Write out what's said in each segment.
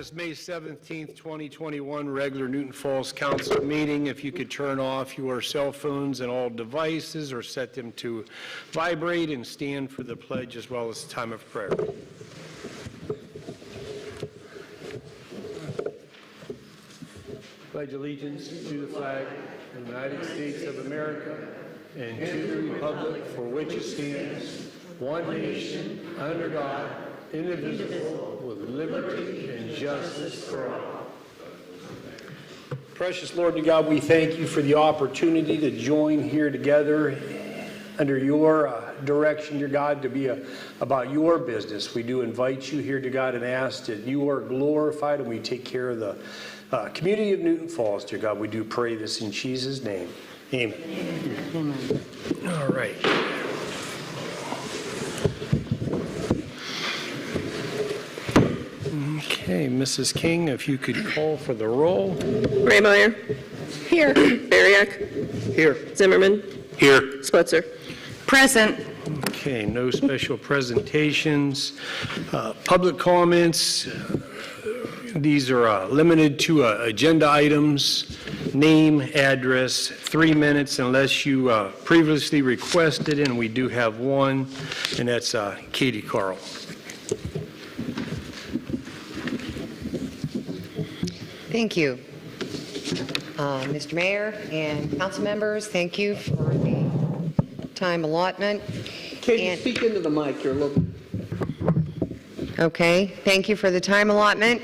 this May 17th, 2021 regular Newton Falls Council meeting. If you could turn off your cell phones and all devices or set them to vibrate and stand for the pledge as well as the time of prayer. Pledge allegiance to the flag of the United States of America and to the republic for which it stands, one nation, under God, indivisible, with liberty and justice for all. Precious Lord and God, we thank you for the opportunity to join here together under your direction, dear God, to be about your business. We do invite you here, to God, and ask that you are glorified and we take care of the community of Newton Falls, dear God. We do pray this in Jesus' name. Amen. Amen. All right. Okay, Mrs. King, if you could call for the roll. Raymeyer. Here. Bariak. Here. Zimmerman. Here. Switzer. Present. Okay, no special presentations. Public comments. These are limited to agenda items. Name, address, 3 minutes unless you previously requested, and we do have one, and that's Katie Carl. Thank you. Mr. Mayor and council members, thank you for the time allotment. Katie, speak into the mic. You're looking. Okay, thank you for the time allotment.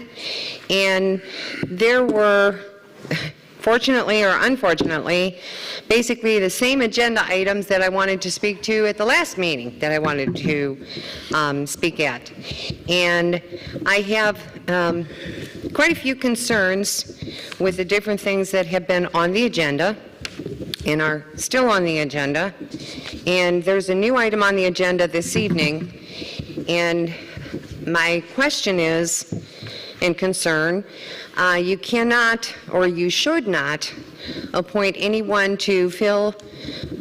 And there were, fortunately or unfortunately, basically the same agenda items that I wanted to speak to at the last meeting that I wanted to speak at. And I have quite a few concerns with the different things that have been on the agenda and are still on the agenda. And there's a new item on the agenda this evening. And my question is, and concern, you cannot or you should not appoint anyone to fill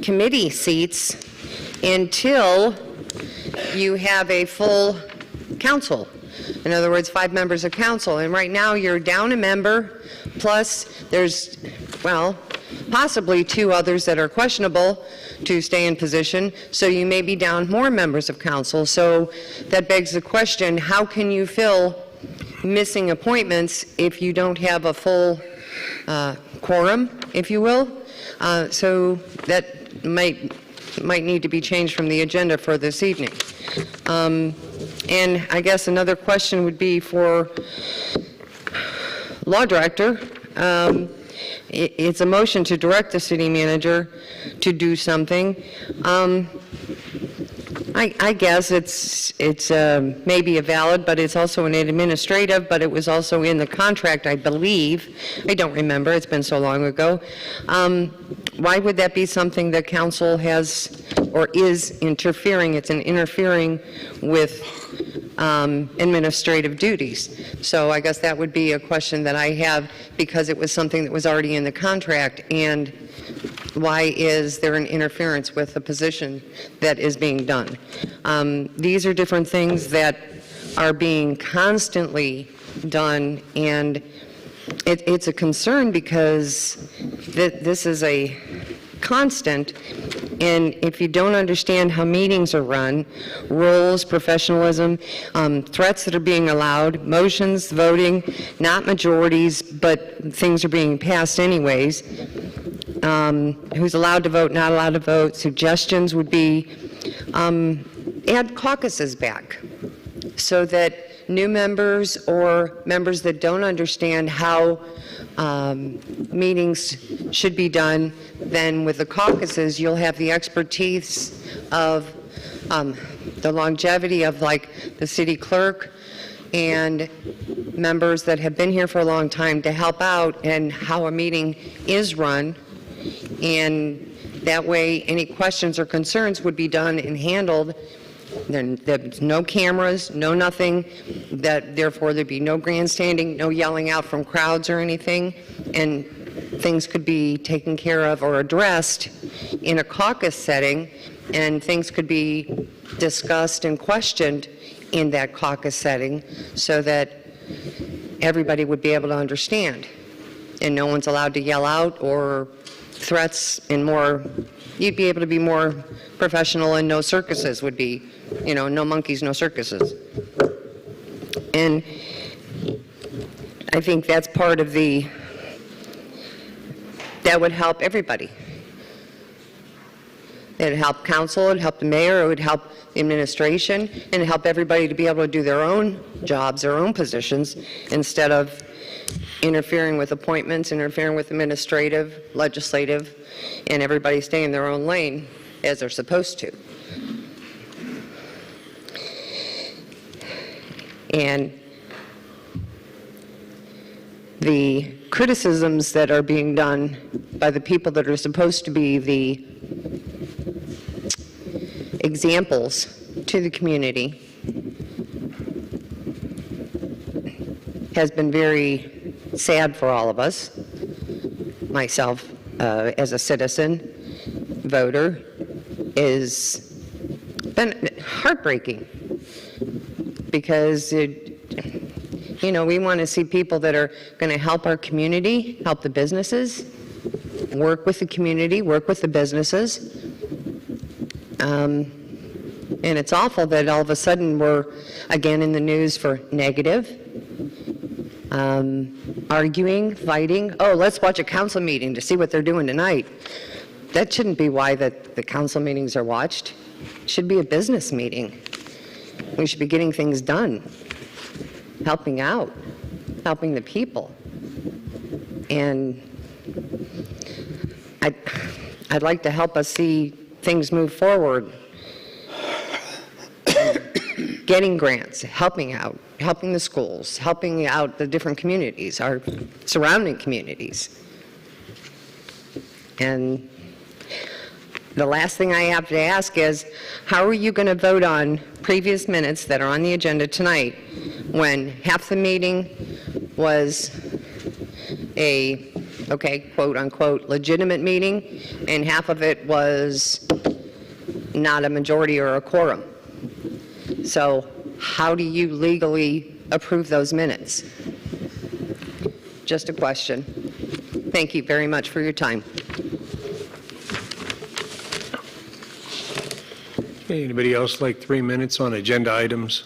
committee seats until you have a full council. In other words, 5 members of council. And right now you're down a member, plus there's, well, possibly 2 others that are questionable to stay in position, so you may be down more members of council. So that begs the question, how can you fill missing appointments if you don't have a full quorum, if you will? So that might need to be changed from the agenda for this evening. And I guess another question would be for law director. It's a motion to direct the city manager to do something. I guess it's maybe a valid, but it's also an administrative, but it was also in the contract, I believe. I don't remember, it's been so long ago. Why would that be something that council has or is interfering? It's an interfering with administrative duties. So I guess that would be a question that I have, because it was something that was already in the contract. And why is there an interference with the position that is being done? These are different things that are being constantly done, and it's a concern because this is a constant. And if you don't understand how meetings are run, rules, professionalism, threats that are being allowed, motions, voting, not majorities, but things are being passed anyways, who's allowed to vote, not allowed to vote, suggestions would be add caucuses back so that new members or members that don't understand how meetings should be done, then with the caucuses you'll have the expertise of the longevity of, like, the city clerk and members that have been here for a long time to help out and how a meeting is run. And that way any questions or concerns would be done and handled. Then there's no cameras, no nothing, that therefore there'd be no grandstanding, no yelling out from crowds or anything, and things could be taken care of or addressed in a caucus setting, and things could be discussed and questioned in that caucus setting, so that everybody would be able to understand. And no one's allowed to yell out or threats, and more, you'd be able to be more professional, and no circuses would be, no monkeys, no circuses. And I think that's part of that would help everybody. It'd help council, it'd help the mayor, it would help the administration, and it'd help everybody to be able to do their own jobs, their own positions, instead of interfering with appointments, interfering with administrative, legislative, and everybody stay in their own lane as they're supposed to. And the criticisms that are being done by the people that are supposed to be the examples to the community has been very sad for all of us. Myself, as a citizen, voter, is been heartbreaking, because we want to see people that are going to help our community, help the businesses, work with the community, work with the businesses. And it's awful that all of a sudden we're again in the news for negative, arguing, fighting. Oh, let's watch a council meeting to see what they're doing tonight. That shouldn't be why the council meetings are watched. It should be a business meeting. We should be getting things done, helping out, helping the people. And I'd like to help us see things move forward. Getting grants, helping out, helping the schools, helping out the different communities, our surrounding communities. And the last thing I have to ask is, how are you going to vote on previous minutes that are on the agenda tonight when half the meeting was a, quote unquote, legitimate meeting, and half of it was not a majority or a quorum? So how do you legally approve those minutes? Just a question. Thank you very much for your time. Okay, anybody else like 3 minutes on agenda items?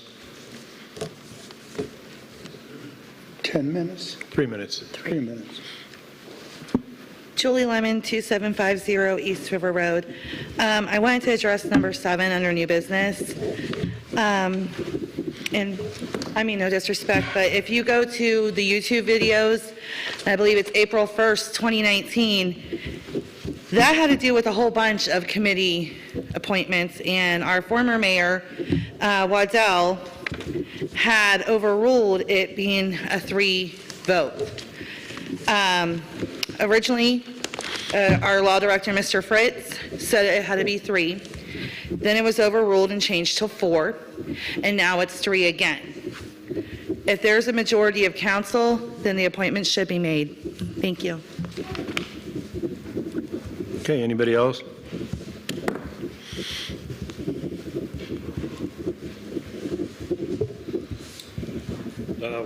10 minutes, 3 minutes. 3 minutes. Julie Lemon, 2750 East River Road. I wanted to address number 7 under new business. And I mean no disrespect, but if you go to the YouTube videos, I believe it's April 1st, 2019, that had to do with a whole bunch of committee appointments, and our former mayor, Waddell, had overruled it being a 3 vote. Originally, our law director, Mr. Fritz, said it had to be 3. Then it was overruled and changed to 4, and now it's 3 again. If there's a majority of council, then the appointment should be made. Thank you. Okay, anybody else?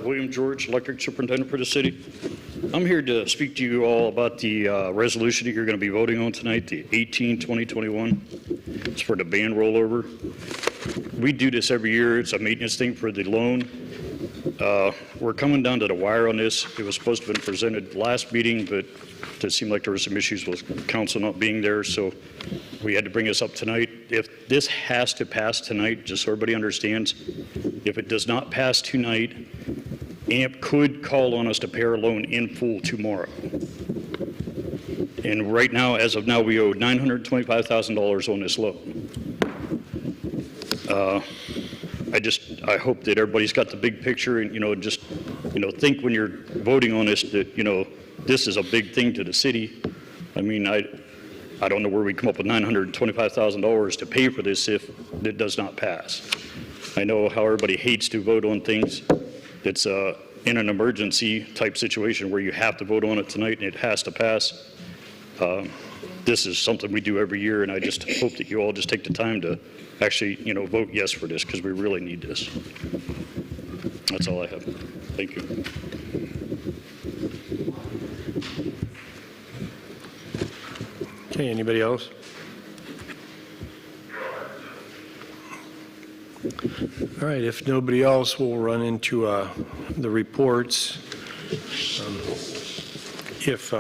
William George, Electric Superintendent for the city. I'm here to speak to you all about the resolution that you're going to be voting on tonight, the 18-2021. It's for the band rollover. We do this every year. It's a maintenance thing for the loan. We're coming down to the wire on this. It was supposed to have been presented last meeting, but it seemed like there were some issues with council not being there, so we had to bring this up tonight. If this has to pass tonight, just so everybody understands, if it does not pass tonight, AMP could call on us to pay our loan in full tomorrow. And right now, as of now, we owe $925,000 on this loan. I hope that everybody's got the big picture and, just think when you're voting on this that, this is a big thing to the city. I mean, I don't know where we come up with $925,000 to pay for this if it does not pass. I know how everybody hates to vote on things that's in an emergency type situation where you have to vote on it tonight and it has to pass. This is something we do every year, and I just hope that you all just take the time to actually, vote yes for this, because we really need this. That's all I have. Thank you. Okay, anybody else? All right, if nobody else, we'll run into the reports. If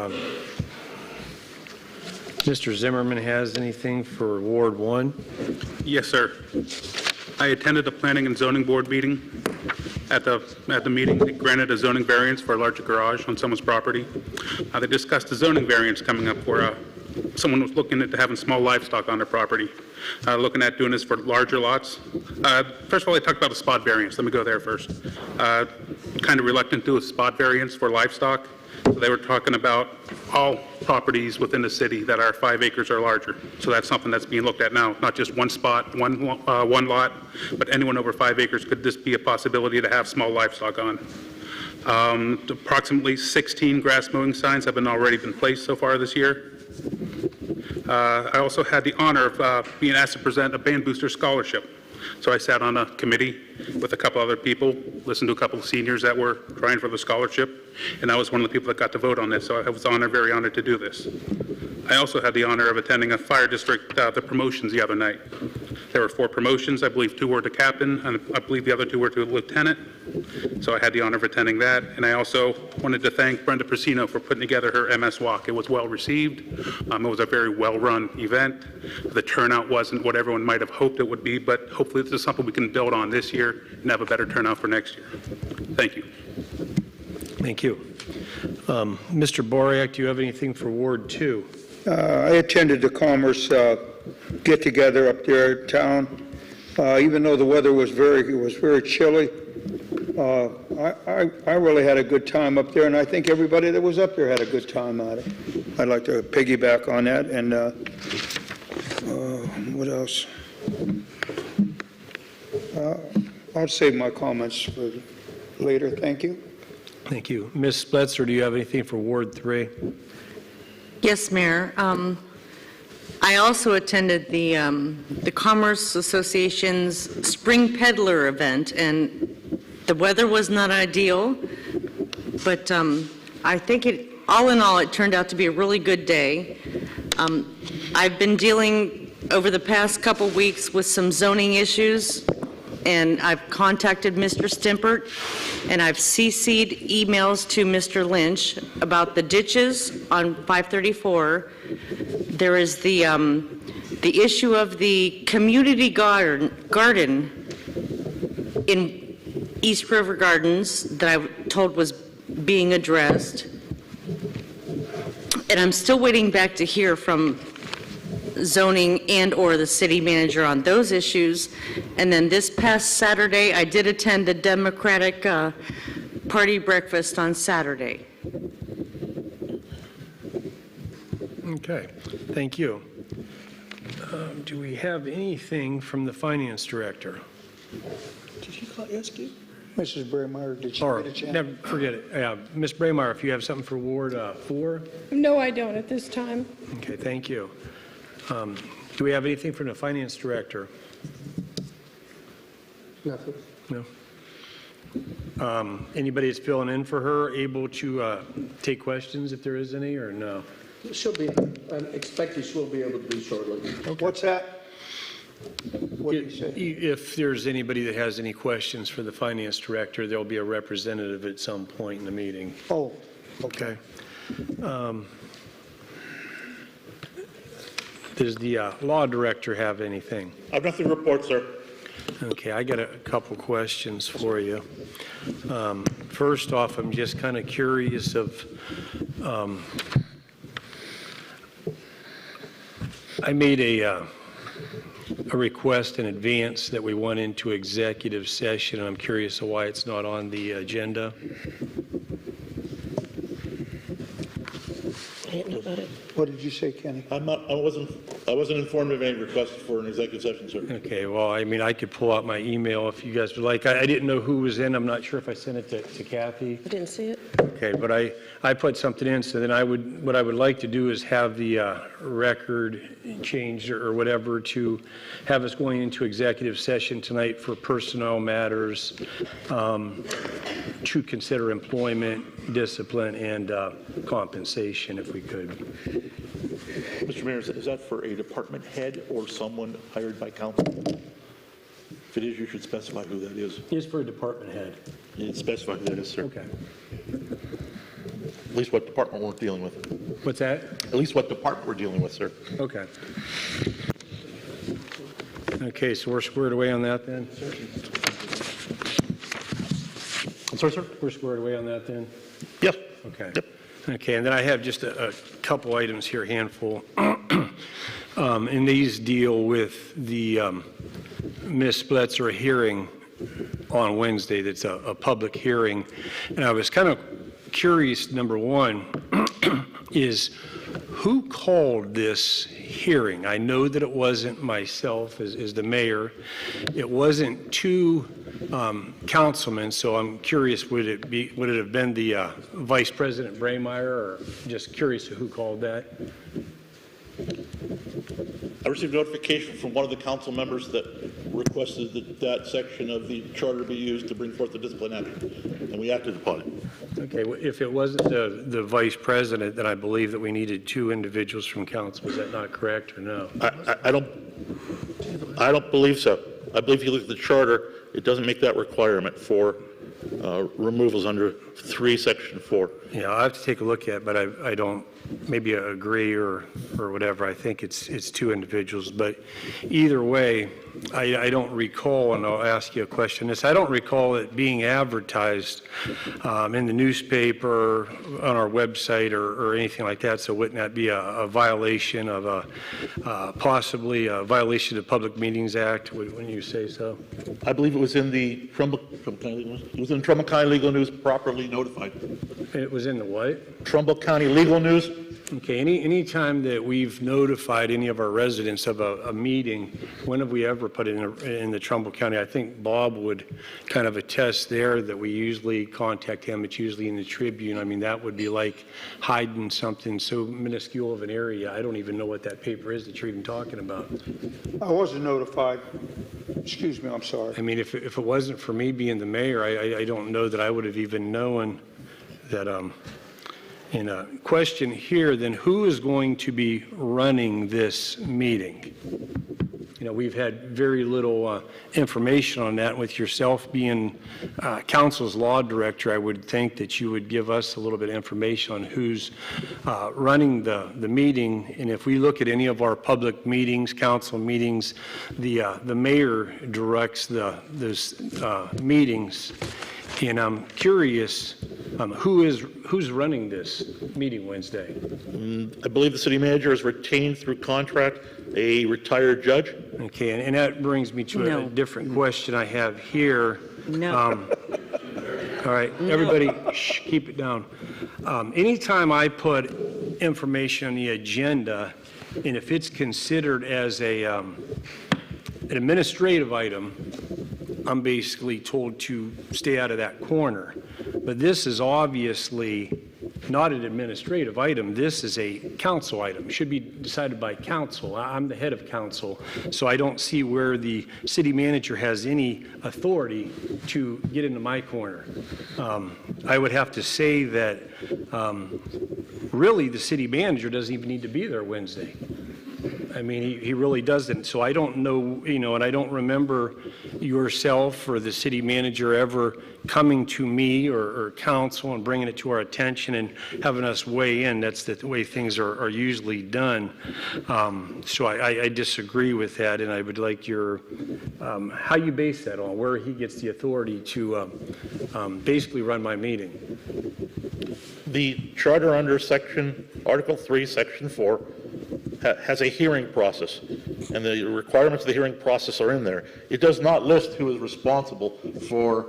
Mr. Zimmerman has anything for Ward 1? Yes, sir. I attended the Planning and Zoning Board meeting. At the meeting, they granted a zoning variance for a larger garage on someone's property. They discussed the zoning variance coming up where someone was looking at having small livestock on their property, looking at doing this for larger lots. First of all, they talked about a spot variance. Let me go there first. Kind of reluctant to do a spot variance for livestock. So they were talking about all properties within the city that are 5 acres or larger. So that's something that's being looked at now, not just one spot, one lot, but anyone over 5 acres. Could this be a possibility to have small livestock on? Approximately 16 grass mowing signs have already been placed so far this year. I also had the honor of being asked to present a band booster scholarship. So I sat on a committee with a couple other people, listened to a couple of seniors that were trying for the scholarship, and I was one of the people that got to vote on this, so I was very honored to do this. I also had the honor of attending a fire district, the promotions the other night. There were 4 promotions. I believe 2 were to captain, and I believe the other 2 were to lieutenant. So I had the honor of attending that. And I also wanted to thank Brenda Persino for putting together her MS Walk. It was well received. It was a very well-run event. The turnout wasn't what everyone might have hoped it would be, but hopefully this is something we can build on this year and have a better turnout for next year. Thank you. Thank you. Mr. Boriak, do you have anything for Ward 2? I attended the Commerce get-together up there in town. Even though the weather was very chilly, I really had a good time up there, and I think everybody that was up there had a good time at it. I'd like to piggyback on that. And what else? I'll save my comments for later. Thank you. Thank you. Ms. Spletzer, do you have anything for Ward 3? Yes, Mayor. I also attended the Commerce Association's Spring Peddler event, and the weather was not ideal, but I think all in all, it turned out to be a really good day. I've been dealing over the past couple weeks with some zoning issues, and I've contacted Mr. Stimpert, and I've CC'd emails to Mr. Lynch about the ditches on 534. There is the issue of the community garden in East River Gardens that I told was being addressed. And I'm still waiting back to hear from zoning and or the city manager on those issues. And then this past Saturday, I did attend the Democratic Party breakfast on Saturday. Okay, thank you. Do we have anything from the finance director? Did he ask you? Mrs. Bremeyer, did she Or, get a chance? never, forget it. Ms. Braemar, if you have something for Ward 4? No, I don't at this time. Okay, thank you. Do we have anything from the finance director? Nothing. No. Anybody that's filling in for her able to take questions if there is any, or no? She'll be, I'm expecting she'll be able to do shortly. What's that? What did you say? If there's anybody that has any questions for the finance director, there'll be a representative at some point in the meeting. Oh, Okay. Does the law director have anything? I have nothing to report, sir. Okay, I got a couple questions for you. First off, I'm just kind of curious of, I made a request in advance that we went into executive session, and I'm curious of why it's not on the agenda. I didn't know about it. what did you say, Kenny? I wasn't informed of any requests for an executive session, sir. Okay, well, I mean, I could pull out my email if you guys would like. I didn't know who was in. I'm not sure if I sent it to Kathy. I didn't see it. Okay, but I put something in, so then what I would like to do is have the record changed or whatever to have us going into executive session tonight for personnel matters, should consider employment, discipline, and compensation if we could. Mr. Mayor, is that for a department head or someone hired by council? If it is, you should specify who that is. It's for a department head. You specify who that is, sir. Okay. At least what department we're dealing with. What's that? At least what department we're dealing with, sir. Okay. Okay, so we're squared away on that then? I'm sorry, sir? We're squared away on that then? Yes. Okay. Yep. Okay, and then I have just a couple items here, a handful. And these deal with the Ms. Spletzer hearing on Wednesday. That's a public hearing. And I was kind of curious, number one, is who called this hearing? I know that it wasn't myself as the mayor. It wasn't two councilmen, so I'm curious, would it have been the Vice President Braymeyer, or just curious who called that? I received notification from one of the council members that requested that section of the charter be used to bring forth the discipline action, and we acted upon it. Okay, well, if it wasn't the Vice President, then I believe that we needed two individuals from council. Is that not correct, or no? I don't believe so. I believe if you look at the charter, it doesn't make that requirement for removals under 3, Section 4. Yeah, I'll have to take a look at it, but I don't maybe agree or whatever. I think it's two individuals. But either way, I don't recall, and I'll ask you a question. I don't recall it being advertised in the newspaper, on our website, or anything like that. So wouldn't that be a violation of possibly a violation of the Public Meetings Act? Wouldn't you say so? I believe it was in the Trumbull County Legal News, properly notified. It was in the what? Trumbull County Legal News. Okay, any time that we've notified any of our residents of a meeting, when have we ever put it in the Trumbull County? I think Bob would kind of attest there that we usually contact him. It's usually in the Tribune. I mean, that would be like hiding something so minuscule of an area. I don't even know what that paper is that you're even talking about. I wasn't notified. Excuse me, I'm sorry. I mean, if it wasn't for me being the mayor, I don't know that I would have even known that. In a question here, then who is going to be running this meeting? You know, we've had very little information on that. With yourself being council's law director, I would think that you would give us a little bit of information on who's running the meeting. And if we look at any of our public meetings, council meetings, the mayor directs those meetings. And I'm curious, who's running this meeting Wednesday? I believe the city manager has retained through contract a retired judge. Okay, and that brings me to a different question I have here. No. All right, everybody, shh, keep it down. Anytime I put information on the agenda, and if it's considered as an administrative item, I'm basically told to stay out of that corner. But this is obviously not an administrative item. This is a council item. It should be decided by council. I'm the head of council, so I don't see where the city manager has any authority to get into my corner. I would have to say that really the city manager doesn't even need to be there Wednesday. I mean, he really doesn't. So I don't know, and I don't remember yourself or the city manager ever coming to me or council and bringing it to our attention and having us weigh in. That's the way things are usually done. So I disagree with that, and I would like your, how you base that on, where he gets the authority to basically run my meeting. The charter under Article 3, Section 4 has a hearing process, and the requirements of the hearing process are in there. It does not list who is responsible for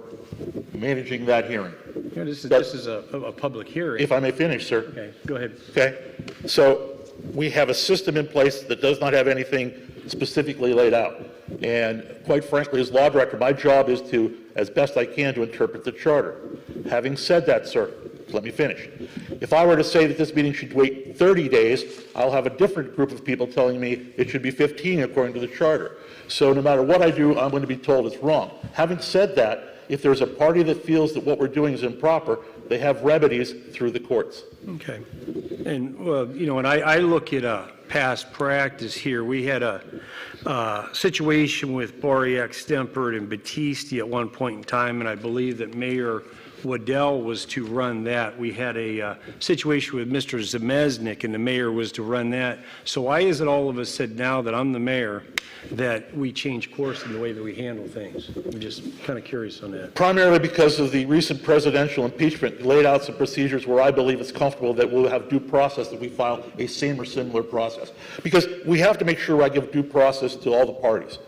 managing that hearing. Yeah, this is a public hearing. If I may finish, sir. Okay, go ahead. Okay? So we have a system in place that does not have anything specifically laid out. And quite frankly, as law director, my job is to, as best I can, to interpret the charter. Having said that, sir, let me finish. If I were to say that this meeting should wait 30 days, I'll have a different group of people telling me it should be 15 according to the charter. So no matter what I do, I'm going to be told it's wrong. Having said that, if there's a party that feels that what we're doing is improper, they have remedies through the courts. Okay. And, well, you know, and I look at past practice here. We had a situation with Boriak, Stempert, and Battisti at one point in time, and I believe that Mayor Waddell was to run that. We had a situation with Mr. Zemeznik, and the mayor was to run that. So why is it all of us said now that I'm the mayor that we change course in the way that we handle things? I'm just kind of curious on that. Primarily because of the recent presidential impeachment laid out some procedures where I believe it's comfortable that we'll have due process if we file a same or similar process. Because we have to make sure I give due process to all the parties,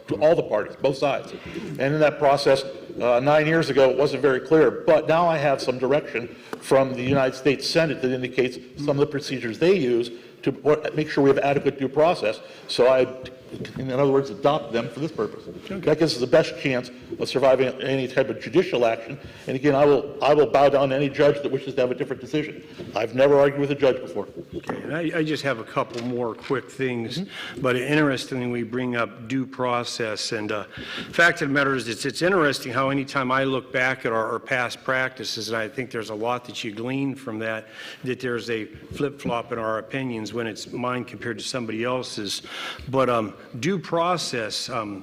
both sides. And in that process, 9 years ago, it wasn't very clear, but now I have some direction from the United States Senate that indicates some of the procedures they use to make sure we have adequate due process. So I, in other words, adopt them for this purpose. Okay. That gives us the best chance of surviving any type of judicial action. And again, I will bow down to any judge that wishes to have a different decision. I've never argued with a judge before. Okay, and I just have a couple more quick things, but interestingly, we bring up due process, and fact of the matter is, it's interesting how anytime I look back at our past practices, and I think there's a lot that you glean from that there's a flip-flop in our opinions when it's mine compared to somebody else's. But due process, Ms.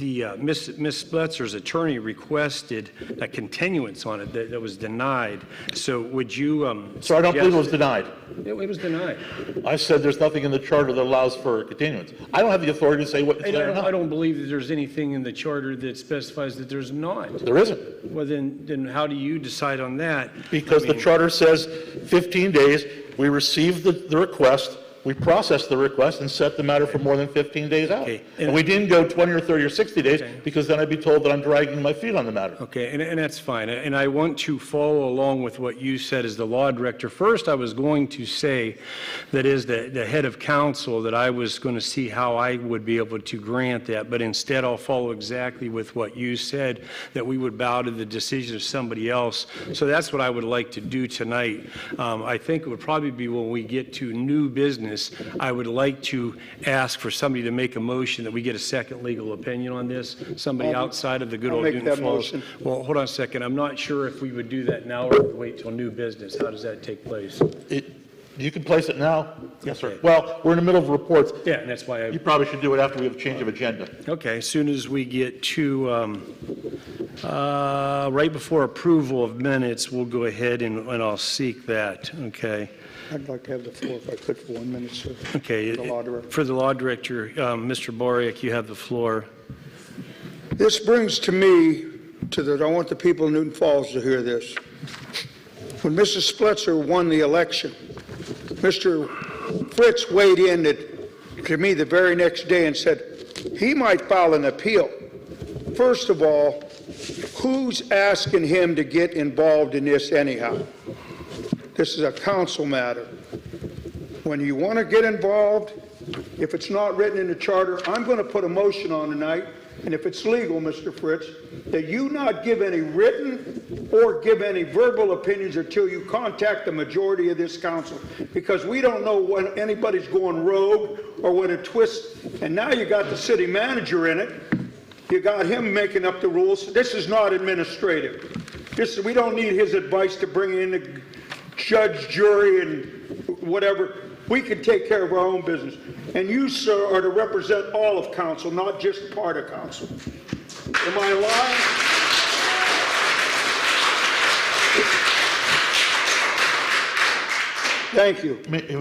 Splitzer's attorney requested a continuance on it that was denied. So would you? So I don't believe it was denied. It was denied. I said there's nothing in the charter that allows for continuance. I don't have the authority to say what is there or not. I don't believe that there's anything in the charter that specifies that there's not. There isn't. Well, then how do you decide on that? Because the charter says 15 days, we receive the request, we process the request and set the matter for more than 15 days out. Okay. And we didn't go 20 or 30 or 60 days Okay. because then I'd be told that I'm dragging my feet on the matter. Okay, and that's fine. And I want to follow along with what you said as the law director. First, I was going to say that as the head of council that I was going to see how I would be able to grant that, but instead I'll follow exactly with what you said, that we would bow to the decision of somebody else. So that's what I would like to do tonight. I think it would probably be when we get to new business, I would like to ask for somebody to make a motion that we get a second legal opinion on this, somebody outside of the good I'll old make Newton that Falls. motion. Well, hold on a second. I'm not sure if we would do that now or wait till new business. How does that take place? You can place it now? Yes, sir. Okay. Well, we're in the middle of reports. Yeah, and that's why You probably should do it after we have a change of agenda. okay, as soon as we get to, right before approval of minutes, we'll go ahead and I'll seek that, okay? I'd like to have the floor if I could for 1 minute, sir. Okay. The law director. For the law director, Mr. Boriak, you have the floor. This brings to me I want the people of Newton Falls to hear this. When Mrs. Splitzer won the election, Mr. Fritz weighed in to me the very next day and said he might file an appeal. First of all, who's asking him to get involved in this anyhow? This is a council matter. When you want to get involved, if it's not written in the charter, I'm going to put a motion on tonight, and if it's legal, Mr. Fritz, that you not give any written or give any verbal opinions until you contact the majority of this council, because we don't know when anybody's going rogue or when it twists. And now you got the city manager in it. You got him making up the rules. This is not administrative. We don't need his advice to bring in the judge, jury, and whatever. We can take care of our own business. And you, sir, are to represent all of council, not just part of council. Am I lying? Thank you.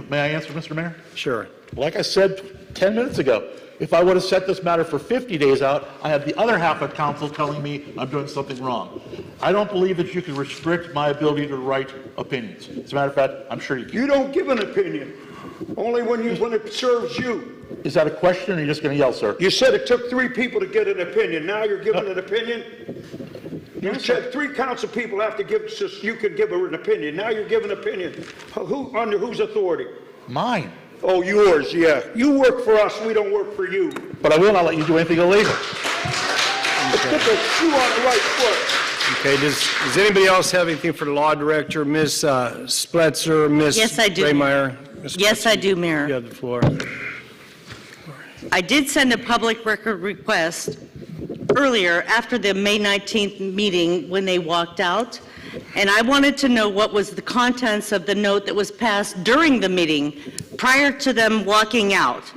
May I answer, Mr. Mayor? Sure. Like I said 10 minutes ago, if I would have set this matter for 50 days out, I have the other half of council telling me I'm doing something wrong. I don't believe that you can restrict my ability to write opinions. As a matter of fact, I'm sure you can. You don't give an opinion. Only when it serves you. Is that a question, or are you just going to yell, sir? You said it took 3 people to get an opinion. Now you're giving an opinion? You said 3 council people have to give, so you can give an opinion. Now you're giving an opinion. Under whose authority? Mine. Oh, yours, yeah. You work for us, we don't work for you. But I will not let you do anything illegal. Let's get the shoe on the right foot. Okay, does anybody else have anything for the law director? Ms. Splitzer, Ms. Yes, I do. Raymeyer? Ms. Yes, I do, You Mayor. have the floor. I did send a public record request earlier, after the May 19th meeting, when they walked out, and I wanted to know what was the contents of the note that was passed during the meeting, prior to them walking out.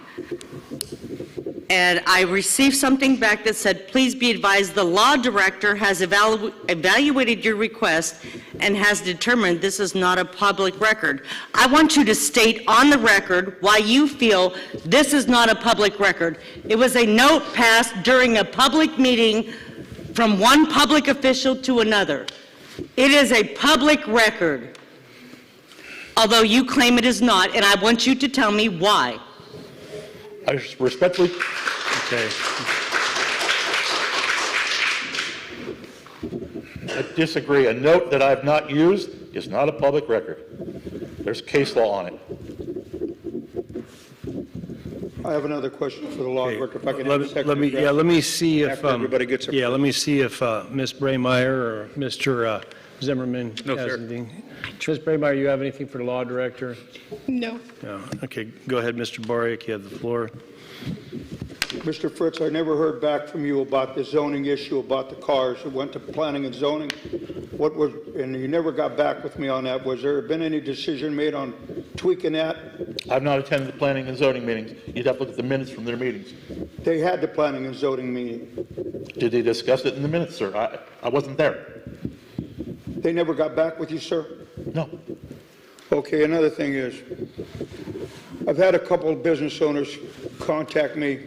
And I received something back that said, please be advised, the law director has evaluated your request and has determined this is not a public record. I want you to state on the record why you feel this is not a public record. It was a note passed during a public meeting from one public official to another. It is a public record, although you claim it is not, and I want you to tell me why. I respectfully, Okay. I disagree. A note that I've not used is not a public record. There's case law on it. I have another question for the law director, if I can have a second. Let me see if, After everybody gets a- let me see if Ms. Braymeyer or Mr. Zimmerman No, has sir. anything. Ms. Braymeyer, you have anything for the law director? No. No. Okay, go ahead, Mr. Boriak, you have the floor. Mr. Fritz, I never heard back from you about the zoning issue about the cars. It went to planning and zoning. What was, and you never got back with me on that. Was there been any decision made on tweaking that? I've not attended the planning and zoning meetings. You'd have to look at the minutes from their meetings. They had the planning and zoning meeting. Did they discuss it in the minutes, sir? I wasn't there. They never got back with you, sir? No. Okay, another thing is, I've had a couple of business owners contact me,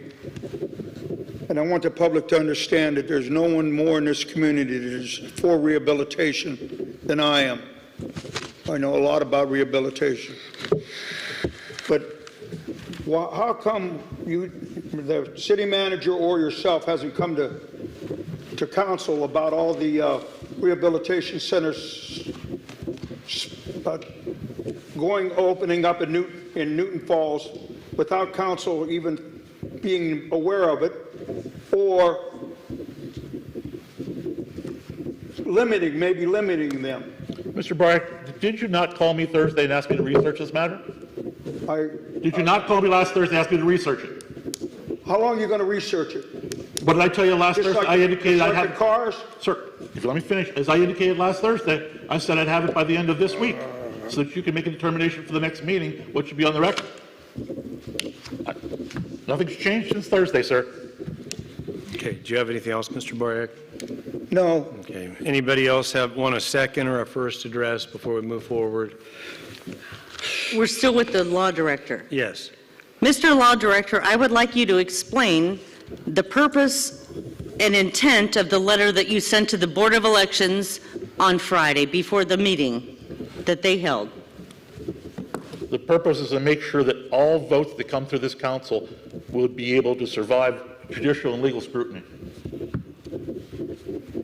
and I want the public to understand that there's no one more in this community that is for rehabilitation than I am. I know a lot about rehabilitation. But how come you, the city manager or yourself hasn't come to council about all the rehabilitation centers opening up in Newton Falls without council even being aware of it, or maybe limiting them? Mr. Boriak, did you not call me Thursday and ask me to research this matter? Did you not call me last Thursday and ask me to research it? How long are you going to research it? What did I tell you last Just Thursday? like, I indicated I'd just like have... the cars? Sir, if you let me finish, as I indicated last Thursday, I said I'd have it by the end of this week, so that you can make a determination for the next meeting what should be on the record. Nothing's changed since Thursday, sir. Okay, do you have anything else, Mr. Boriak? No. Okay, anybody else want a second or a first address before we move forward? We're still with the law director. Yes. Mr. Law Director, I would like you to explain the purpose and intent of the letter that you sent to the Board of Elections on Friday before the meeting that they held. The purpose is to make sure that all votes that come through this council will be able to survive judicial and legal scrutiny.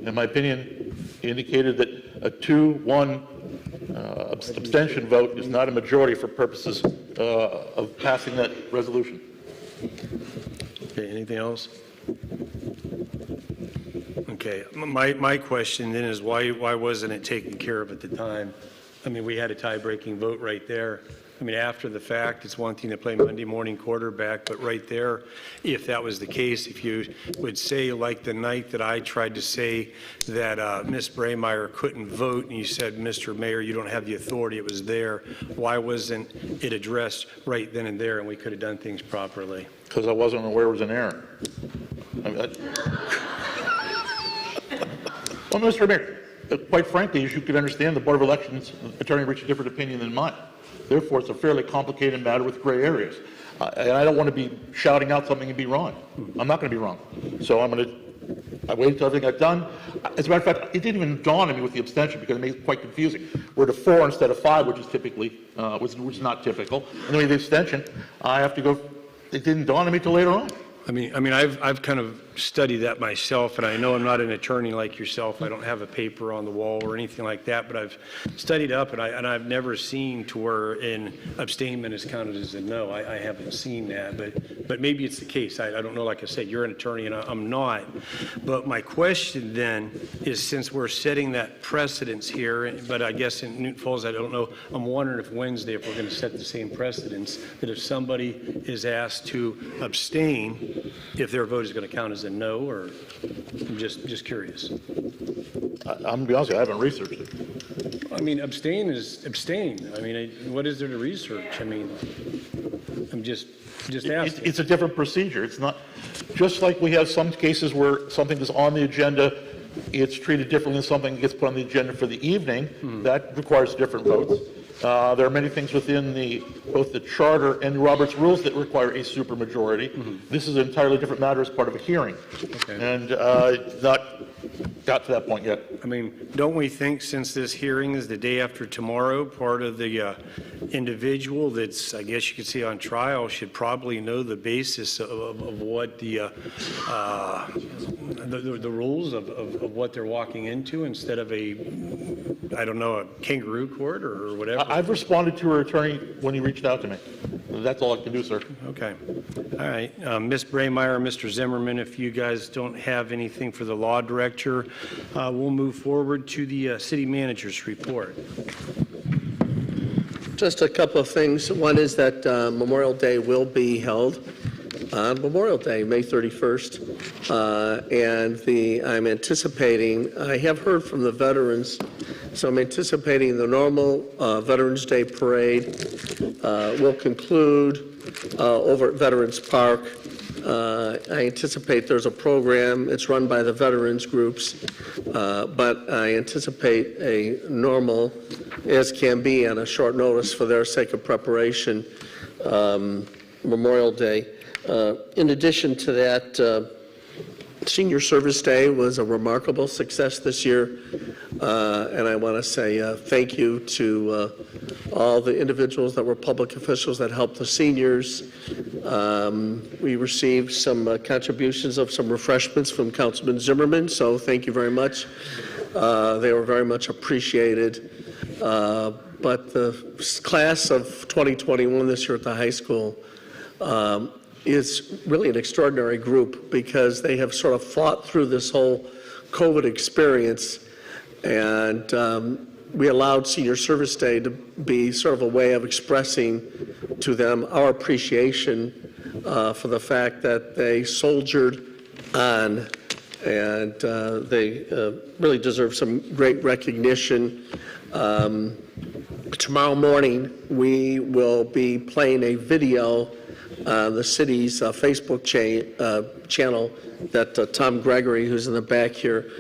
In my opinion, he indicated that a 2-1 abstention vote is not a majority for purposes of passing that resolution. Okay, anything else? Okay, my question then is why wasn't it taken care of at the time? I mean, we had a tie-breaking vote right there. I mean, after the fact, it's one thing to play Monday morning quarterback, but right there, if that was the case, if you would say, like the night that I tried to say that Ms. Braymeyer couldn't vote, and you said, Mr. Mayor, you don't have the authority, it was there, why wasn't it addressed right then and there, and we could have done things properly? Because I wasn't aware it was an error. Well, Mr. Mayor, quite frankly, as you can understand, the Board of Elections attorney reached a different opinion than mine. Therefore, it's a fairly complicated matter with gray areas. And I don't want to be shouting out something and be wrong. I'm not going to be wrong. So I waited until everything got done. As a matter of fact, it didn't even dawn on me with the abstention because it made it quite confusing. We're to 4 instead of 5, which is typically, which is not typical. And then with the abstention, I have to go, it didn't dawn on me till later on. I mean, I've kind of studied that myself, and I know I'm not an attorney like yourself. I don't have a paper on the wall or anything like that, but I've studied up, and I've never seen to where an abstainment is counted as a no. I haven't seen that, but maybe it's the case. I don't know. Like I said, you're an attorney, and I'm not. But my question then is, since we're setting that precedence here, but I guess in Newton Falls, I don't know. I'm wondering if Wednesday, if we're going to set the same precedence, that if somebody is asked to abstain, if their vote is going to count as Is it no, or I'm just curious? I'm going to be honest with you, I haven't researched it. I mean, abstain is abstain. I mean, what is there to research? I mean, I'm just asking. It's a different procedure. It's not, just like we have some cases where something is on the agenda, it's treated differently than something that gets put on the agenda for the evening. That requires different votes. There are many things within both the charter and the Robert's rules that require a supermajority. This is an entirely different matter as part of a hearing. And not got to that point yet. I mean, don't we think, since this hearing is the day after tomorrow, part of the individual that's, I guess you could say, on trial should probably know the basis of what the rules of what they're walking into, instead of a, I don't know, a kangaroo court or whatever? I've responded to her attorney when he reached out to me. That's all I can do, sir. Okay. All right. Ms. Braymeyer, Mr. Zimmerman, if you guys don't have anything for the law director, we'll move forward to the city manager's report. Just a couple of things. One is that Memorial Day will be held on Memorial Day, May 31st. I'm anticipating, I have heard from the veterans, so I'm anticipating the normal Veterans Day parade will conclude over at Veterans Park. I anticipate there's a program, it's run by the veterans groups, but I anticipate a normal, as can be on a short notice for their sake of preparation, Memorial Day. In addition to that, Senior Service Day was a remarkable success this year, and I want to say thank you to all the individuals that were public officials that helped the seniors. We received some contributions of some refreshments from Councilman Zimmerman, so thank you very much. They were very much appreciated. But the class of 2021 this year at the high school is really an extraordinary group, because they have sort of fought through this whole COVID experience, and we allowed Senior Service Day to be sort of a way of expressing to them our appreciation for the fact that they soldiered on, and they really deserve some great recognition. Tomorrow morning, we will be playing a video on the city's Facebook channel that Tom Gregory, who's in the back here,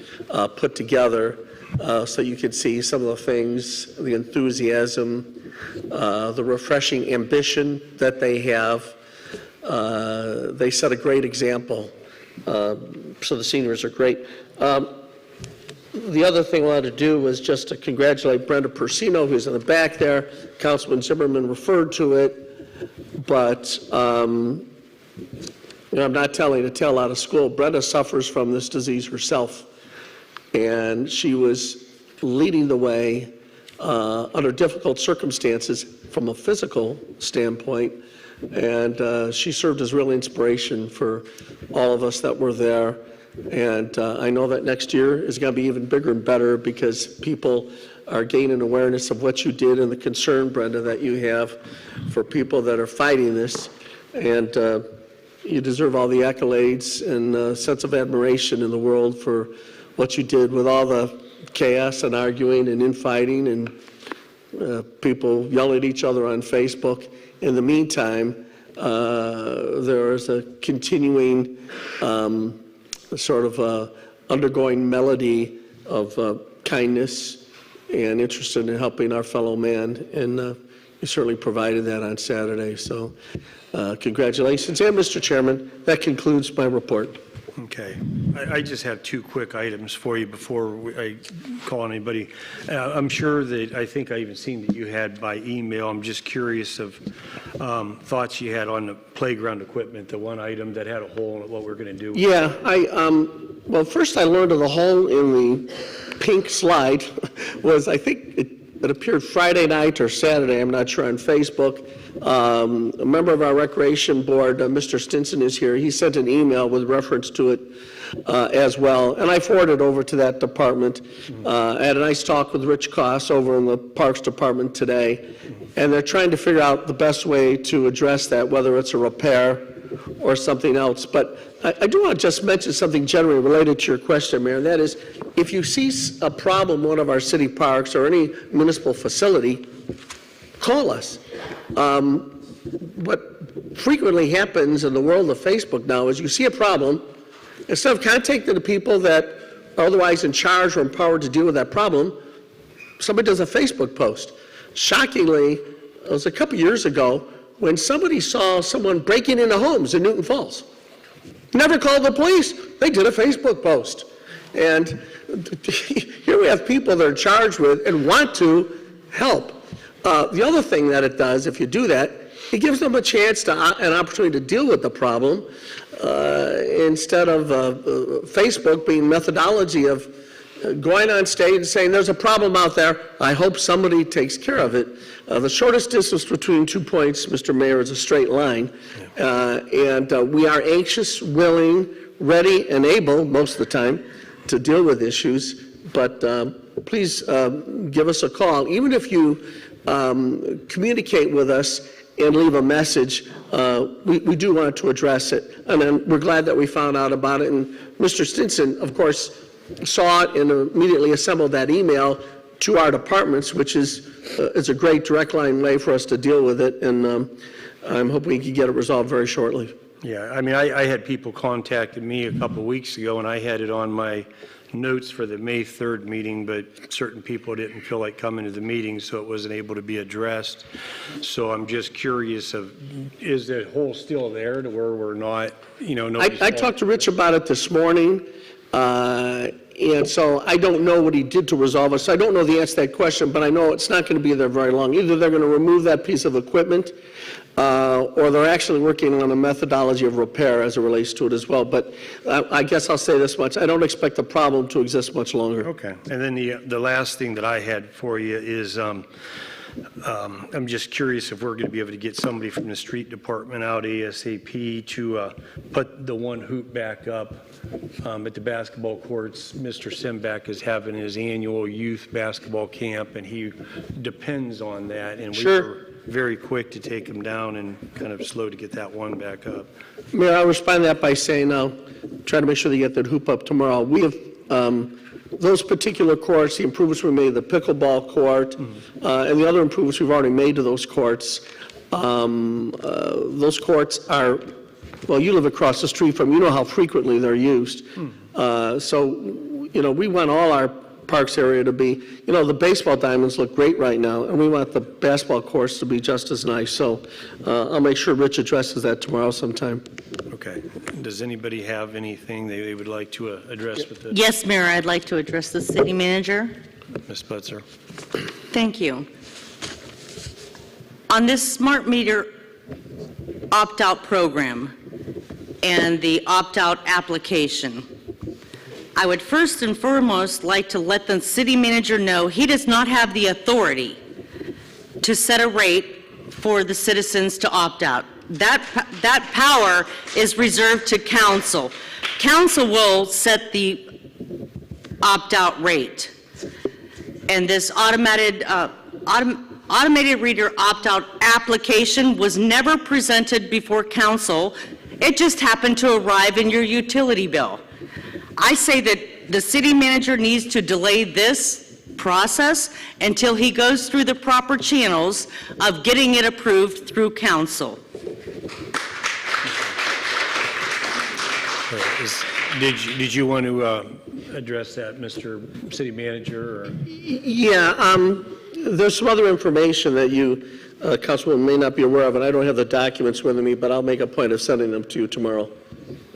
put together, so you can see some of the things, the enthusiasm, the refreshing ambition that they have. They set a great example, so the seniors are great. The other thing I wanted to do was just to congratulate Brenda Persino, who's in the back there. Councilman Zimmerman referred to it, but I'm not telling a tale out of school. Brenda suffers from this disease herself, and she was leading the way under difficult circumstances from a physical standpoint, and she served as real inspiration for all of us that were there. And I know that next year is going to be even bigger and better, because people are gaining awareness of what you did and the concern, Brenda, that you have for people that are fighting this. And you deserve all the accolades and sense of admiration in the world for what you did with all the chaos and arguing and infighting and people yelling at each other on Facebook. In the meantime, there is a continuing sort of undergoing melody of kindness and interested in helping our fellow man, and you certainly provided that on Saturday. So congratulations. And Mr. Chairman, that concludes my report. Okay. I just have two quick items for you before I call on anybody. I'm sure that, I think I even seen that you had by email. I'm just curious of thoughts you had on the playground equipment, the one item that had a hole in it, what we're going to do. Yeah, well, first I learned of the hole in the pink slide was, I think it appeared Friday night or Saturday, I'm not sure, on Facebook. A member of our recreation board, Mr. Stinson, is here. He sent an email with reference to it as well, and I forwarded over to that department. I had a nice talk with Rich Koss over in the Parks Department today, and they're trying to figure out the best way to address that, whether it's a repair or something else. But I do want to just mention something generally related to your question, Mayor, and that is, if you see a problem in one of our city parks or any municipal facility, call us. What frequently happens in the world of Facebook now is you see a problem, instead of contacting the people that are otherwise in charge or empowered to deal with that problem, somebody does a Facebook post. Shockingly, it was a couple years ago when somebody saw someone breaking into homes in Newton Falls. Never called the police. They did a Facebook post. And here we have people that are charged with and want to help. The other thing that it does, if you do that, it gives them a chance to an opportunity to deal with the problem instead of Facebook being methodology of going on stage and saying, there's a problem out there, I hope somebody takes care of it. The shortest distance between 2 points, Mr. Mayor, is a straight line. And we are anxious, willing, ready, and able, most of the time, to deal with issues. But please give us a call. Even if you communicate with us and leave a message, we do want to address it. And then we're glad that we found out about it. And Mr. Stinson, of course, saw it and immediately assembled that email to our departments, which is a great direct line way for us to deal with it. And I'm hoping we can get it resolved very shortly. Yeah, I mean, I had people contacted me a couple of weeks ago, and I had it on my notes for the May 3rd meeting, but certain people didn't feel like coming to the meeting, so it wasn't able to be addressed. So I'm just curious is the hole still there to where we're not, I talked to Rich about it this morning, and so I don't know what he did to resolve it. So I don't know the answer to that question, but I know it's not going to be there very long. Either they're going to remove that piece of equipment, or they're actually working on a methodology of repair as it relates to it as well. But I guess I'll say this much. I don't expect the problem to exist much longer. Okay. And then the last thing that I had for you is I'm just curious if we're going to be able to get somebody from the street department out ASAP to put the one hoop back up at the basketball courts. Mr. Simback is having his annual youth basketball camp, and he depends on that. And we were very quick to take him down and kind of slow to get that one back up. Mayor, I'll respond to that by saying I'll try to make sure they get that hoop up tomorrow. We have those particular courts, the improvements we made, the pickleball court, and the other improvements we've already made to those courts. Those courts are, well, you live across the street from, you know how frequently they're used. So, we want all our parks area to be, the baseball diamonds look great right now, and we want the basketball courts to be just as nice. So I'll make sure Rich addresses that tomorrow sometime. Okay. Does anybody have anything they would like to address with this? Yes, Mayor, I'd like to address the city manager. Ms. Butzer. Thank you. On this smart meter opt-out program and the opt-out application, I would first and foremost like to let the city manager know he does not have the authority to set a rate for the citizens to opt out. That power is reserved to council. Council will set the opt-out rate. And this automated reader opt-out application was never presented before council. It just happened to arrive in your utility bill. I say that the city manager needs to delay this process until he goes through the proper channels of getting it approved through council. Did you want to address that, Mr. City Manager? Or? Yeah, there's some other information that you, Councilwoman, may not be aware of, and I don't have the documents with me, but I'll make a point of sending them to you tomorrow.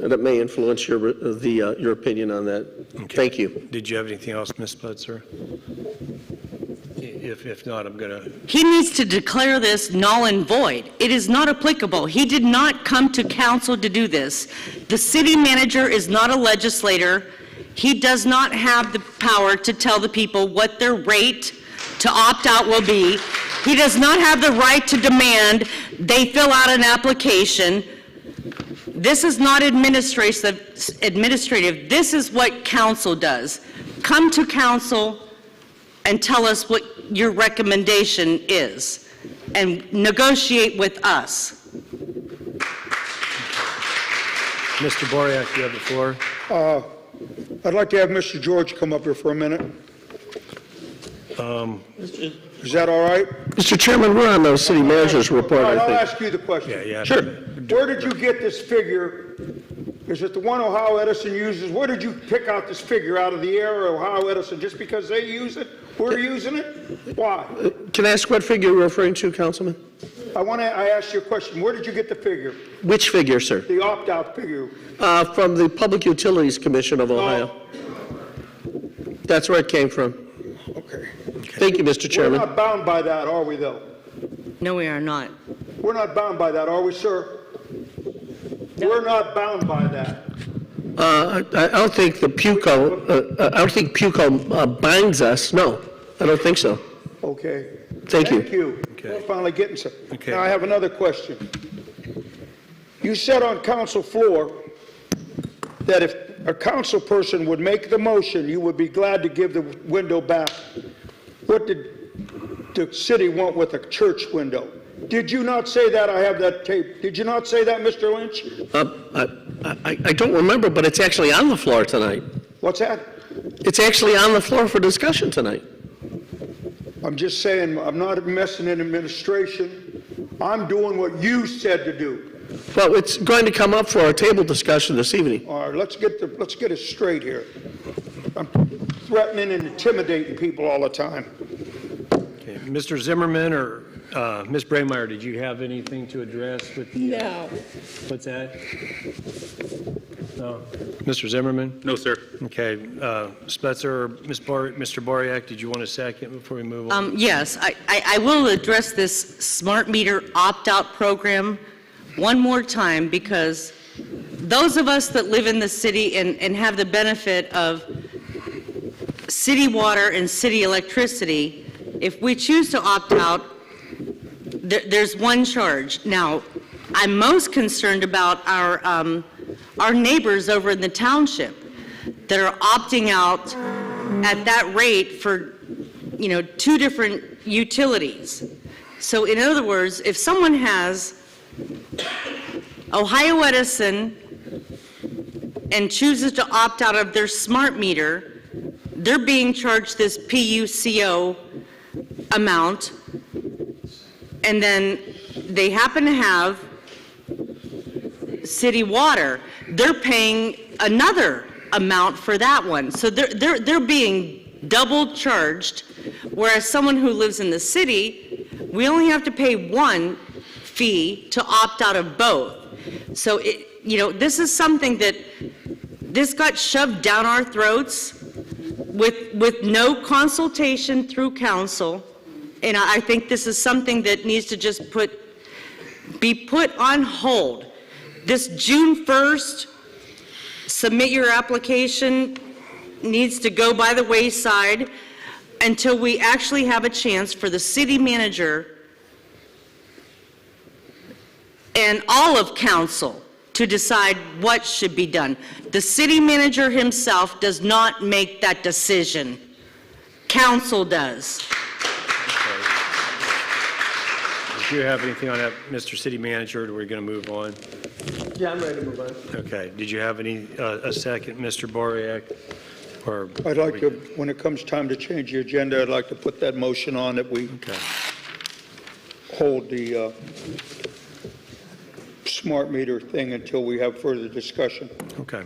And it may influence your opinion on that. Okay. Thank you. Did you have anything else, Ms. Butzer? If not, I'm going to... He needs to declare this null and void. It is not applicable. He did not come to council to do this. The city manager is not a legislator. He does not have the power to tell the people what their rate to opt out will be. He does not have the right to demand they fill out an application. This is not administrative. This is what council does. Come to council and tell us what your recommendation is and negotiate with us. Mr. Boriak, you have the floor. I'd like to have Mr. George come up here for a minute. Is that all right? Mr. Chairman, we're on the city manager's report, All right, I I'll think. ask you the question. Yeah. Sure. Where did you get this figure? Is it the one Ohio Edison uses? Where did you pick out this figure, out of the air, or Ohio Edison, just because they use it? We're using it? Why? Can I ask what figure you're referring to, Councilman? I asked you a question. Where did you get the figure? Which figure, sir? The opt-out figure? From the Public Utilities Commission of Ohio. That's where it came from. Okay. Thank you, Mr. We're Chairman. not bound by that, are we, though? No, we are not. We're not bound by that, are we, sir? We're not bound by that. I don't think the PUCO binds us. No, I don't think so. Okay. Thank you. Thank you. Okay. We're finally getting some. Okay. Now, I have another question. You said on council floor that if a council person would make the motion, you would be glad to give the window back. What did the city want with a church window? Did you not say that? I have that tape. Did you not say that, Mr. Lynch? I don't remember, but it's actually on the floor tonight. What's that? It's actually on the floor for discussion tonight. I'm just saying, I'm not messing in administration. I'm doing what you said to do. Well, it's going to come up for a table discussion this evening. All right, let's get it straight here. I'm threatening and intimidating people all the time. Okay. Mr. Zimmerman or Ms. Braemeier, did you have anything to address with the... No. What's that? No. Mr. Zimmerman? No, sir. Okay. Spetzer, Mr. Boriak, did you want a second before we move on? Yes, I will address this smart meter opt-out program one more time, because those of us that live in the city and have the benefit of city water and city electricity, if we choose to opt out, there's one charge. Now, I'm most concerned about our neighbors over in the township that are opting out at that rate for, two different utilities. So in other words, if someone has Ohio Edison and chooses to opt out of their smart meter, they're being charged this PUCO amount, and then they happen to have city water, they're paying another amount for that one. So they're being double charged, whereas someone who lives in the city, we only have to pay one fee to opt out of both. So this is something that this got shoved down our throats with no consultation through council, and I think this is something that needs to just be put on hold. This June 1st, submit your application needs to go by the wayside until we actually have a chance for the city manager and all of council to decide what should be done. The city manager himself does not make that decision. Council does. Do you have anything on that, Mr. City Manager, or are we going to move on? Yeah, I'm ready to move on. Okay. Did you have a second, Mr. Boriak? Or I'd like to, when it comes time to change the agenda, I'd like to put that motion on that we Okay. hold the smart meter thing until we have further discussion. Okay.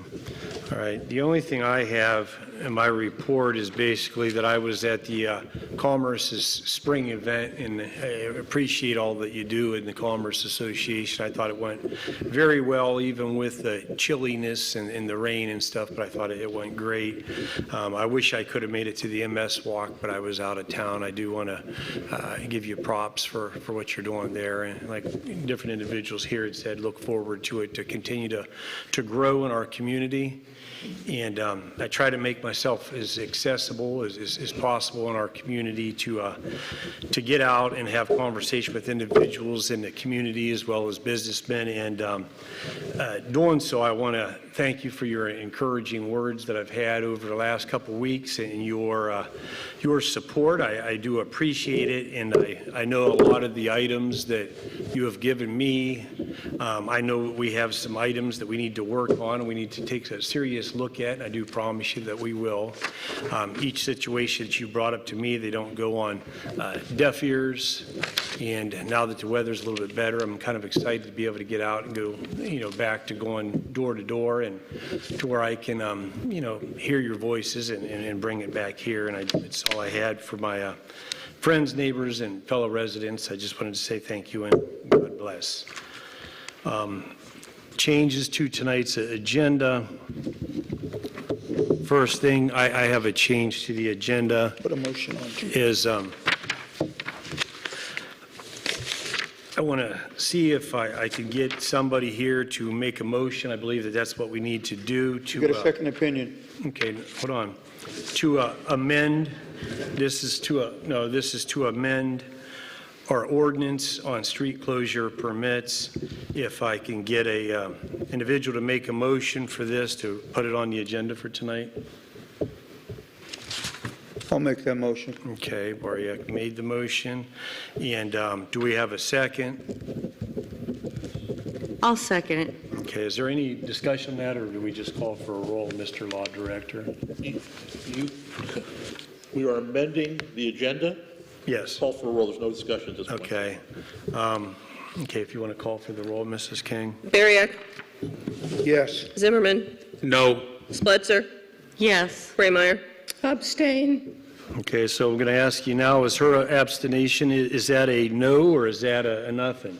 All right. The only thing I have in my report is basically that I was at the Commerce's spring event, and I appreciate all that you do in the Commerce Association. I thought it went very well, even with the chilliness and the rain and stuff, but I thought it went great. I wish I could have made it to the MS Walk, but I was out of town. I do want to give you props for what you're doing there. And like different individuals here had said, look forward to it to continue to grow in our community. And I try to make myself as accessible as possible in our community to get out and have conversation with individuals in the community as well as businessmen. And doing so, I want to thank you for your encouraging words that I've had over the last couple of weeks and your support. I do appreciate it, and I know a lot of the items that you have given me. I know we have some items that we need to work on and we need to take a serious look at, and I do promise you that we will. Each situation that you brought up to me, they don't go on deaf ears, and now that the weather's a little bit better, I'm kind of excited to be able to get out and go, back to going door to door and to where I can, hear your voices and bring it back here. And it's all I had for my friends, neighbors, and fellow residents. I just wanted to say thank you and God bless. Changes to tonight's agenda. First thing, I have a change to the agenda. Put a motion on. Is I want to see if I can get somebody here to make a motion. I believe that that's what we need to do to. Get a second opinion. Okay, hold on. To amend, this is to amend our ordinance on street closure permits. If I can get a individual to make a motion for this, to put it on the agenda for tonight. I'll make that motion. Okay, Bariak made the motion. And do we have a second? I'll second it. Okay, is there any discussion on that, or do we just call for a roll, Mr. Law Director? We are amending the agenda. Yes. Call for a roll. There's no discussion at this point. Okay. Okay, if you want to call for the roll, Mrs. King. Bariak. Yes. Zimmerman. No. Spletzer. Yes. Braymeyer. Abstain. Okay, so I'm going to ask you now, is her abstention, is that a no or is that a nothing?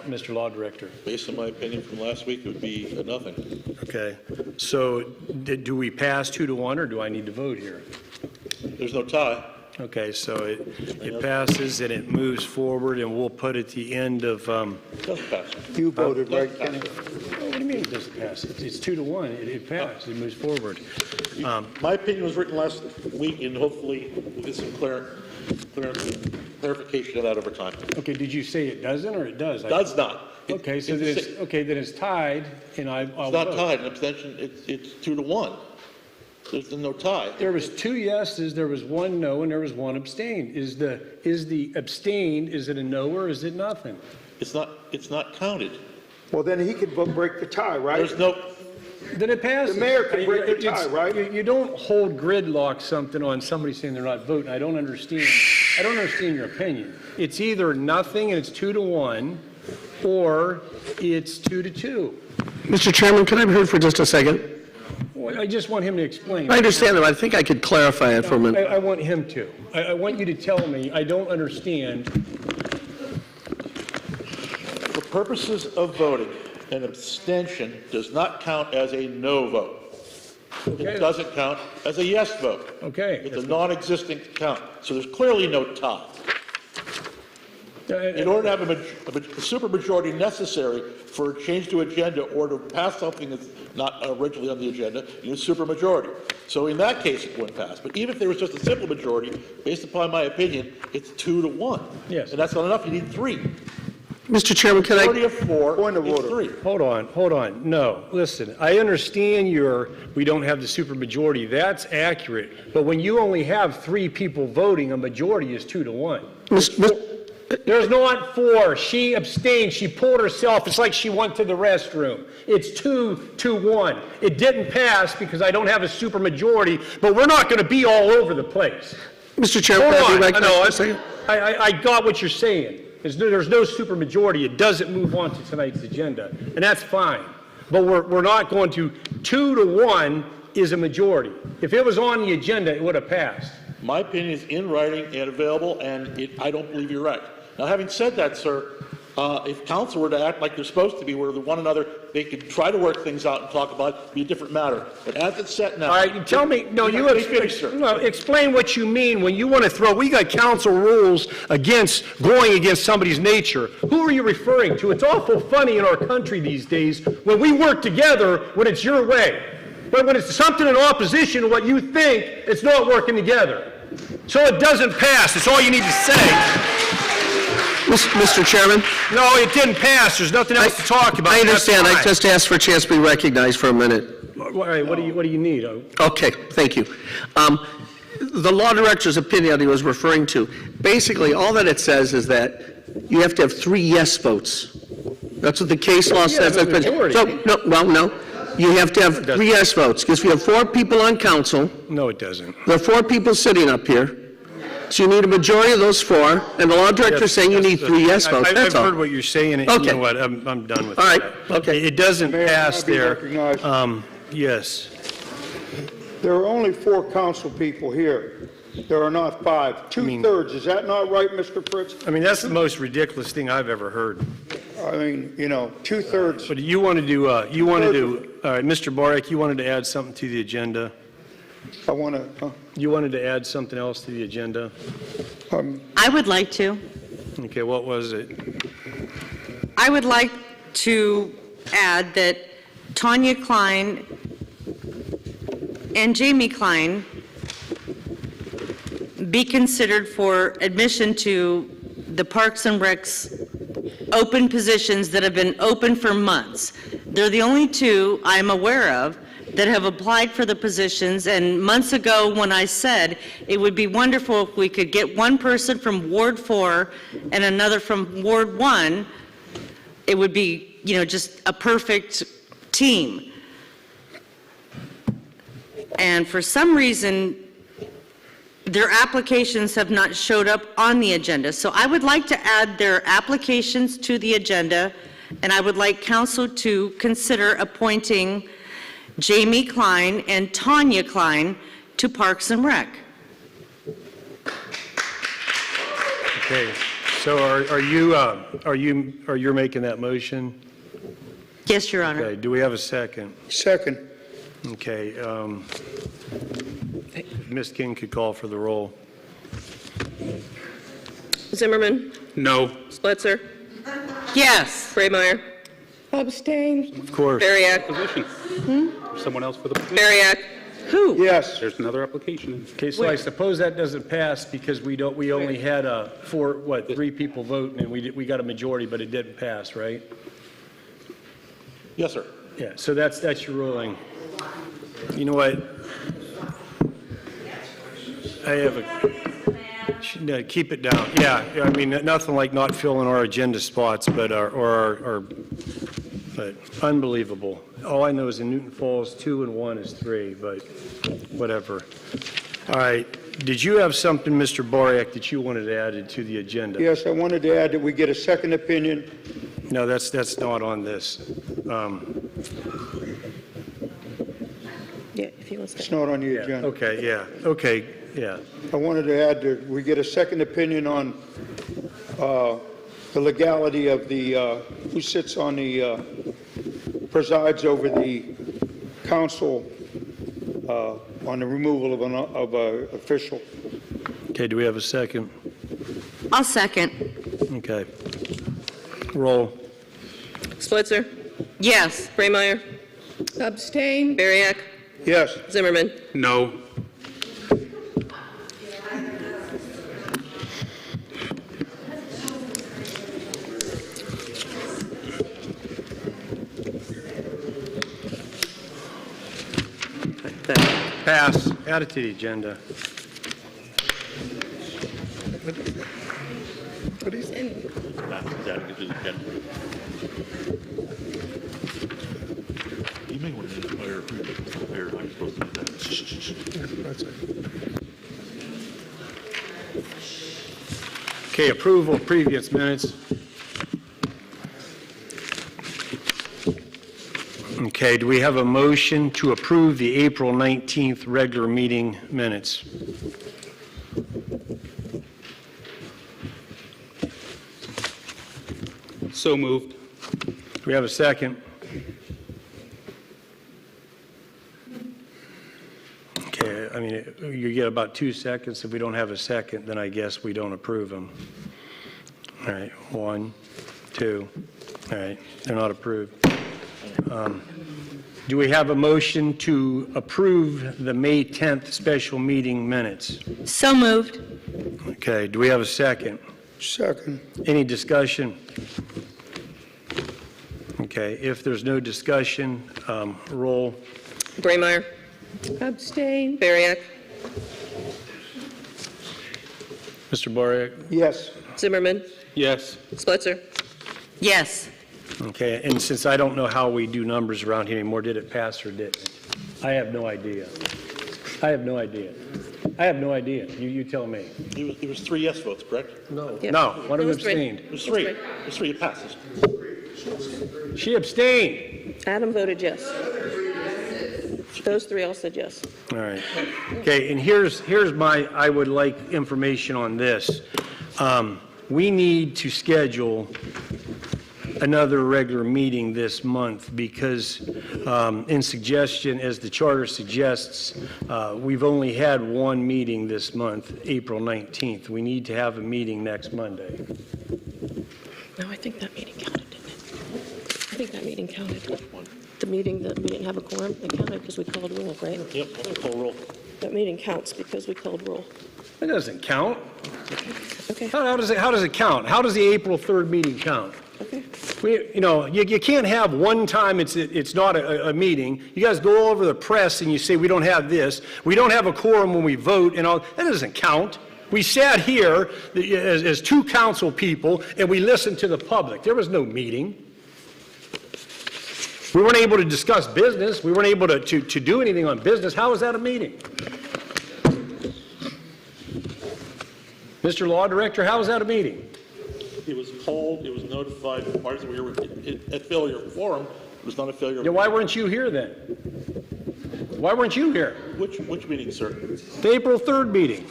Mr. Law Director. Based on my opinion from last week, it would be a nothing. Okay, so do we pass 2-1 or do I need to vote here? There's no tie. Okay, so it passes and it moves forward, and we'll put at the end of, It doesn't pass. You voted right, Doesn't Kenny. pass. what do you mean it doesn't pass? It's 2-1, it passed, it moves forward. My opinion was written last week, and hopefully we'll get some clarification of that over time. Okay, did you say it doesn't or it does? Does not. Okay, so then it's tied, and I'll It's not vote. tied, an abstention, it's 2-1. There's no tie. There was 2 yeses, there was 1 no, and there was 1 abstain. Is the abstained, is it a no or is it nothing? It's not counted. Well, then he could break the tie, right? There's no, Then it passes. The mayor can break the It's- tie, right? You don't hold gridlock something on somebody saying they're not voting. I don't understand your opinion. It's either nothing and it's 2-1, or it's 2-2. Mr. Chairman, can I be heard for just a second? Well, I just want him to explain. I understand that. I think I could clarify it for a minute. I want him to. I want you to tell me, I don't understand. for purposes of voting, an abstention does not count as a no vote. Okay. It doesn't count as a yes vote. Okay. It's a non-existent count. So there's clearly no tie. In order to have a supermajority necessary for a change to agenda or to pass something that's not originally on the agenda, you need a supermajority. So in that case, it wouldn't pass. But even if there was just a simple majority, based upon my opinion, it's 2-1. Yes. And that's not enough. You need 3. Mr. Chairman, can Majority I, of 4 Point of is order. 3. Hold on. No, listen, I understand we don't have the supermajority. That's accurate. But when you only have 3 people voting, a majority is 2-1. There's not 4. She abstained. She pulled herself. It's like she went to the restroom. It's 2-1. It didn't pass because I don't have a supermajority, but we're not going to be all over the place. Mr. Chairman, can I be Hold on. recognized No, for a second? I got what you're saying. There's no supermajority. It doesn't move on to tonight's agenda, and that's fine. But we're not going to 2-1 is a majority. If it was on the agenda, it would have passed. My opinion is in writing and available, and I don't believe you're right. Now, having said that, sir, if council were to act like they're supposed to be, where one another, they could try to work things out and talk about it, it'd be a different matter. But as it's set now. All right, you tell me, no, you Let me finish, sir. no, explain what you mean when you want to we got council rules against going against somebody's nature. Who are you referring to? It's awful funny in our country these days when we work together when it's your way. But when it's something in opposition to what you think, it's not working together. So it doesn't pass. That's all you need to say. Mr. Chairman, No, it didn't pass. There's nothing else to talk about. I understand. That's I just asked for a chance to be recognized for a minute. fine. All right, what do you need? Okay, thank you. The law director's opinion that he was referring to, basically, all that it says is that you have to have 3 yes votes. That's what the case law says. the majority. So, no. You have to have 3 yes votes, because we have 4 people on council. No, it doesn't. There are 4 people sitting up here. So you need a majority of those 4, and the law director's saying you need 3 yes votes, that's I've heard all. what you're saying, and you Okay. know what, I'm done with All right, that. okay. It doesn't Mayor, pass can I be there. recognized? Yes. There are only 4 council people here. There are not 5. 2/3, is that not right, Mr. Fritz? I mean, that's the most ridiculous thing I've ever heard. I mean, 2/3. But you want to do, all right, Mr. Borek, you wanted to add something to the agenda? I want to, You wanted to add something else to the agenda? I would like to. Okay, what was it? I would like to add that Tanya Klein and Jamie Klein be considered for admission to the Parks and Rec's open positions that have been open for months. They're the only 2 I'm aware of that have applied for the positions, and months ago when I said it would be wonderful if we could get one person from Ward 4 and another from Ward 1, it would be, just a perfect team. And for some reason, their applications have not showed up on the agenda. So I would like to add their applications to the agenda, and I would like council to consider appointing Jamie Klein and Tanya Klein to Parks and Rec. Okay, so are you making that motion? Yes, Your Honor. Okay, do we have a second? second. Okay, Ms. King could call for the roll. Zimmerman, No. Spletzer, Yes. Braymeyer, Abstain. Of course. Bariak, Position. Someone else for the position. Bariak, Who? Yes. There's another application. Okay, so I suppose that doesn't pass because we only had 3 people vote, and we got a majority, but it didn't pass, right? Yes, sir. Yeah, so that's your ruling. You know what? I have no, keep it down. Yeah, I mean, nothing like not filling our agenda spots, but but unbelievable. All I know is in Newton Falls, 2 and 1 is 3, but whatever. All right, did you have something, Mr. Borek, that you wanted added to the agenda? Yes, I wanted to add that we get a second opinion. No, that's not on this. yeah, if he wants It's to. not on the Yeah, agenda. okay, yeah. I wanted to add that we get a second opinion on the legality of who sits on presides over the council on the removal of an official. Okay, do we have a second? I'll second. Okay. Roll. Spletzer, Yes. Braymeyer, Abstain. Bariak, Yes. Zimmerman, No. Pass. Add it to the agenda. You may want to inquire who the mayor I'm supposed to do that. Okay, approval of previous minutes. Okay, do we have a motion to approve the April 19th regular meeting minutes? So moved. Do we have a second? Okay, I mean, you get about 2 seconds. If we don't have a second, then I guess we don't approve them. All right, 1, 2. All right, they're not approved. Do we have a motion to approve the May 10th special meeting minutes? So moved. Okay, do we have a second? Second. Any discussion? Okay, if there's no discussion, roll. Braymire. Abstain. Bariak. Mr. Boriak? Yes. Zimmerman. Yes. Spletzer. Yes. Okay, and since I don't know how we do numbers around here anymore, did it pass or didn't? I have no idea. I have no idea. I have no idea. You tell me. It was 3 yes votes, correct? No. Yeah. No, one of It them was three. abstained. It was 3. It was 3, it passes. She abstained. Adam voted yes. Those 3 all said yes. All right. Okay, and here's my, I would like information on this. We need to schedule another regular meeting this month because in suggestion, as the charter suggests, we've only had one meeting this month, April 19th. We need to have a meeting next Monday. No, I think that meeting counted, didn't it? I think that meeting counted. The meeting that we didn't have a quorum, it counted because we called roll, right? Yep, I'll call roll. That meeting counts because we called roll. It doesn't count. Okay, How does it count? How does the April 3rd meeting count? okay. You can't have one time it's not a meeting. You guys go all over the press and you say, we don't have this. We don't have a quorum when we vote and all. That doesn't count. We sat here as 2 council people and we listened to the public. There was no meeting. We weren't able to discuss business. We weren't able to do anything on business. How is that a meeting? Mr. Law Director, how is that a meeting? It was called, it was notified, the parties that were at failure of quorum. It was not a failure. Yeah, why weren't you here then? Why weren't you here? Which meeting, sir? The April 3rd meeting.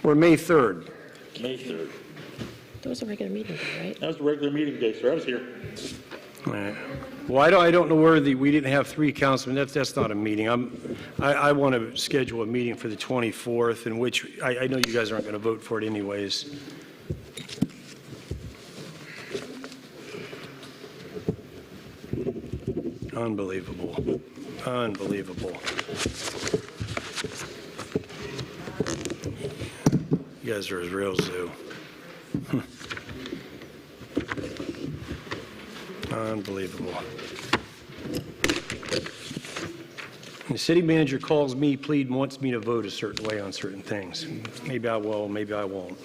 Or May 3rd. May 3rd. That was a regular meeting, right? That was the regular meeting day, sir. I was here. All right. Well, I don't know where we didn't have 3 councilmen. That's not a meeting. I want to schedule a meeting for the 24th, in which I know you guys aren't going to vote for it anyways. Unbelievable. Unbelievable. You guys are a real zoo. Unbelievable. The city manager calls me, plead, and wants me to vote a certain way on certain things. Maybe I will, maybe I won't.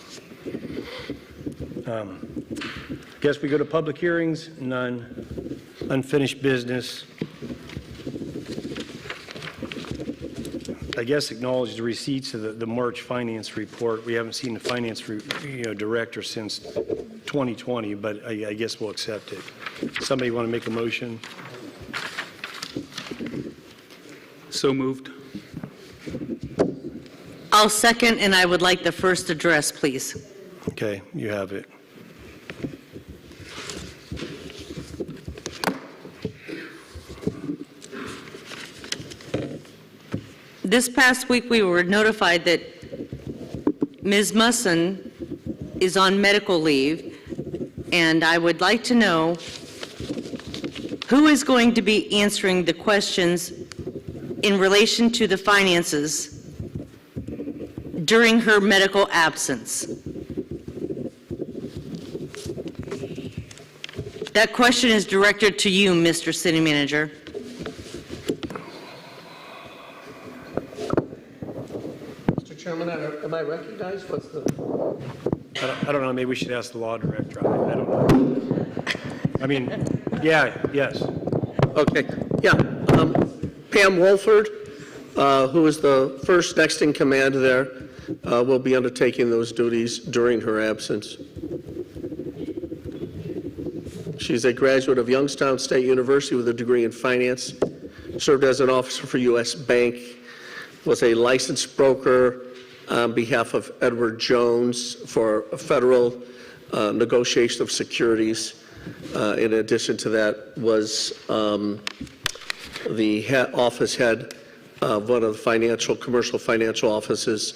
Guess we go to public hearings? None. Unfinished business. I guess acknowledge the receipts of the March finance report. We haven't seen the finance director since 2020, but I guess we'll accept it. Somebody want to make a motion? So moved. I'll second, and I would like the first address, please. Okay, you have it. This past week, we were notified that Ms. Musson is on medical leave, and I would like to know who is going to be answering the questions in relation to the finances during her medical absence. That question is directed to you, Mr. City Manager. Mr. Chairman, am I recognized? What's the? I don't know, maybe we should ask the law director. I don't know. I mean, yeah, yes. Okay, yeah. Pam Wolford, who is the first next in command there, will be undertaking those duties during her absence. She's a graduate of Youngstown State University with a degree in finance, served as an officer for U.S. Bank, was a licensed broker on behalf of Edward Jones for a federal negotiation of securities. In addition to that, was the office head of one of the commercial financial offices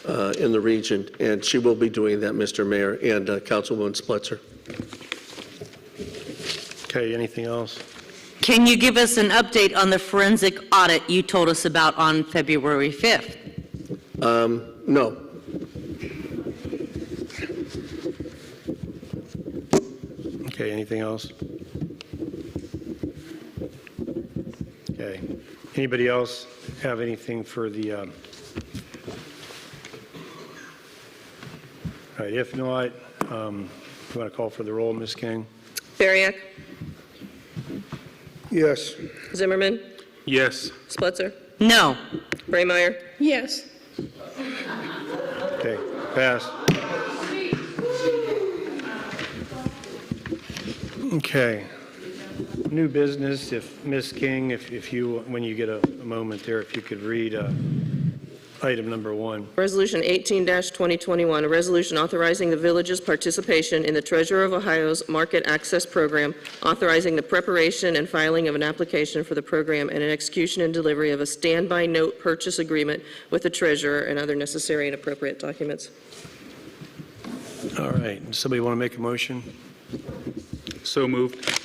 in the region, and she will be doing that, Mr. Mayor and Councilwoman Spletzer. Okay, anything else? Can you give us an update on the forensic audit you told us about on February 5th? No. Okay, anything else? Okay. Anybody else have anything for the, all right, if not, you want to call for the roll, Ms. King? Bariak? Yes. Zimmerman? Yes. Spletzer? No. Braymeyer? Yes. Okay, pass. Okay. New business, if Ms. King, if you, when you get a moment there, if you could read item number 1. Resolution 18-2021, a resolution authorizing the village's participation in the Treasurer of Ohio's Market Access Program, authorizing the preparation and filing of an application for the program and an execution and delivery of a standby note purchase agreement with the Treasurer and other necessary and appropriate documents. All right, somebody want to make a motion? So moved.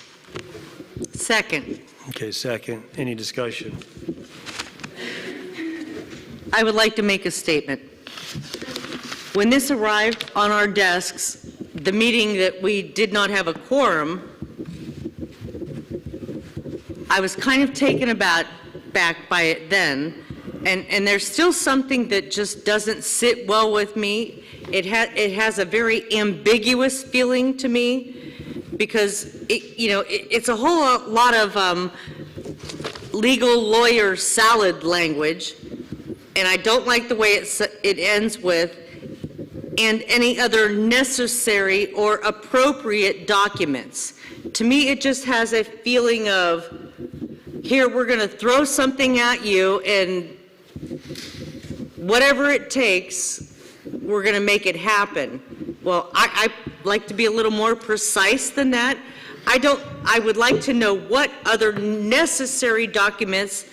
Second. Okay, second. Any discussion? I would like to make a statement. When this arrived on our desks, the meeting that we did not have a quorum, I was kind of taken aback by it then, and there's still something that just doesn't sit well with me. It has a very ambiguous feeling to me because it's a whole lot of legal lawyer salad language. And I don't like the way it ends with, and any other necessary or appropriate documents. To me, it just has a feeling of, here, we're going to throw something at you, and whatever it takes, we're going to make it happen. Well, I'd like to be a little more precise than that. I would like to know what other necessary documents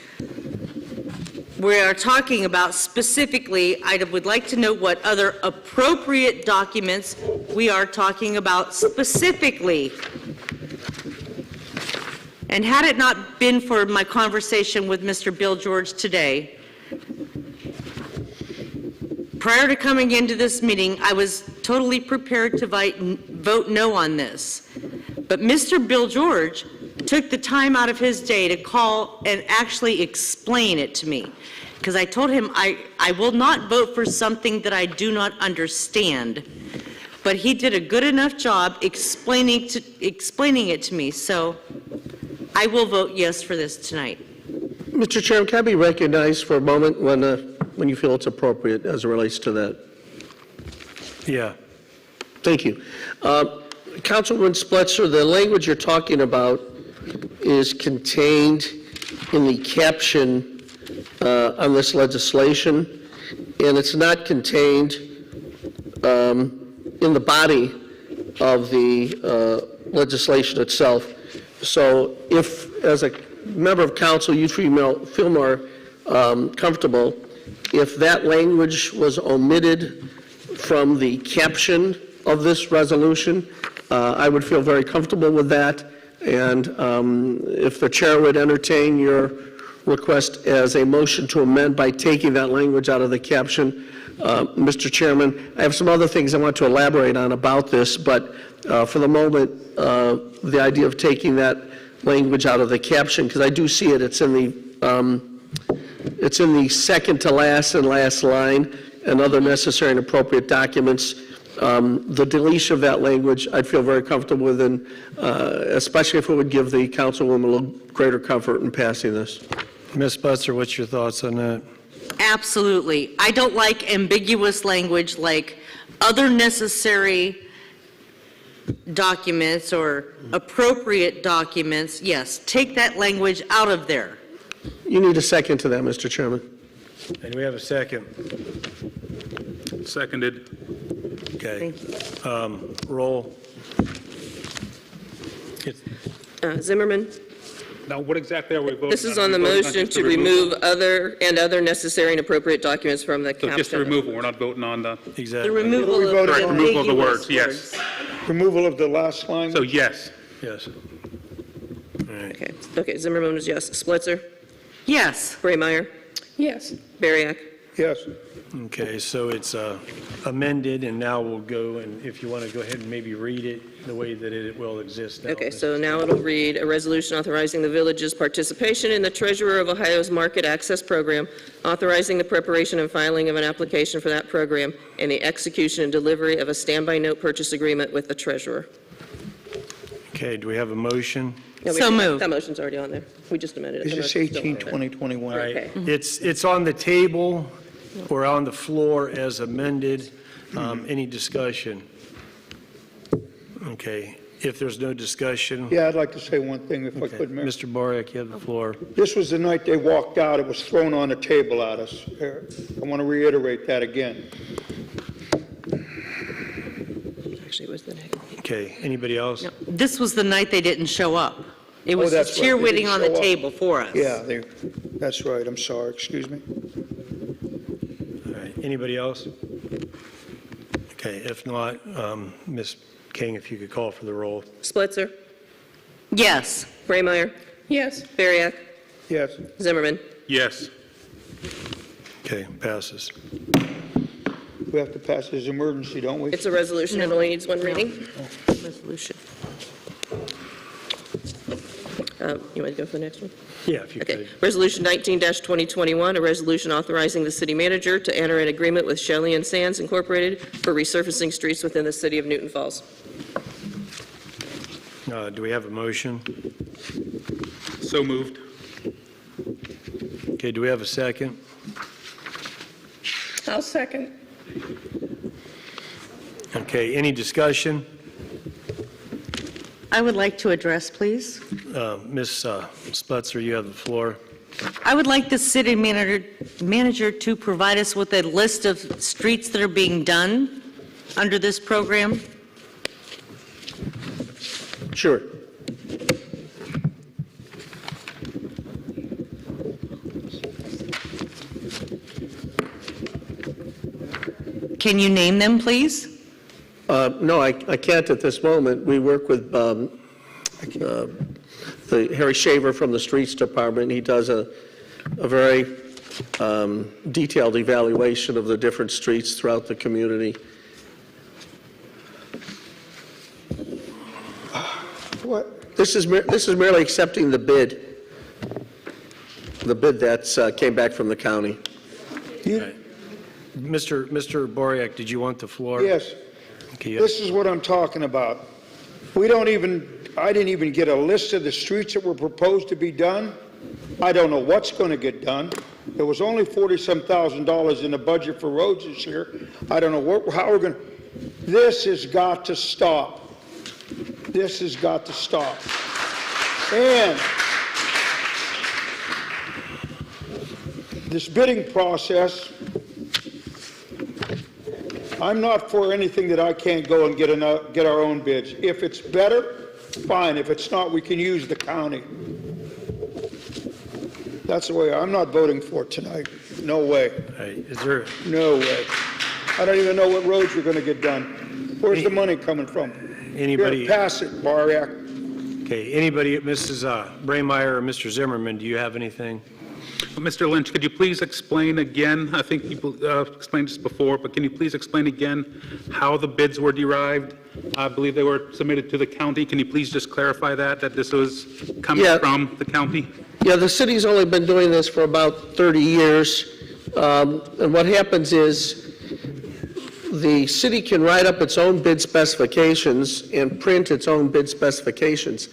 we are talking about specifically. I would like to know what other appropriate documents we are talking about specifically. And had it not been for my conversation with Mr. Bill George today, prior to coming into this meeting, I was totally prepared to vote no on this. But Mr. Bill George took the time out of his day to call and actually explain it to me. Because I told him I will not vote for something that I do not understand. But he did a good enough job explaining it to me. So I will vote yes for this tonight. Mr. Chairman, can I be recognized for a moment when you feel it's appropriate as it relates to that? Yeah. Thank you. Councilman Spletzer, the language you're talking about is contained in the caption on this legislation, and it's not contained in the body of the legislation itself. So if, as a member of council, you feel more comfortable, if that language was omitted from the caption of this resolution, I would feel very comfortable with that. And if the chair would entertain your request as a motion to amend by taking that language out of the caption. Mr. Chairman, I have some other things I want to elaborate on about this, but for the moment, the idea of taking that language out of the caption, because I do see it, it's in the second to last and last line, and other necessary and appropriate documents. The deletion of that language, I'd feel very comfortable with, and especially if it would give the councilwoman a little greater comfort in passing this. Ms. Spletzer, what's your thoughts on that? Absolutely. I don't like ambiguous language like other necessary documents or appropriate documents. Yes, take that language out of there. You need a second to that, Mr. Chairman. And we have a second. Seconded. Okay. Roll. Zimmerman? Now, what exactly are we voting on? This is on the Are we voting motion just to the remove removal? other necessary and appropriate documents from the So caption. just the removal, we're not voting on the, The Exactly. removal we of voted the on? removal of the ambiguous words, yes. Removal of the last line? So yes. Yes. All right. Okay, Zimmerman was yes. Spletzer? Yes. Braymeyer? Yes. Bariak? Yes. Okay, so it's amended, and now we'll go, and if you want to go ahead and maybe read it the way that it will exist now. Okay, so now it'll read, a resolution authorizing the village's participation in the Treasurer of Ohio's Market Access Program, authorizing the preparation and filing of an application for that program, and the execution and delivery of a standby note purchase agreement with the treasurer. Okay, do we have a motion? Yeah, we So did- moved. That motion's already on there. We just amended it. Is The this motion's still on 18/2021? All right, Okay. it's on the table or on the floor as amended. Any discussion? Okay, if there's no discussion. Yeah, I'd like to say one thing if I Okay, could, Mayor. Mr. Boriak, you have the floor. This was the night they walked out. It was thrown on the table at us. I want to reiterate that again. Actually, it was the next. Okay, anybody else? This was the night they didn't show up. It was that's just right. here They waiting didn't on the show up. table for us. Yeah, that's right. I'm sorry. Excuse me. All right, anybody else? Okay, if not, Ms. King, if you could call for the roll. Splitzer, Yes. Braymeyer. Yes. Bariak, Yes. Zimmerman. Yes. Okay, passes. We have to pass this emergency, don't we? It's a resolution, it only needs one reading. Resolution. You want to go for the next one? Yeah, if you Okay. could. Resolution 19-2021, a resolution authorizing the city manager to enter an agreement with Shelley and Sands Incorporated for resurfacing streets within the city of Newton Falls. Do we have a motion? So moved. Okay, do we have a second? I'll second. Okay, any discussion? I would like to address, please. Ms. Sputzer, you have the floor. I would like the city manager to provide us with a list of streets that are being done under this program. Sure. Can you name them, please? No, I can't at this moment. We work with the Harry Shaver from the Streets Department. He does a very detailed evaluation of the different streets throughout the community. What? This is merely accepting the bid that came back from the county. Mr. Boriak, did you want the floor? Yes. Okay, This is what I'm talking about. I didn't even get a list of the streets that were proposed to be done. I don't know what's going to get done. There was only $40-some thousand in the budget for roads this year. I don't know how we're going to, this has got to stop. This has got to stop. And this bidding process, I'm not for anything that I can't go and get our own bids. If it's better, fine. If it's not, we can use the county. That's the way, I'm not voting for it tonight. No way. all right, is there, No way. I don't even know what roads we're going to get done. Where's the money coming from? anybody, Here, pass it, Bariak. okay, anybody, Mrs. Braymeyer or Mr. Zimmerman, do you have anything? Mr. Lynch, could you please explain again, I think you explained this before, but can you please explain again how the bids were derived? I believe they were submitted to the county. Can you please just clarify that this was coming Yeah. from the county? Yeah, the city's only been doing this for about 30 years. And what happens is the city can write up its own bid specifications and print its own bid specifications.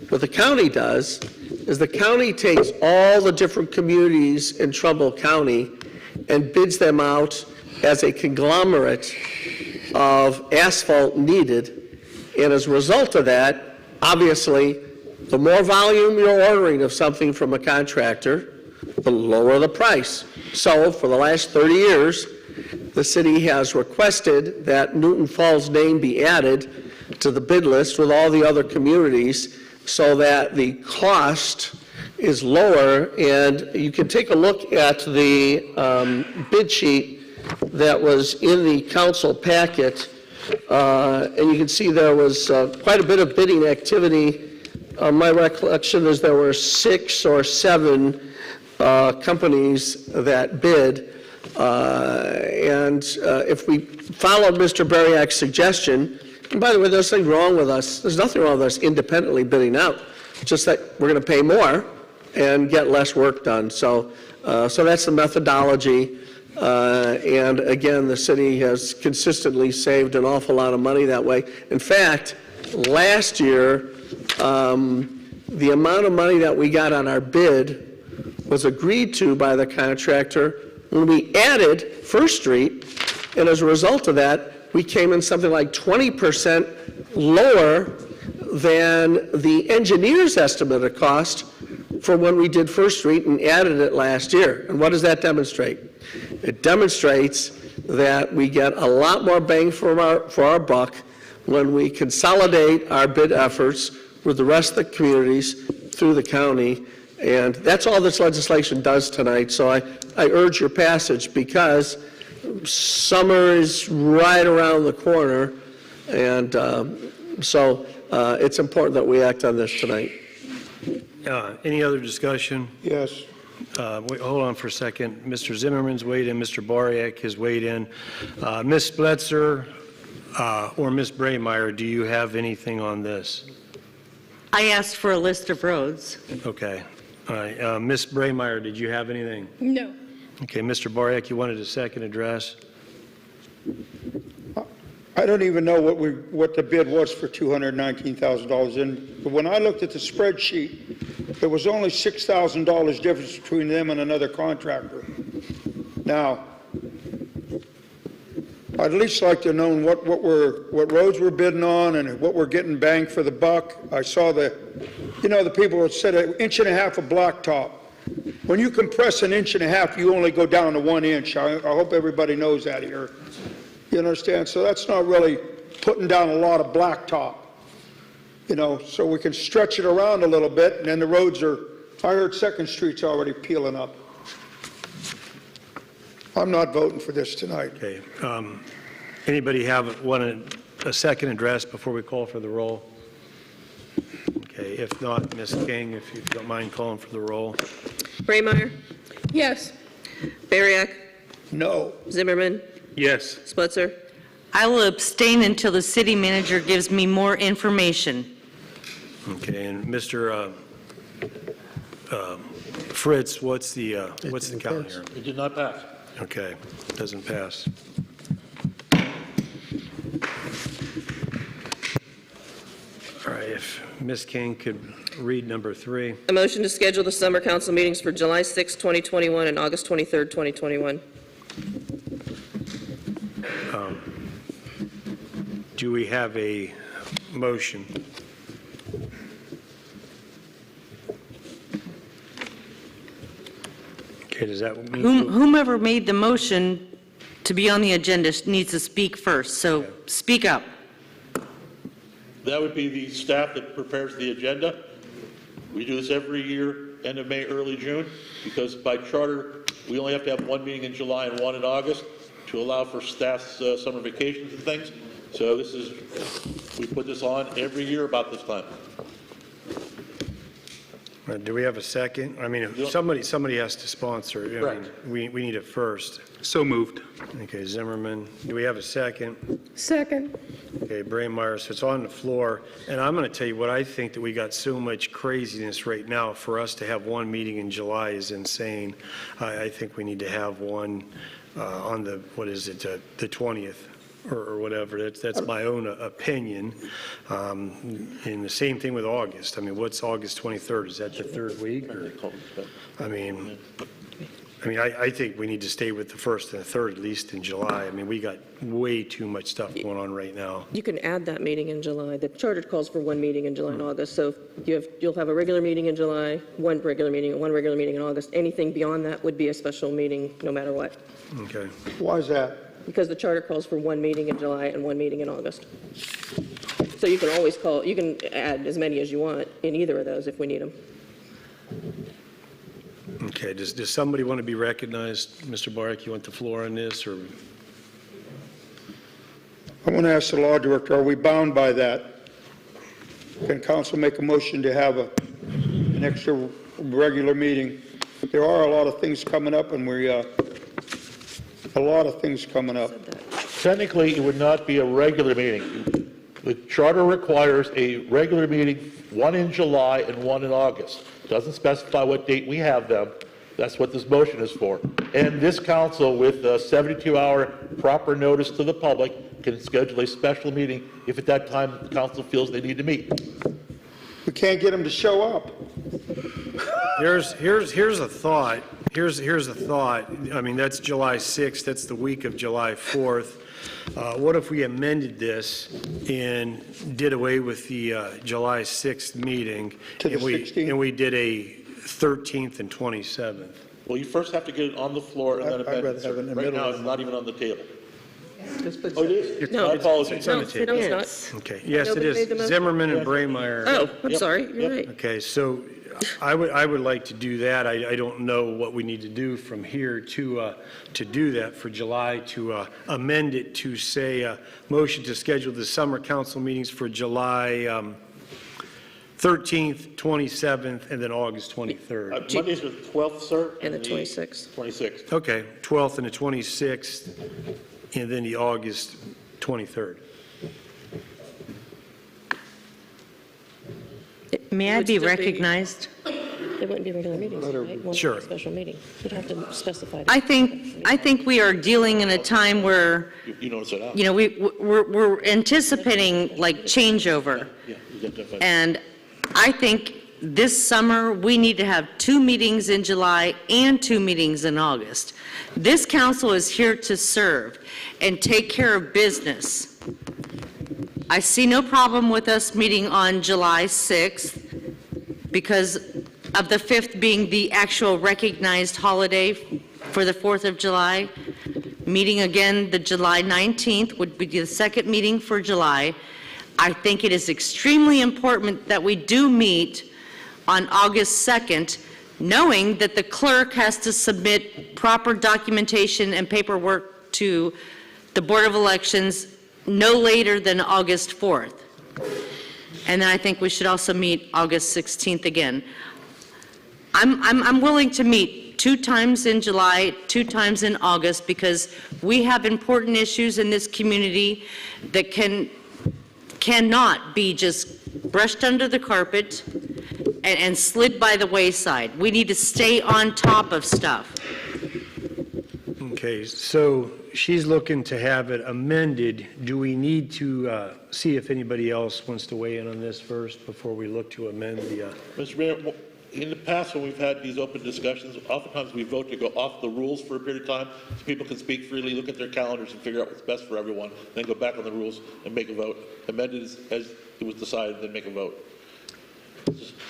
What the county does is the county takes all the different communities in Trumbull County and bids them out as a conglomerate of asphalt needed. And as a result of that, obviously, the more volume you're ordering of something from a contractor, the lower the price. So for the last 30 years, the city has requested that Newton Falls' name be added to the bid list with all the other communities so that the cost is lower. And you can take a look at the bid sheet that was in the council packet, and you can see there was quite a bit of bidding activity. My recollection is there were 6 or 7 companies that bid. And if we followed Mr. Bariak's suggestion, and by the way, there's nothing wrong with us, there's nothing wrong with us independently bidding out, just that we're going to pay more and get less work done. So that's the methodology. And again, the city has consistently saved an awful lot of money that way. In fact, last year, the amount of money that we got on our bid was agreed to by the contractor when we added First Street, and as a result of that, we came in something like 20% lower than the engineer's estimate of cost for when we did First Street and added it last year. And what does that demonstrate? It demonstrates that we get a lot more bang for our buck when we consolidate our bid efforts with the rest of the communities through the county. And that's all this legislation does tonight. So I urge your passage, because summer is right around the corner. And so it's important that we act on this tonight. Any other discussion? Yes. Wait, hold on for a second. Mr. Zimmerman's weighed in, Mr. Bariak has weighed in. Ms. Spletzer or Ms. Braymeyer, do you have anything on this? I asked for a list of roads. Okay. All right. Ms. Braymeyer, did you have anything? No. Okay. Mr. Bariak, you wanted a second address? I don't even know what the bid was for $219,000. And when I looked at the spreadsheet, there was only $6,000 difference between them and another contractor. Now, I'd at least like to know what roads we're bidding on and what we're getting bang for the buck. I saw the people that said 1.5 inches of blacktop. When you compress 1.5 inches, you only go down to 1 inch. I hope everybody knows that here. You understand? So that's not really putting down a lot of blacktop. So we can stretch it around a little bit, and then the roads are, I heard 2nd Street's already peeling up. I'm not voting for this tonight. Okay. Anybody want a second address before we call for the roll? Okay. If not, Ms. King, if you don't mind calling for the roll. Braymeyer? Yes. Bariak? No. Zimmerman? Yes. Spletzer? I will abstain until the city manager gives me more information. Okay. And Mr. Fritz, what's the count here? It did not pass. Okay. Doesn't pass. All right. If Ms. King could read number 3. A motion to schedule the summer council meetings for July 6, 2021 and August 23, 2021. Do we have a motion? Okay, does that mean? Whomever made the motion to be on the agenda needs to speak first, so speak up. That would be the staff that prepares the agenda. We do this every year, end of May, early June, because by charter, we only have to have 1 meeting in July and 1 in August to allow for staff's summer vacations and things. So we put this on every year about this time. Do we have a second? I mean, if somebody has to sponsor. I mean, we need it first. So moved. Okay, Zimmerman. Do we have a second? Second. Okay, Braymeyer. So it's on the floor. And I'm going to tell you what I think, that we got so much craziness right now. For us to have 1 meeting in July is insane. I think we need to have one on the, the 20th. Or whatever. That's my own opinion. And the same thing with August. I mean, what's August 23rd? Is that the 3rd week? Or, I think we need to stay with the 1st and the 3rd, at least in July. I mean, we got way too much stuff going on right now. You can add that meeting in July. The charter calls for 1 meeting in July and August. So you'll have a regular meeting in July, 1 regular meeting, and 1 regular meeting in August. Anything beyond that would be a special meeting, no matter what. Okay. Why is that? Because the charter calls for 1 meeting in July and 1 meeting in August. So you can always you can add as many as you want in either of those if we need them. Okay. Does somebody want to be recognized? Mr. Bariak, you want the floor on this, or? I want to ask the law director, are we bound by that? Can council make a motion to have an extra regular meeting? There are a lot of things coming up, and A lot of things coming up. Technically, it would not be a regular meeting. The charter requires a regular meeting, one in July and one in August. Doesn't specify what date we have them. That's what this motion is for. And this council, with a 72-hour proper notice to the public, can schedule a special meeting if at that time the council feels they need to meet. We can't get them to show up. Here's a thought. Here's a thought. I mean, that's July 6th. That's the week of July 4th. What if we amended this and did away with the July 6th meeting? To the and 16th? And we did a 13th and 27th. Well, you first have to get it on the floor and then I'd amend rather it. have it in the Right middle now, of it's the- not even on the table. No, Oh, it is? No, My it's- apologies. on no, the table. no, it's not. Okay, yes, it Nobody made the is. motion? Zimmerman and Brameyer. Oh, I'm Yep. sorry, you're Yep. right. Okay, so I would like to do that. I don't know what we need to do from here to do that for July, to amend it to say, motion to schedule the summer council meetings for July 13th, 27th, and then August 23rd. Mondays are the 12th, sir? And the 26th. 26th. Okay, 12th and the 26th, and then the August 23rd. May I Would be still be- recognized? It wouldn't be regular meetings, right? One Sure. special meeting. You'd have to specify. I think we are dealing in a time where, You notice that out? you know, we're anticipating like changeover. Yeah, you got that. And I think this summer, we need to have 2 meetings in July and 2 meetings in August. This council is here to serve and take care of business. I see no problem with us meeting on July 6th because of the 5th being the actual recognized holiday for the 4th of July. Meeting again, the July 19th would be the second meeting for July. I think it is extremely important that we do meet on August 2nd, knowing that the clerk has to submit proper documentation and paperwork to the Board of Elections no later than August 4th. And then I think we should also meet August 16th again. I'm willing to meet 2 times in July, 2 times in August, because we have important issues in this community that cannot be just brushed under the carpet and slid by the wayside. We need to stay on top of stuff. Okay, so she's looking to have it amended. Do we need to see if anybody else wants to weigh in on this first before we look to amend the... Mr. Mayor, in the past, when we've had these open discussions, oftentimes we vote to go off the rules for a period of time so people can speak freely, look at their calendars, and figure out what's best for everyone, then go back on the rules and make a vote. Amend it as it was decided, then make a vote.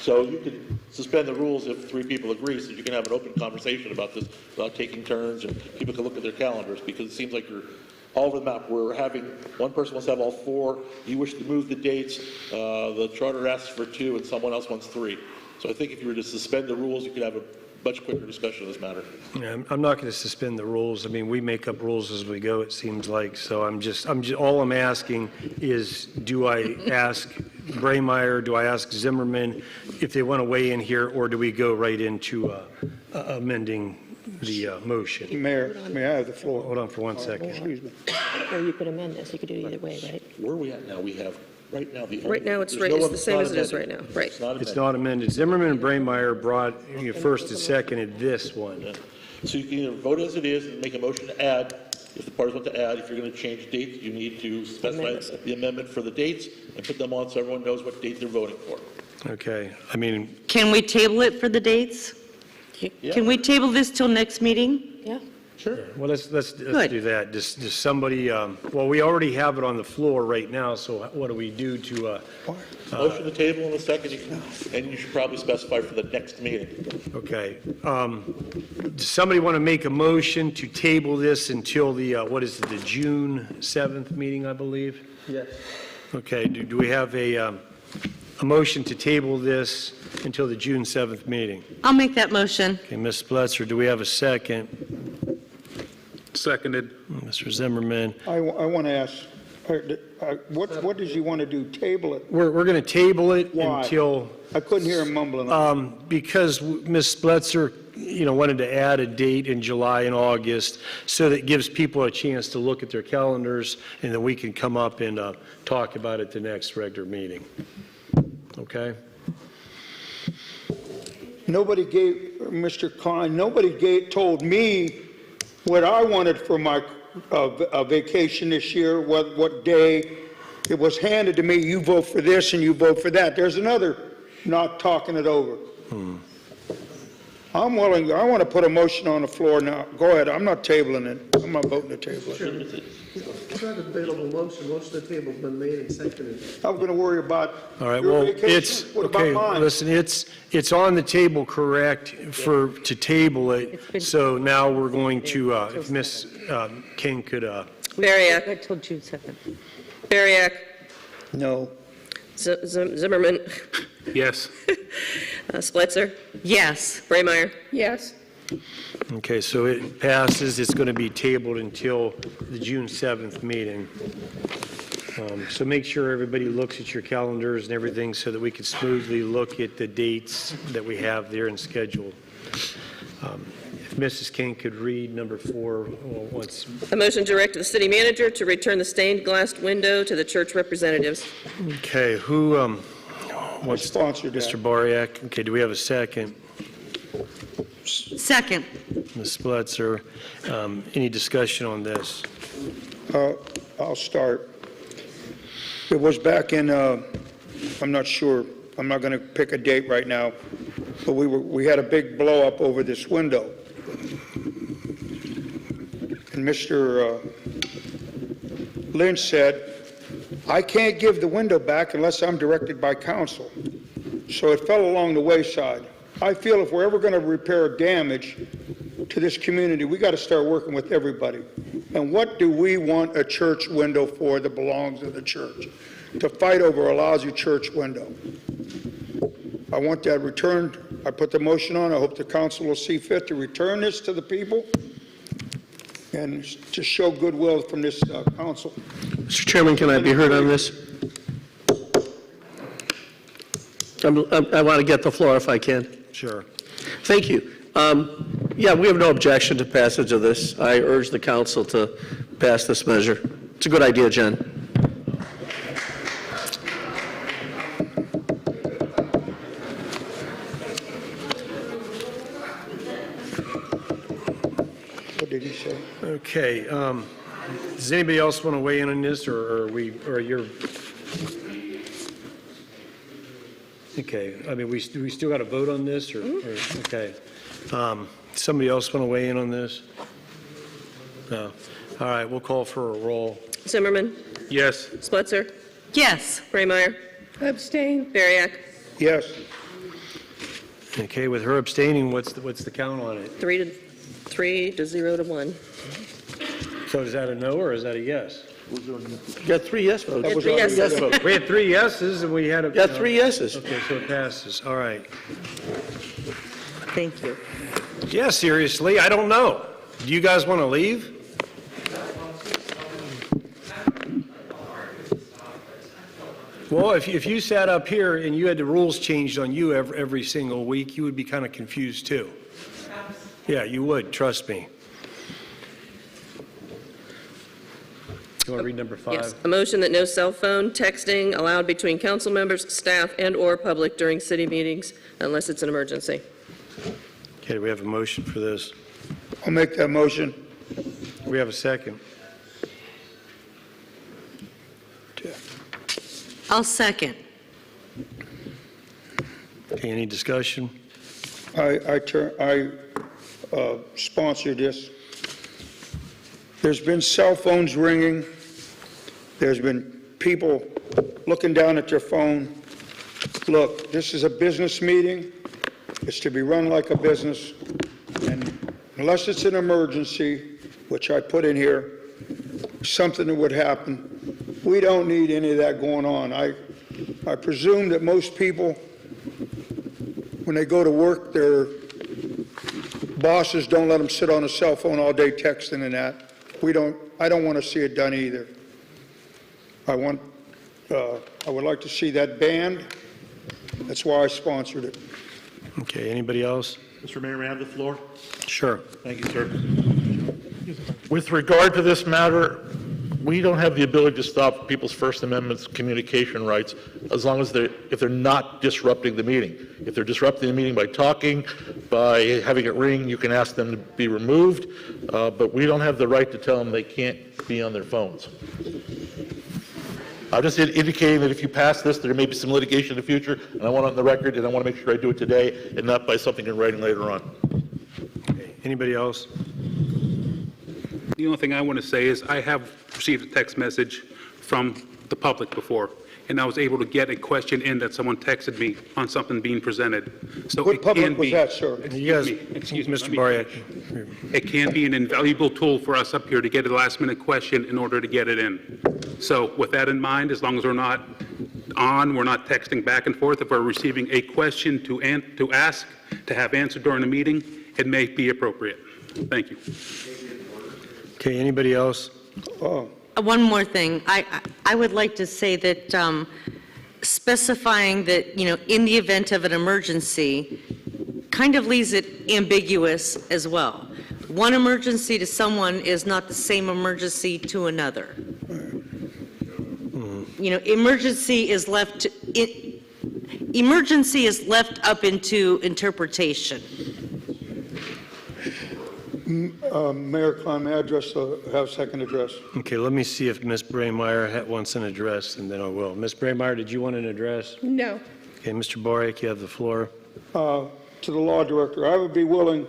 So you can suspend the rules if 3 people agree, so you can have an open conversation about this without taking turns, and people can look at their calendars, because it seems like you're all over the map. We're having, one person wants to have all 4, you wish to move the dates, the charter asks for 2, and someone else wants 3. So I think if you were to suspend the rules, you could have a much quicker discussion of this matter. Yeah, I'm not going to suspend the rules. I mean, we make up rules as we go, it seems like. So all I'm asking is, do I ask Brameyer, do I ask Zimmerman if they want to weigh in here, or do we go right into amending the motion? Mayor, may I have the floor? Hold on for 1 second. Excuse me. Or you could amend this, you could do it either way, right? Where are we at now? We have, right now, the... Right now, it's there's right- no it's other- the same as it is amended. right now. Right. It's not It's amended. not amended. Zimmerman and Brameyer brought first and seconded this one. So you can either vote as it is and make a motion to add, if the parties want to add. If you're going to change dates, you need to specify the amendment for the dates and put them on so everyone knows what date they're voting for. Okay, I mean, Can we table it for the dates? Yeah. Can we table this till next meeting? Yeah. Sure. well, let's Good. do that. Does somebody, well, we already have it on the floor right now, so what do we do to, Motion to table in a second, and you should probably specify for the next meeting. okay. Does somebody want to make a motion to table this until the, what is it, the June 7th meeting, I believe? Yes. Okay, do we have a motion to table this until the June 7th meeting? I'll make that motion. Okay, Ms. Spletzer, do we have a second? Seconded. Mr. Zimmerman? I want to ask, what does he want to do? Table it? We're going to table it Why? until, I couldn't hear him mumbling. because Ms. Spletzer wanted to add a date in July and August so that it gives people a chance to look at their calendars, and then we can come up and talk about it the next regular meeting. Okay? Nobody gave, Mr. Klein, told me what I wanted for my vacation this year, what day. It was handed to me, you vote for this and you vote for that. There's another not talking it over. I want to put a motion on the floor now. Go ahead, I'm not tabling it. I'm not voting to table it. It's not a debatable motion. Most of the table's been made and seconded. I'm going to worry about All right, your well, vacation. it's, What okay, about mine? listen, it's on the table, correct, to table it. So now we're going to, if Ms. King could, Bariak, Until June 7th. Bariak, No. Zimmerman, Yes. Splitzer, Yes. Braymeyer. Yes. okay, so it passes. It's going to be tabled until the June 7th meeting. So make sure everybody looks at your calendars and everything so that we can smoothly look at the dates that we have there and scheduled. If Mrs. King could read number 4 once. A motion to direct the city manager to return the stained glass window to the church representatives. Okay, who wants? Sponsored that. Mr. Bariak. Okay, do we have a second? Second. Ms. Splitzer, any discussion on this? I'll start. It was back in, I'm not sure, I'm not going to pick a date right now, but we had a big blow up over this window. And Mr. Lynch said, I can't give the window back unless I'm directed by council. So it fell along the wayside. I feel if we're ever going to repair damage to this community, we got to start working with everybody. And what do we want a church window for that belongs to the church? To fight over a lousy church window. I want that returned. I put the motion on. I hope the council will see fit to return this to the people and to show goodwill from this council. Mr. Chairman, can I be heard on this? I want to get the floor if I can. Sure. Thank you. Yeah, we have no objection to passage of this. I urge the council to pass this measure. It's a good idea, Jen. What did he say? Okay, does anybody else want to weigh in on this, or you're? Okay, I mean, we still got to vote on this, or okay. Somebody else want to weigh in on this? No. All right, we'll call for a roll. Zimmerman, Yes. Splitzer, Yes. Braymeyer, Abstain. Bariak, Yes. Okay, with her abstaining, what's the count on it? 3 to 0 to 1. So is that a no or is that a yes? You got 3 yes votes. Had 3 yeses. We had 3 yeses and we had a. You got 3 yeses. Okay, so it passes. All right. Thank you. Yeah, seriously, I don't know. Do you guys want to leave? Well, if you sat up here and you had the rules changed on you every single week, you would be kind of confused too. Yeah, you would, trust me. You want to read number 5? Yes. A motion that no cell phone texting allowed between council members, staff, and/or public during city meetings unless it's an emergency. Okay, do we have a motion for this? I'll make that motion. We have a second. I'll second. Okay, any discussion? I sponsor this. There's been cell phones ringing. There's been people looking down at their phone. Look, this is a business meeting. It's to be run like a business. And unless it's an emergency, which I put in here, something that would happen, we don't need any of that going on. I presume that most people, when they go to work, their bosses don't let them sit on a cell phone all day texting and that. I don't want to see it done either. I would like to see that banned. That's why I sponsored it. Okay, anybody else? Mr. Mayor, may I have the floor? Sure. Thank you, sir. With regard to this matter, we don't have the ability to stop people's First Amendment communication rights as long as if they're not disrupting the meeting. If they're disrupting the meeting by talking, by having it ring, you can ask them to be removed, but we don't have the right to tell them they can't be on their phones. I'm just indicating that if you pass this, there may be some litigation in the future, and I want it on the record, and I want to make sure I do it today and not by something in writing later on. Okay. Anybody else? The only thing I want to say is I have received a text message from the public before, and I was able to get a question in that someone texted me on something being presented. So What it public can was be- that, sir? Excuse me, Mr. let me Boriak. finish. It can be an invaluable tool for us up here to get a last-minute question in order to get it in. So with that in mind, as long as we're not texting back and forth, if we're receiving a question to ask, to have answered during the meeting, it may be appropriate. Thank you. Okay, anybody else? One more thing. I would like to say that specifying that, in the event of an emergency, kind of leaves it ambiguous as well. One emergency to someone is not the same emergency to another. Emergency is left up into interpretation. Mayor Klein, may I have second address? Okay, let me see if Ms. Braymeyer wants an address, and then I will. Ms. Braymeyer, did you want an address? No. Okay, Mr. Boriak, you have the floor. To the law director, I would be willing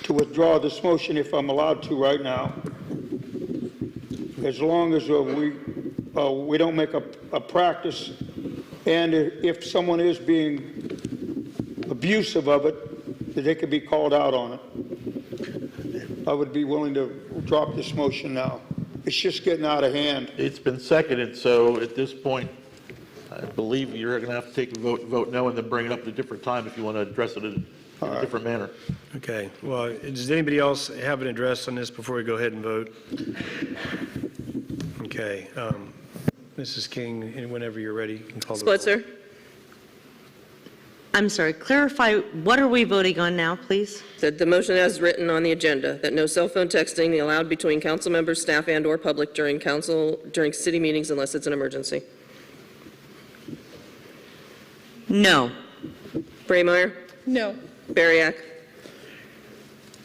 to withdraw this motion if I'm allowed to right now, as long as we don't make a practice, and if someone is being abusive of it, that they could be called out on it. I would be willing to drop this motion now. It's just getting out of hand. It's been seconded, so at this point, I believe you're going to have to take a vote no, and then bring it up at a different time if you want to address it in a different manner. Okay, well, does anybody else have an address on this before we go ahead and vote? Okay, Mrs. King, and whenever you're ready, you can call the roll. Splitzer, I'm sorry, clarify, what are we voting on now, please? that the motion as written on the agenda, that no cell phone texting be allowed between council members, staff, and/or public during city meetings unless it's an emergency. No. Braymeyer, No. Bariak,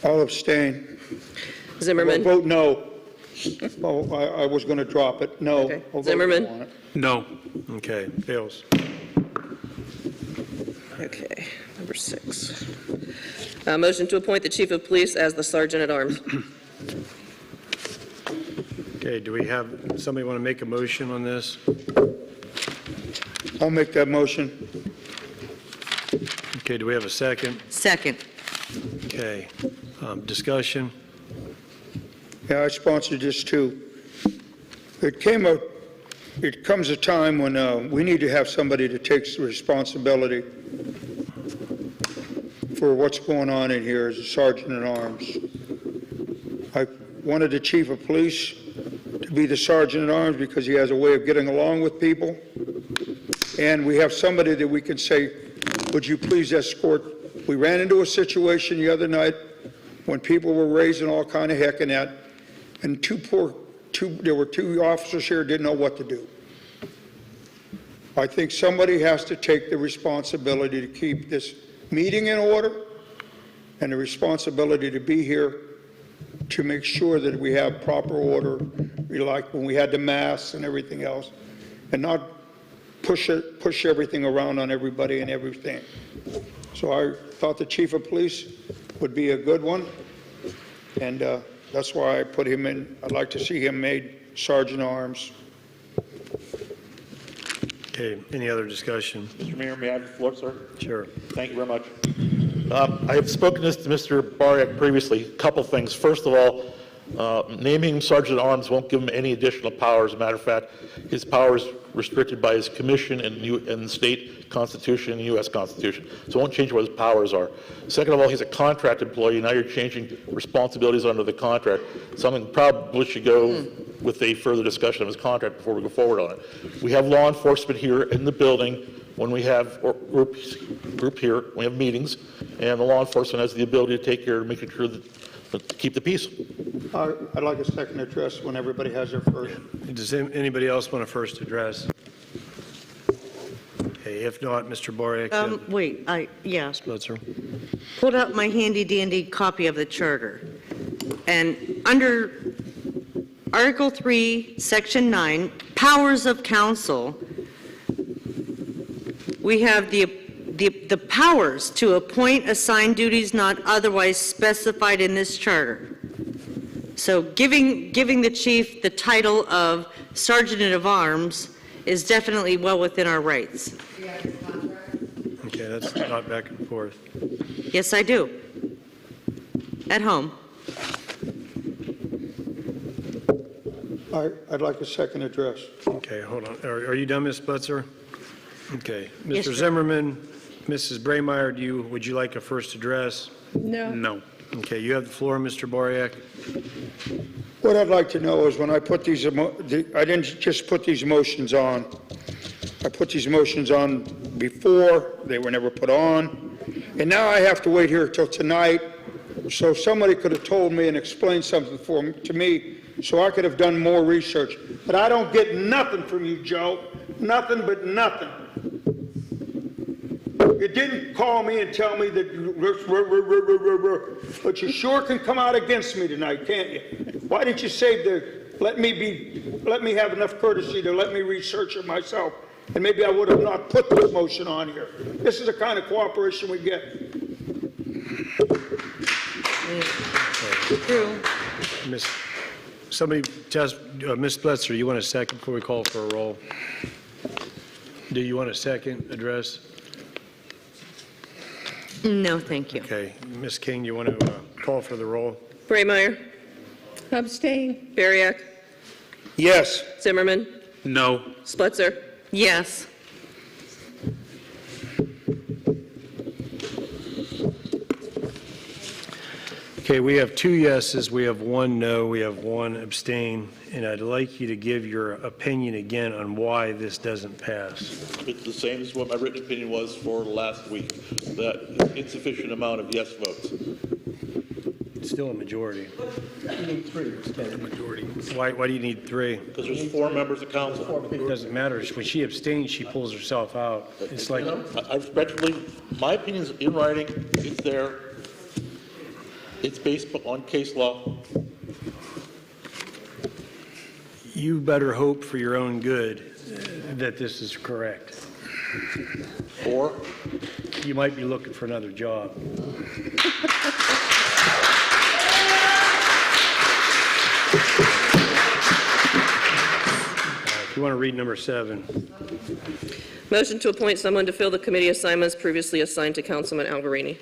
I'll abstain. I'll Zimmerman, vote no. Oh, I was going to drop it. No. Okay. I'll vote Zimmerman? no on it. No. Okay, fails. Okay, number 6. Motion to appoint the chief of police as the sergeant at arms. Okay, do we have, somebody want to make a motion on this? I'll make that motion. Okay, do we have a second? Second. Okay, discussion? Yeah, I sponsored this too. It comes a time when we need to have somebody that takes responsibility for what's going on in here as a sergeant at arms. I wanted the chief of police to be the sergeant at arms because he has a way of getting along with people. And we have somebody that we can say, would you please escort? We ran into a situation the other night when people were raising all kind of heck in that, and there were two officers here who didn't know what to do. I think somebody has to take the responsibility to keep this meeting in order and the responsibility to be here to make sure that we have proper order, like when we had the masks and everything else, and not push everything around on everybody and everything. So I thought the chief of police would be a good one, and that's why I put him in. I'd like to see him made sergeant at arms. Okay, any other discussion? Mr. Mayor, may I have the floor, sir? Sure. Thank you very much. I have spoken this to Mr. Bariak previously. A couple things. First of all, naming him Sergeant at Arms won't give him any additional powers. As a matter of fact, his power is restricted by his commission and the state constitution and the U.S. Constitution. So it won't change what his powers are. Second of all, he's a contract employee. Now you're changing responsibilities under the contract. Something probably should go with a further discussion of his contract before we go forward on it. We have law enforcement here in the building when we have group here, we have meetings, and the law enforcement has the ability to take care of making sure that to keep the peace. I'd like a second address when everybody has their first. Does anybody else want a first address? Okay, if not, Mr. Boriak. Wait, yeah, Splitzer. pulled out my handy dandy copy of the charter. And under Article 3, Section 9, Powers of Council, we have the powers to appoint, assign duties not otherwise specified in this charter. So giving the chief the title of Sergeant of Arms is definitely well within our rights. Okay, that's not back and forth. Yes, I do. At home. I'd like a second address. Okay, hold on. Are you done, Ms. Splitzer? Okay. Yes, Mr. sir. Zimmerman, Mrs. Braymeyer, would you like a first address? No. No. Okay, you have the floor, Mr. Boriak. What I'd like to know is when I put these, I didn't just put these motions on. I put these motions on before, they were never put on. And now I have to wait here till tonight, so somebody could have told me and explained something to me, so I could have done more research. But I don't get nothing from you, Joe. Nothing but nothing. You didn't call me and tell me that, but you sure can come out against me tonight, can't you? Why didn't you say let me have enough courtesy to let me research it myself? And maybe I would have not put this motion on here. This is the kind of cooperation we get. True. Ms. Splitzer, you want a second before we call for a roll? Do you want a second address? No, thank you. Okay. Ms. King, you want to call for the roll? Braymeyer, Abstain. Bariak, Yes. Zimmerman, No. Splitzer. Yes. Okay, we have 2 yeses, we have 1 no, we have 1 abstain, and I'd like you to give your opinion again on why this doesn't pass. It's the same as what my written opinion was for last week, that insufficient amount of yes votes. It's still a majority. You need 3. Majority. Why do you need 3? Because there's 4 members of council. It doesn't matter. When she abstains, she pulls herself out. It's like, I respectfully, my opinion's in writing, it's there. It's based on case law. you better hope for your own good that this is correct. Or You might be looking for another job. If you want to read number 7. Motion to appoint someone to fill the committee assignments previously assigned to Councilman Alberini.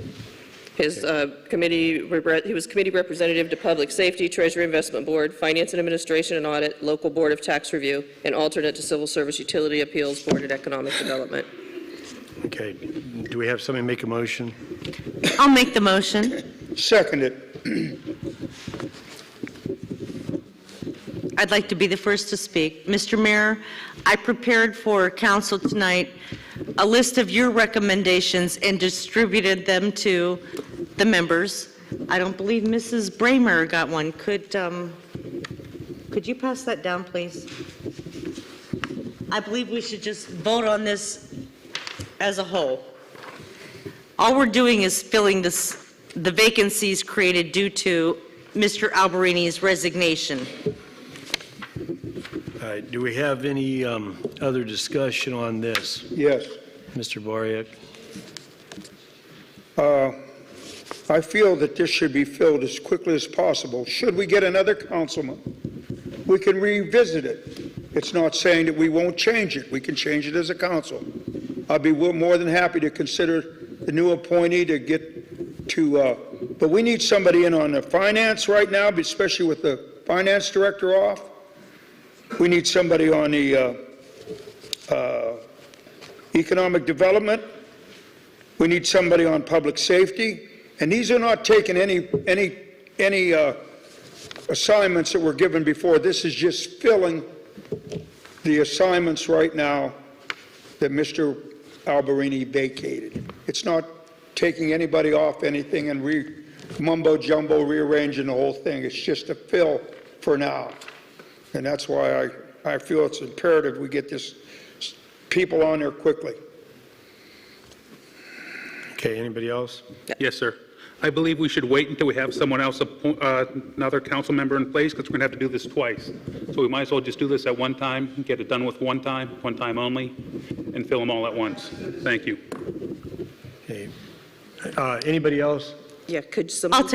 He was committee representative to Public Safety, Treasury Investment Board, Finance and Administration and Audit, Local Board of Tax Review, and alternate to Civil Service Utility Appeals Board and Economic Development. Okay, do we have somebody make a motion? I'll make the motion. Seconded. I'd like to be the first to speak. Mr. Mayor, I prepared for council tonight a list of your recommendations and distributed them to the members. I don't believe Mrs. Bramer got one. Could you pass that down, please? I believe we should just vote on this as a whole. All we're doing is filling the vacancies created due to Mr. Alberini's resignation. All right, do we have any other discussion on this? Yes. Mr. Boriak? I feel that this should be filled as quickly as possible. Should we get another councilman, we can revisit it. It's not saying that we won't change it. We can change it as a council. I'll be more than happy to consider the new appointee to get to, but we need somebody in on the finance right now, especially with the finance director off. We need somebody on the economic development. We need somebody on public safety. And these are not taking any assignments that were given before. This is just filling the assignments right now that Mr. Alberini vacated. It's not taking anybody off anything and mumbo jumbo rearranging the whole thing. It's just a fill for now. And that's why I feel it's imperative we get this people on there quickly. Okay, anybody else? Yes, sir. I believe we should wait until we have someone else, another council member in place, because we're going to have to do this twice. So we might as well just do this at one time, get it done with one time only, and fill them all at once. Thank you. Okay. Anybody else? Yeah, could I'll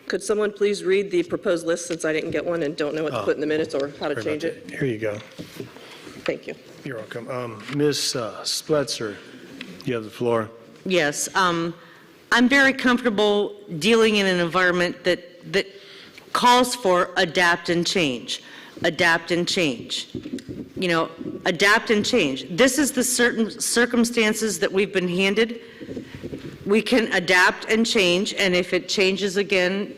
could someone please read the proposed list, since I didn't get one and don't know what to put in the minutes or how to Sorry change about it? that. Here you go. Thank you. You're welcome. Ms. Spletzer, you have the floor. Yes, I'm very comfortable dealing in an environment that calls for adapt and change. Adapt and change. You know, adapt and change. This is the certain circumstances that we've been handed. We can adapt and change, and if it changes again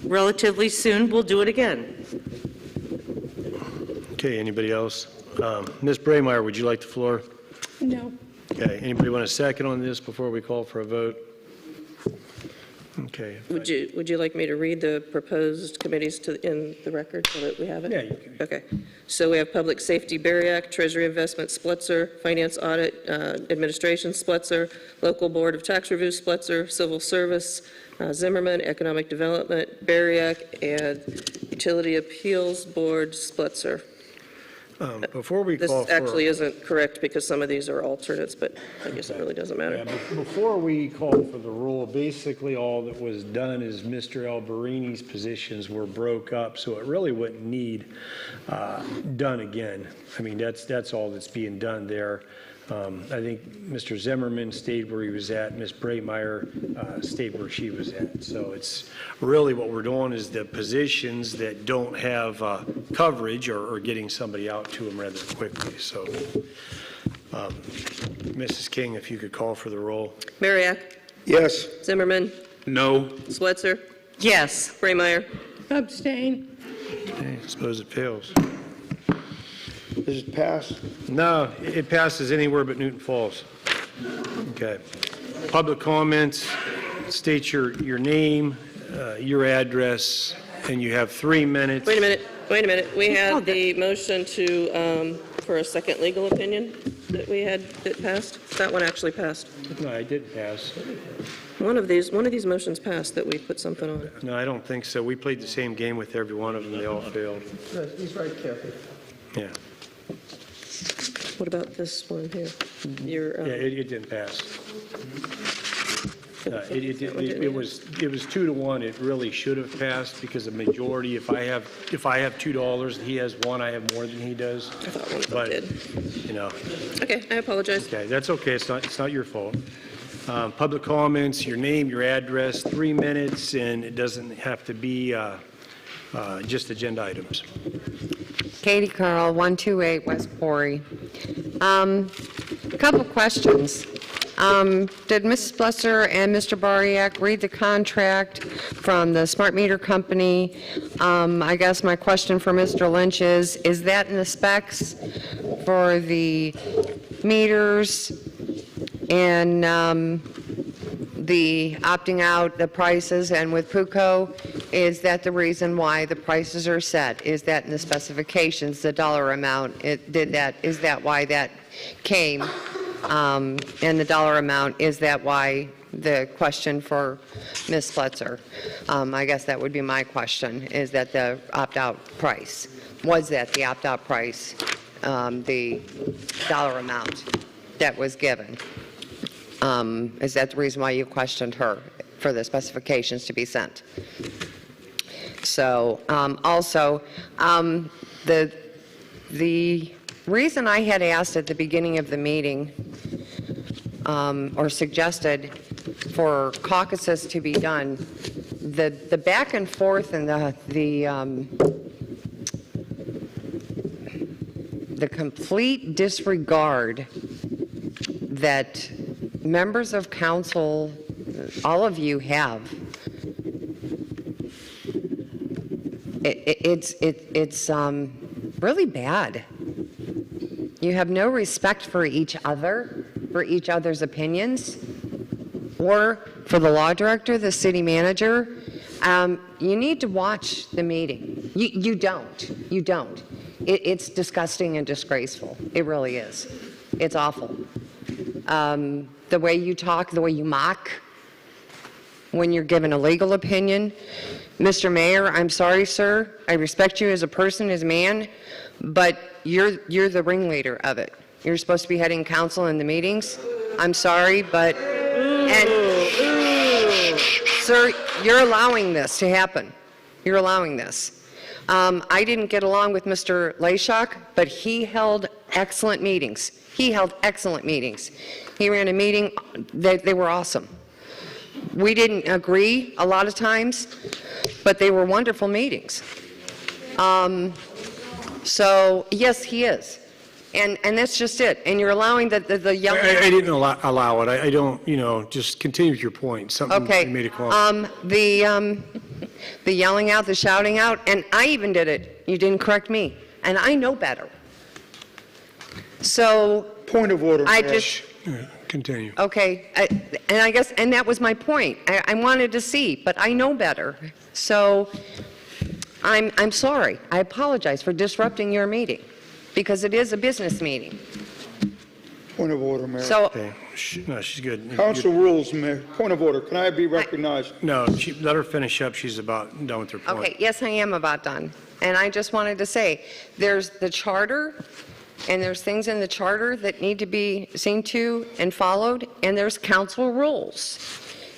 relatively soon, we'll do it again. Okay, anybody else? Ms. Braemeier, would you like the floor? No. Okay, anybody want a second on this before we call for a vote? Okay. Would you like me to read the proposed committees in the record so that we have it? Yeah, you can. Okay. So we have Public Safety, Bariak, Treasury Investment, Splitzer, Finance Audit, Administration, Splitzer, Local Board of Tax Review, Splitzer, Civil Service, Zimmerman, Economic Development, Bariak, and Utility Appeals Board, Splitzer. Before we call This actually isn't correct because some of these are alternates, but I guess it really doesn't matter. Before we call for the roll, basically all that was done is Mr. Alberini's positions were broke up, so it really wouldn't need done again. I mean, that's all that's being done there. I think Mr. Zimmerman stayed where he was at, Ms. Braemeier stayed where she was at. So it's really what we're doing is the positions that don't have coverage or getting somebody out to them rather quickly. So, Mrs. King, if you could call for the roll. Bariak, Yes. Zimmerman, No. Splitzer, Yes. Braemeier. Abstain. Okay, I suppose it fails. Does it pass? No, it passes anywhere but Newton Falls. Okay. Public comments, state your name, your address, and you have 3 minutes. Wait a minute. We had the motion for a second legal opinion that passed. That one actually passed. No, I did pass. One of these motions passed that we put something on. No, I don't think so. We played the same game with every one of them. They all failed. He's right, Kathy. Yeah. What about this one here? Yeah, it didn't pass. It was 2-1. It really should have passed because the majority, if I have $2 and he has 1, I have more than he does. I thought one of them But, did. you know, Okay, I apologize. okay, that's okay. It's not your fault. Public comments, your name, your address, 3 minutes, and it doesn't have to be just agenda items. Katie Carl, 128 West Quarry. A couple questions. Did Mrs. Blesser and Mr. Bariak read the contract from the smart meter company? I guess my question for Mr. Lynch is that in the specs for the meters and the opting out, the prices, and with PUCO, is that the reason why the prices are set? Is that in the specifications, the dollar amount? Is that why that came? And the dollar amount, is that why the question for Ms. Spletzer? I guess that would be my question, is that the opt-out price? Was that the opt-out price, the dollar amount that was given? Is that the reason why you questioned her for the specifications to be sent? So, also, the reason I had asked at the beginning of the meeting, or suggested for caucuses to be done, the back and forth and the complete disregard that members of council, all of you have, it's really bad. You have no respect for each other, for each other's opinions, or for the law director, the city manager. You need to watch the meeting. You don't. You don't. It's disgusting and disgraceful. It really is. It's awful. The way you talk, the way you mock when you're given a legal opinion. Mr. Mayor, I'm sorry, sir. I respect you as a person, as a man, but you're the ringleader of it. You're supposed to be heading council in the meetings. I'm sorry, but, sir, you're allowing this to happen. You're allowing this. I didn't get along with Mr. Layshawk, but he held excellent meetings. He held excellent meetings. He ran a meeting, they were awesome. We didn't agree a lot of times, but they were wonderful meetings. So, yes, he is. And that's just it. And you're allowing the young... I didn't allow it. I don't, just continue with your point. Something Okay. you made a call. The yelling out, the shouting out, and I even did it. You didn't correct me. And I know better. So... Point of order, I Mayor. just... Continue. Okay, and I guess, and that was my point. I wanted to see, but I know better. So I'm sorry. I apologize for disrupting your meeting, because it is a business meeting. Point of order, Mayor. So, Okay. No, she's good. Council rules, Mayor. Point of order. Can I be recognized? No, let her finish up. She's about done with her point. okay, yes, I am about done. And I just wanted to say, there's the charter, and there's things in the charter that need to be seen to and followed, and there's council rules.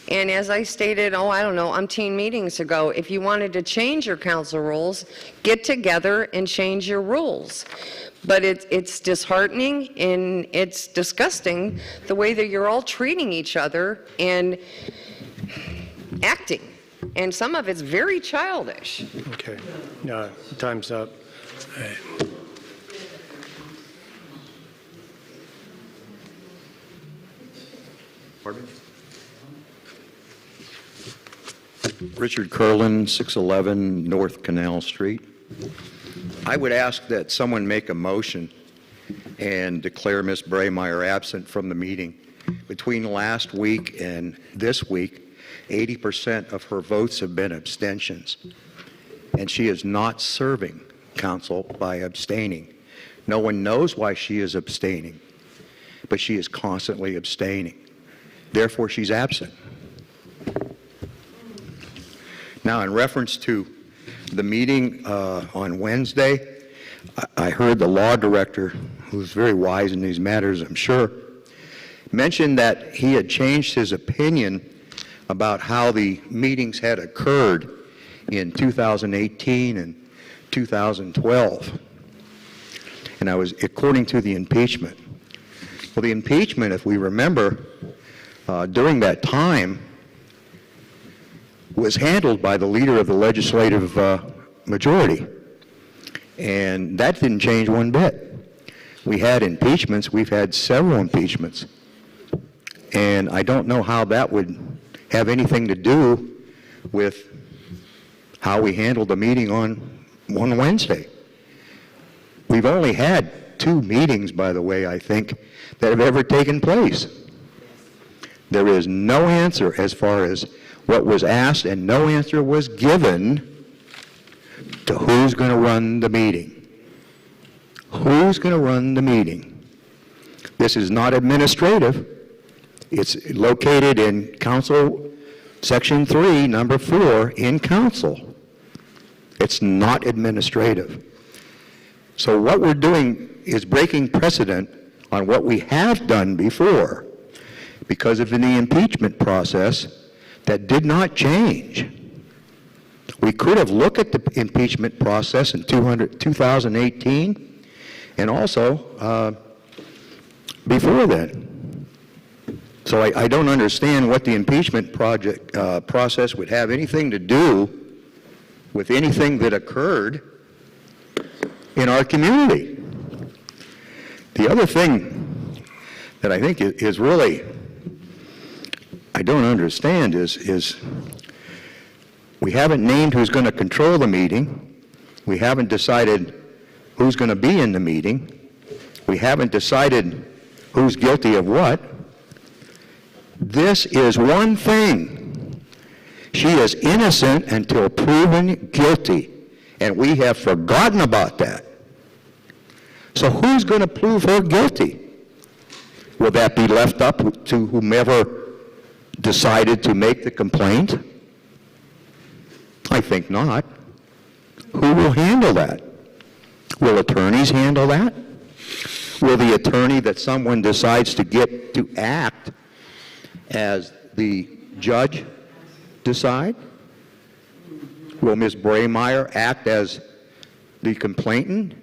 And as I stated, I don't know, umpteen meetings ago, if you wanted to change your council rules, get together and change your rules. But it's disheartening and it's disgusting the way that you're all treating each other and acting. And some of it's very childish. Okay. Time's up. All right. Richard Curlin, 611 North Canal Street. I would ask that someone make a motion and declare Ms. Braymeyer absent from the meeting. Between last week and this week, 80% of her votes have been abstentions, and she is not serving council by abstaining. No one knows why she is abstaining, but she is constantly abstaining. Therefore, she's absent. Now, in reference to the meeting on Wednesday, I heard the law director, who's very wise in these matters, I'm sure, mentioned that he had changed his opinion about how the meetings had occurred in 2018 and 2012. And I was, according to the impeachment. Well, the impeachment, if we remember, during that time, was handled by the leader of the legislative majority. And that didn't change one bit. We had impeachments. We've had several impeachments. And I don't know how that would have anything to do with how we handled the meeting on Wednesday. We've only had 2 meetings, by the way, I think, that have ever taken place. There is no answer as far as what was asked, and no answer was given to who's going to run the meeting. Who's going to run the meeting? This is not administrative. It's located in Council Section 3, Number 4, in Council. It's not administrative. So what we're doing is breaking precedent on what we have done before because of the impeachment process that did not change. We could have looked at the impeachment process in 2018 and also before then. So I don't understand what the impeachment process would have anything to do with anything that occurred in our community. The other thing that I think is really, I don't understand is we haven't named who's going to control the meeting. We haven't decided who's going to be in the meeting. We haven't decided who's guilty of what. This is one thing. She is innocent until proven guilty, and we have forgotten about that. So who's going to prove her guilty? Will that be left up to whomever decided to make the complaint? I think not. Who will handle that? Will attorneys handle that? Will the attorney that someone decides to get to act as the judge decide? Will Ms. Braymeyer act as the complainant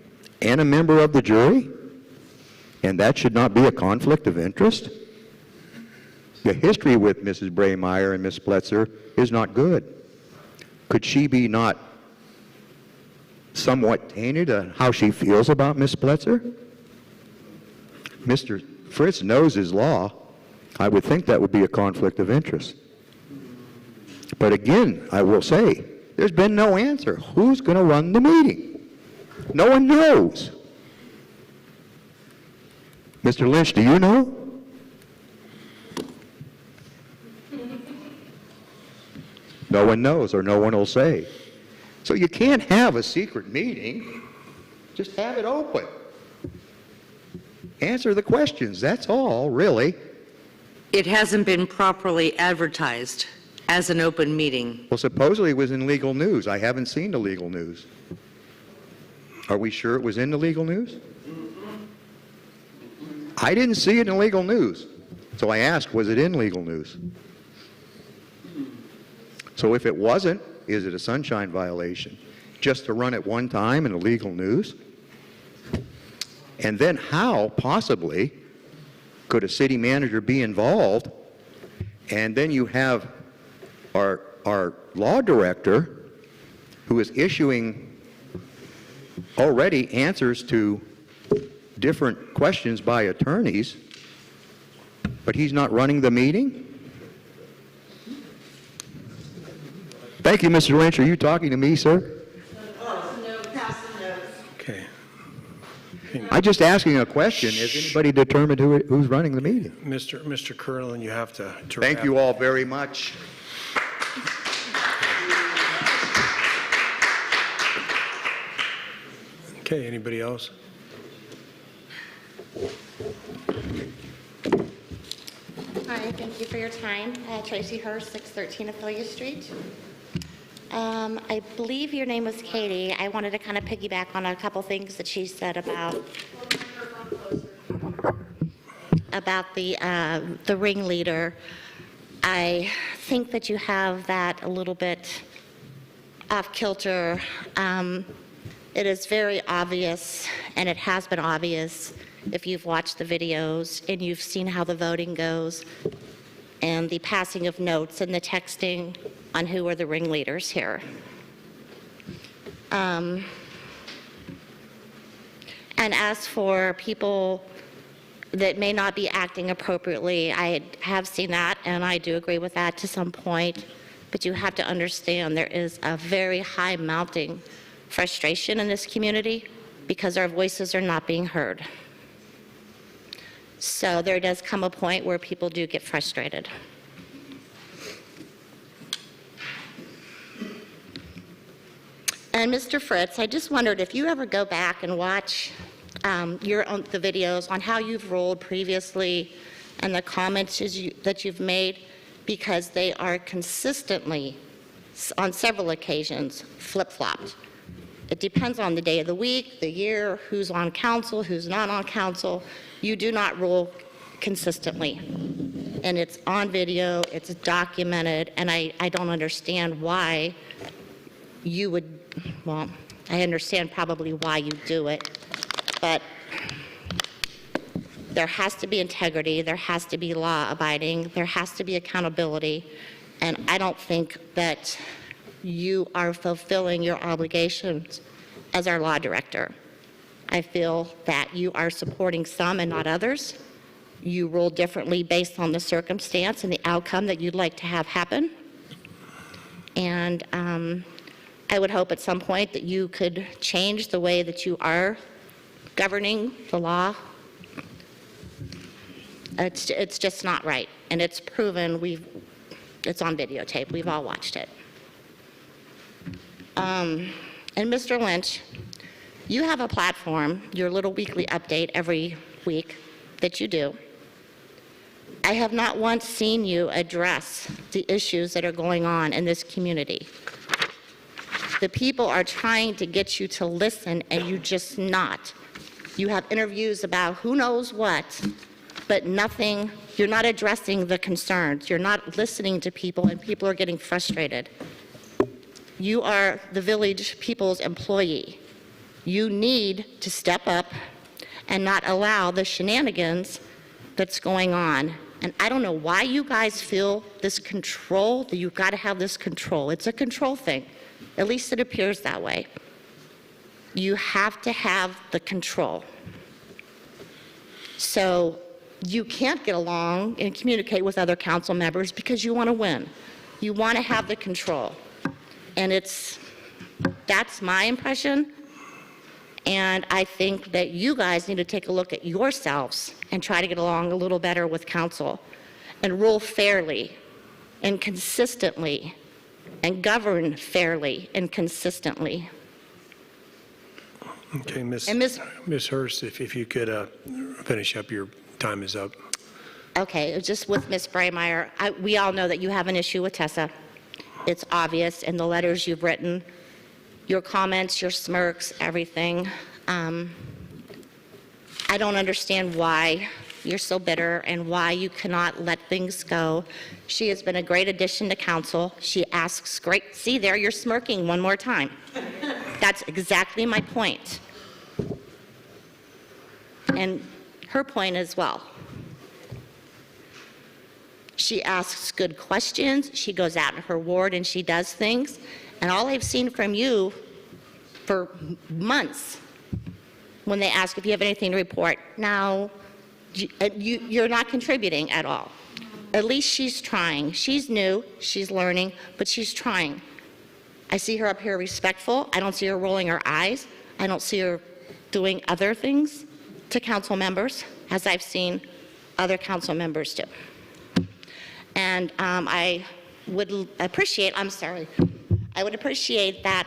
and a member of the jury? And that should not be a conflict of interest? The history with Mrs. Braymeyer and Ms. Spletzer is not good. Could she be not somewhat tainted on how she feels about Ms. Spletzer? Mr. Fritz knows his law. I would think that would be a conflict of interest. But again, I will say, there's been no answer. Who's going to run the meeting? No one knows. Mr. Lynch, do you know? No one knows, or no one will say. So you can't have a secret meeting. Just have it open. Answer the questions, that's all, really. It hasn't been properly advertised as an open meeting. Well, supposedly it was in legal news. I haven't seen the legal news. Are we sure it was in the legal news? I didn't see it in legal news. So I asked, was it in legal news? So if it wasn't, is it a sunshine violation? Just to run it one time in the legal news? And then how, possibly, could a city manager be involved? And then you have our law director who is issuing already answers to different questions by attorneys, but he's not running the meeting? Thank you, Mr. Lynch. Are you talking to me, sir? Okay. I'm just asking a question. Has anybody determined who's running the meeting? Mr. Curlin, you have to Thank wrap. you all very much. Okay, anybody else? Hi, thank you for your time. Tracy Hurst, 613 Ophelia Street. I believe your name was Katie. I wanted to kind of piggyback on a couple things that she said about the ringleader. I think that you have that a little bit off kilter. It is very obvious, and it has been obvious if you've watched the videos and you've seen how the voting goes and the passing of notes and the texting on who are the ringleaders here. And as for people that may not be acting appropriately, I have seen that, and I do agree with that to some point, but you have to understand there is a very high mounting frustration in this community because our voices are not being heard. So there does come a point where people do get frustrated. And Mr. Fritz, I just wondered if you ever go back and watch the videos on how you've ruled previously and the comments that you've made, because they are consistently, on several occasions, flip-flopped. It depends on the day of the week, the year, who's on council, who's not on council. You do not rule consistently. And it's on video, it's documented, and I don't understand why you would, well, I understand probably why you do it, but there has to be integrity, there has to be law abiding, there has to be accountability, and I don't think that you are fulfilling your obligations as our law director. I feel that you are supporting some and not others. You rule differently based on the circumstance and the outcome that you'd like to have happen. And I would hope at some point that you could change the way that you are governing the law It's just not right, and it's proven. It's on videotape. We've all watched it. And Mr. Lynch, you have a platform, your little weekly update every week that you do. I have not once seen you address the issues that are going on in this community. The people are trying to get you to listen, and you just not. You have interviews about who knows what, but nothing, you're not addressing the concerns. You're not listening to people, and people are getting frustrated. You are the village people's employee. You need to step up and not allow the shenanigans that's going on. And I don't know why you guys feel this control, that you've got to have this control. It's a control thing. At least it appears that way. You have to have the control. So you can't get along and communicate with other council members because you want to win. You want to have the control. And that's my impression. And I think that you guys need to take a look at yourselves and try to get along a little better with council and rule fairly and consistently and govern fairly and consistently. Okay, And Ms. Hurst, if you could finish up, your time is up. Okay, just with Ms. Braymeyer, we all know that you have an issue with Tessa. It's obvious in the letters you've written, your comments, your smirks, everything. I don't understand why you're so bitter and why you cannot let things go. She has been a great addition to council. She asks great, see there, you're smirking one more time. That's exactly my point. And her point as well. She asks good questions. She goes out in her ward and she does things. And all I've seen from you for months, when they ask if you have anything to report, now you're not contributing at all. At least she's trying. She's new, she's learning, but she's trying. I see her up here respectful. I don't see her rolling her eyes. I don't see her doing other things to council members, as I've seen other council members do. And I would appreciate that.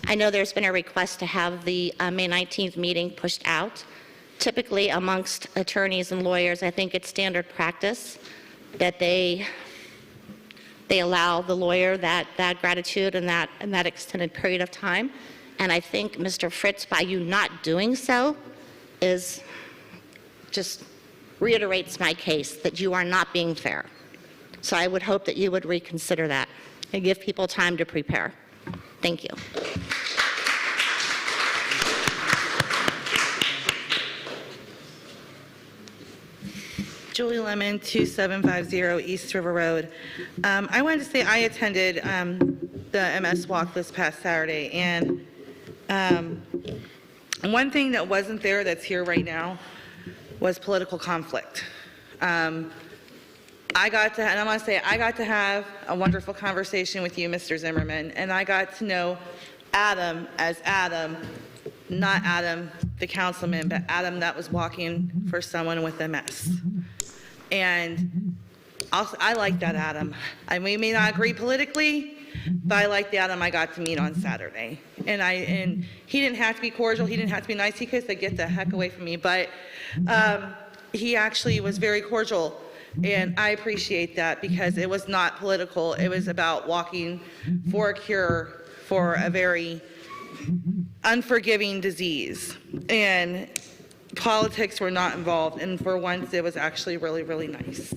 I know there's been a request to have the May 19th meeting pushed out. Typically amongst attorneys and lawyers, I think it's standard practice that they allow the lawyer that gratitude and that extended period of time. And I think, Mr. Fritz, by you not doing so is just reiterates my case that you are not being fair. So I would hope that you would reconsider that and give people time to prepare. Thank you. Julie Lemon, 2750 East River Road. I wanted to say I attended the MS Walk this past Saturday, and one thing that wasn't there that's here right now was political conflict. I got to have a wonderful conversation with you, Mr. Zimmerman, and I got to know Adam as Adam, not Adam, the councilman, but Adam that was walking for someone with MS. And I like that Adam. We may not agree politically, but I like the Adam I got to meet on Saturday. And he didn't have to be cordial, he didn't have to be nice, he could say, get the heck away from me, but he actually was very cordial. And I appreciate that because it was not political. It was about walking for a cure for a very unforgiving disease. And politics were not involved. And for once, it was actually really, really nice.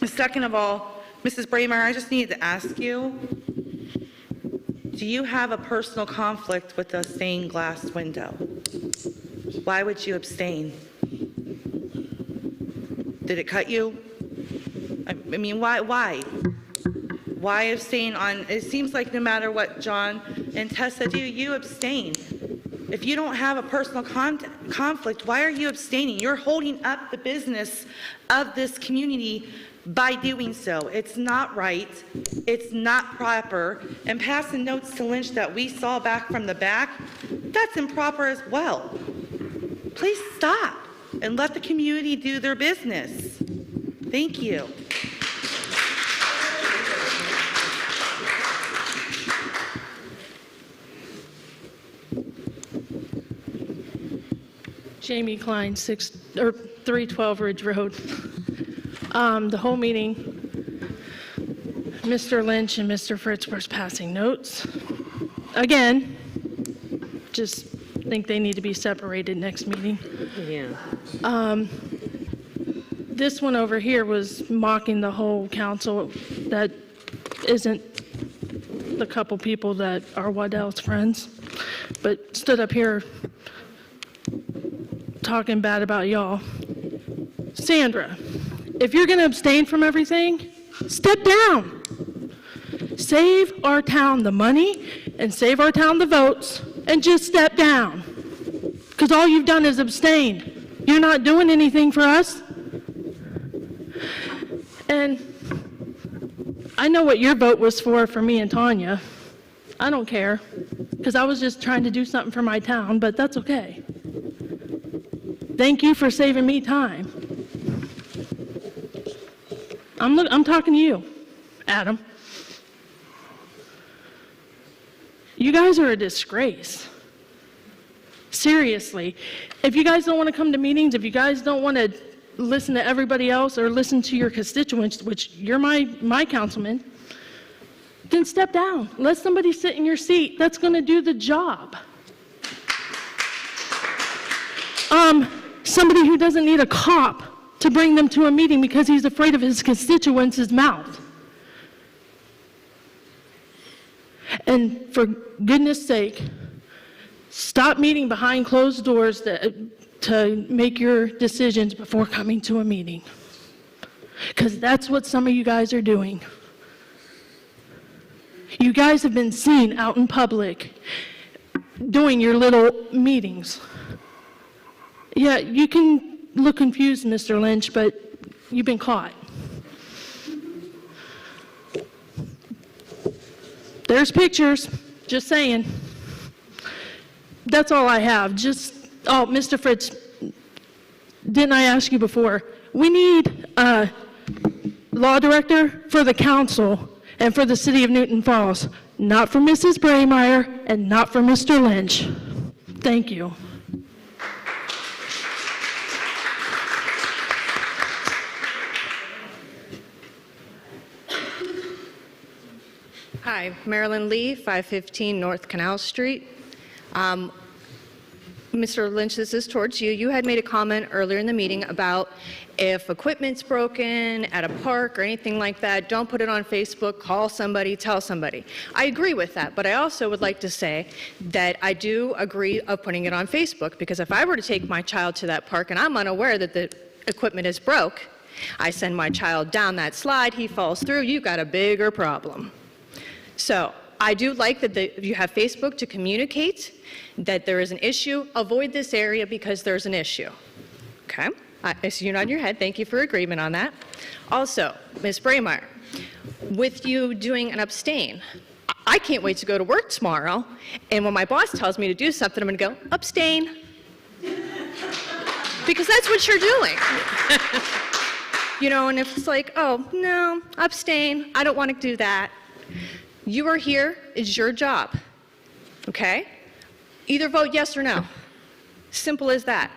Second of all, Mrs. Bramer, I just need to ask you, do you have a personal conflict with the stained glass window? Why would you abstain? Did it cut you? I mean, why? Why abstain on, it seems like no matter what John and Tessa do, you abstain. If you don't have a personal conflict, why are you abstaining? You're holding up the business of this community by doing so. It's not right. It's not proper. And passing notes to Lynch that we saw back from the back, that's improper as well. please stop and let the community do their business. Thank you. Jamie Klein, 312 Ridge Road. The whole meeting, Mr. Lynch and Mr. Fritz were passing notes. Again, just think they need to be separated next meeting. Yeah. This one over here was mocking the whole council that isn't the couple people that are Waddell's friends, but stood up here talking bad about y'all. Sandra, if you're going to abstain from everything, step down. Save our town the money and save our town the votes and just step down. Because all you've done is abstain. You're not doing anything for us. And I know what your vote was for me and Tanya. I don't care, because I was just trying to do something for my town, but that's okay. Thank you for saving me time. I'm talking to you, Adam. You guys are a disgrace. Seriously. If you guys don't want to come to meetings, if you guys don't want to listen to everybody else or listen to your constituents, which you're my councilman, then step down. Let somebody sit in your seat that's going to do the job. Somebody who doesn't need a cop to bring them to a meeting because he's afraid of his constituents' mouth. And for goodness sake, stop meeting behind closed doors to make your decisions before coming to a meeting. Because that's what some of you guys are doing. You guys have been seen out in public doing your little meetings. Yeah, you can look confused, Mr. Lynch, but you've been caught. There's pictures, just saying. That's all I have. Oh, Mr. Fritz, didn't I ask you before? We need a law director for the council and for the city of Newton Falls, not for Mrs. Braymeyer and not for Mr. Lynch. Thank you. Hi, Marilyn Lee, 515 North Canal Street. Mr. Lynch, this is towards you. You had made a comment earlier in the meeting about if equipment's broken at a park or anything like that, don't put it on Facebook, call somebody, tell somebody. I agree with that, but I also would like to say that I do agree of putting it on Facebook, because if I were to take my child to that park and I'm unaware that the equipment is broke, I send my child down that slide, he falls through, you've got a bigger problem. So I do like that you have Facebook to communicate that there is an issue. Avoid this area because there's an issue. Okay? I see you nod your head. Thank you for agreement on that. Also, Ms. Braymeyer, with you doing an abstain, I can't wait to go to work tomorrow, and when my boss tells me to do something, I'm going to go, abstain. Because that's what you're doing. You know, and if it's like, oh, no, abstain, I don't want to do that. You are here, it's your job, okay? Either vote yes or no. Simple as that.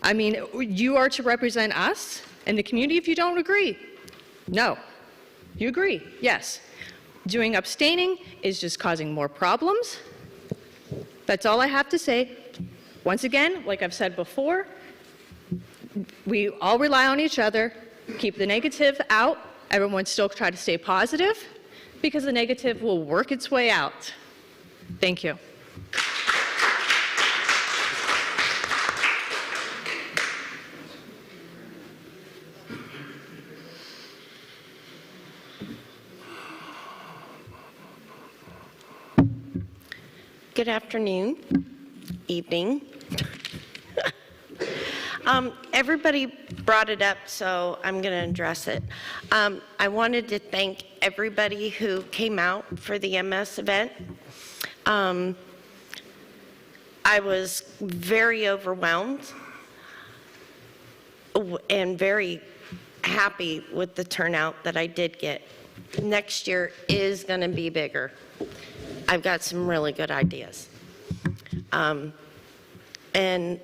I mean, you are to represent us and the community. If you don't agree, no. You agree, yes. Doing abstaining is just causing more problems. That's all I have to say. Once again, like I've said before, we all rely on each other. Keep the negative out. Everyone still try to stay positive, because the negative will work its way out. Thank you. Good afternoon, evening. Everybody brought it up, so I'm going to address it. I wanted to thank everybody who came out for the MS event. I was very overwhelmed and very happy with the turnout that I did get. Next year is going to be bigger. I've got some really good ideas. And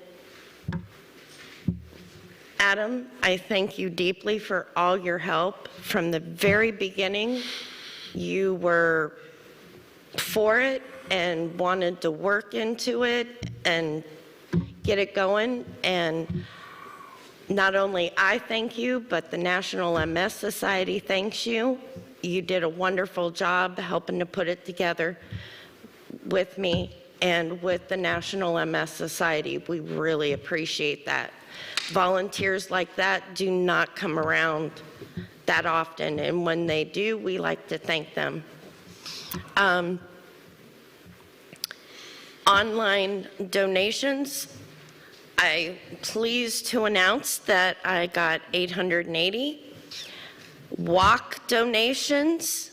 Adam, I thank you deeply for all your help. From the very beginning, you were for it and wanted to work into it and get it going. And not only I thank you, but the National MS Society thanks you. You did a wonderful job helping to put it together with me and with the National MS Society. We really appreciate that. Volunteers like that do not come around that often, and when they do, we like to thank them. Online donations, I'm pleased to announce that I got 880. Walk donations,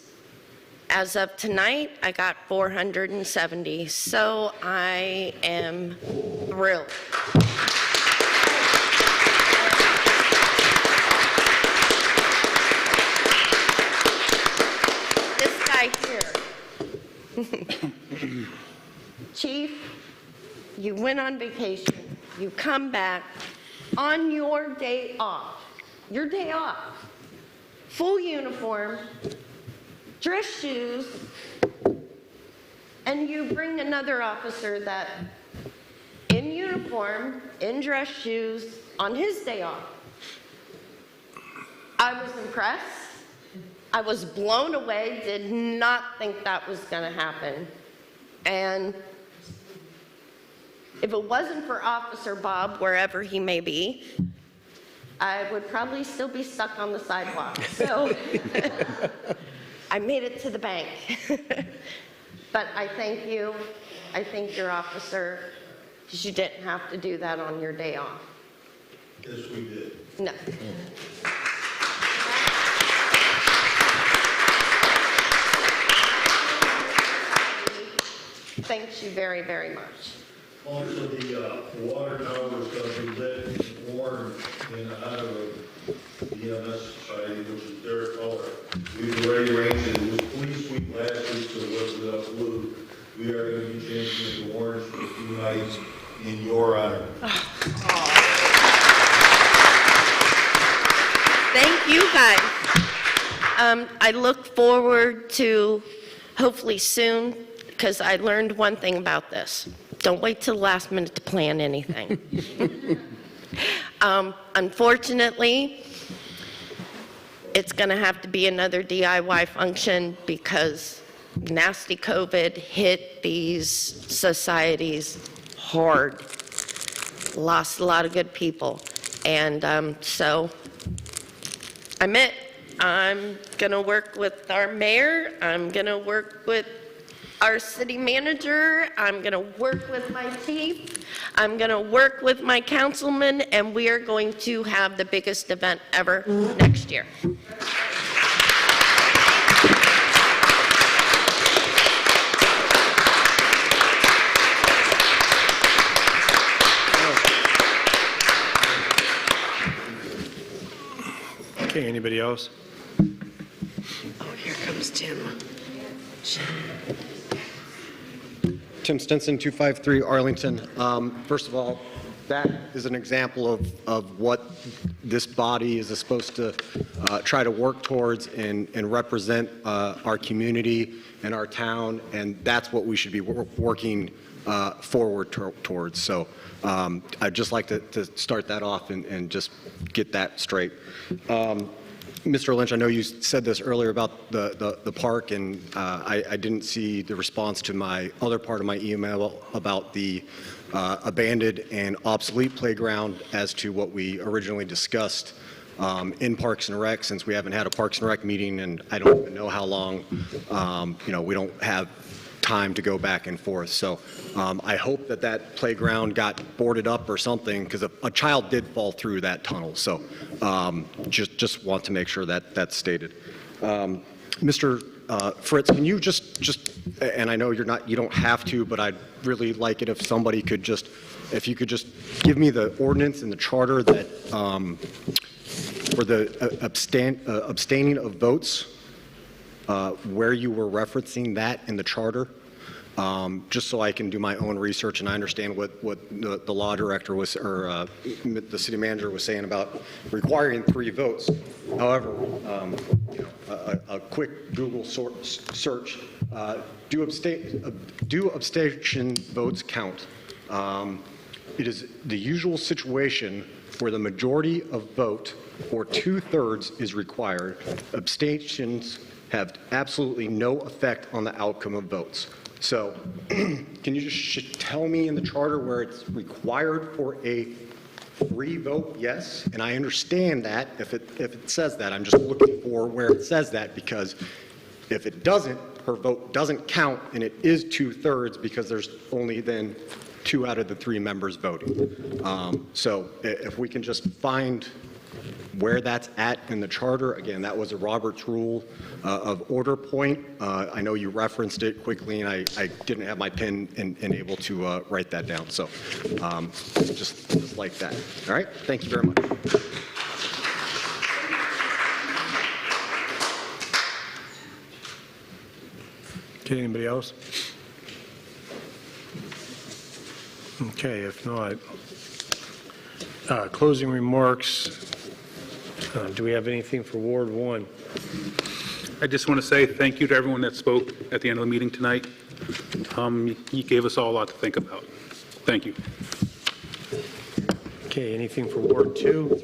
as of tonight, I got 470. So I am thrilled. This guy here. Chief, you went on vacation. You come back on your day off. Your day off. Full uniform, dress shoes, and you bring another officer that in uniform, in dress shoes, on his day off. I was impressed. I was blown away, did not think that was going to happen. And if it wasn't for Officer Bob, wherever he may be, I would probably still be stuck on the sidewalk. So I made it to the bank. But I thank you. I thank your officer, because you didn't have to do that on your day off. Yes, we did. No. Thanks you very, very much. Also, the water tower is going to be lit in orange in honor of the EMS Society, which is their color. We've already arranged it. It was police week last week, so it was blue. We are going to be changing it to orange for a few nights in your honor. Thank you, guys. I look forward to hopefully soon, because I learned one thing about this. Don't wait till the last minute to plan anything. Unfortunately, it's going to have to be another DIY function because nasty COVID hit these societies hard. Lost a lot of good people. And so I'm going to work with our mayor. I'm going to work with our city manager. I'm going to work with my chief. I'm going to work with my councilman, and we are going to have the biggest event ever next year. Okay, anybody else? Oh, here comes Tim. Tim Stinson, 253 Arlington. First of all, that is an example of what this body is supposed to try to work towards and represent our community and our town, and that's what we should be working forward towards. So I'd just like to start that off and just get that straight. Mr. Lynch, I know you said this earlier about the park, and I didn't see the response to my other part of my email about the abandoned and obsolete playground as to what we originally discussed in Parks and Rec, since we haven't had a Parks and Rec meeting, and I don't even know how long. We don't have time to go back and forth. So I hope that playground got boarded up or something, because a child did fall through that tunnel. So just want to make sure that that's stated. Mr. Fritz, can you and I know you don't have to, but I'd really like it if somebody could if you could just give me the ordinance and the charter that, for the abstaining of votes, where you were referencing that in the charter, just so I can do my own research and I understand what the law director was, or the city manager was saying about requiring 3 votes. However, a quick Google search, do abstention votes count? It is the usual situation where the majority of vote or 2/3 is required. Abstentions have absolutely no effect on the outcome of votes. So can you just tell me in the charter where it's required for a 3 vote yes? And I understand that if it says that. I'm just looking for where it says that, because if it doesn't, her vote doesn't count and it is 2/3 because there's only then 2 out of the 3 members voting. So if we can just find where that's at in the charter. Again, that was a Robert's Rule of Order point. I know you referenced it quickly, and I didn't have my pen and able to write that down. So just like that. All right? Thank you very much. Okay, anybody else? Okay, if not, closing remarks. Do we have anything for Ward 1? I just want to say thank you to everyone that spoke at the end of the meeting tonight. You gave us all a lot to think about. Thank you. Okay, anything for Ward 2?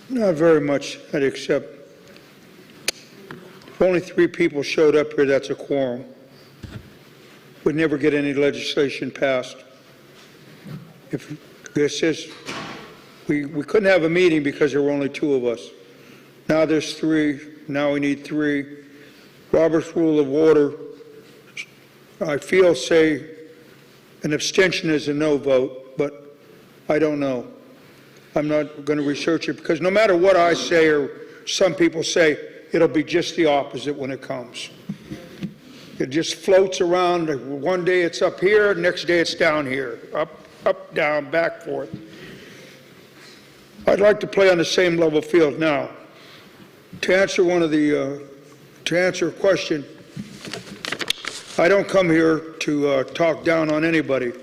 Not very much, except if only 3 people showed up here, that's a quorum. We'd never get any legislation passed. If this is, we couldn't have a meeting because there were only 2 of us. Now there's 3, now we need 3. Robert's Rule of Order, I feel say an abstention is a no vote, but I don't know. I'm not going to research it, because no matter what I say or some people say, it'll be just the opposite when it comes. It just floats around. One day it's up here, next day it's down here, up, down, back, forth. I'd like to play on the same level field now. To answer to answer a question, I don't come here to talk down on anybody.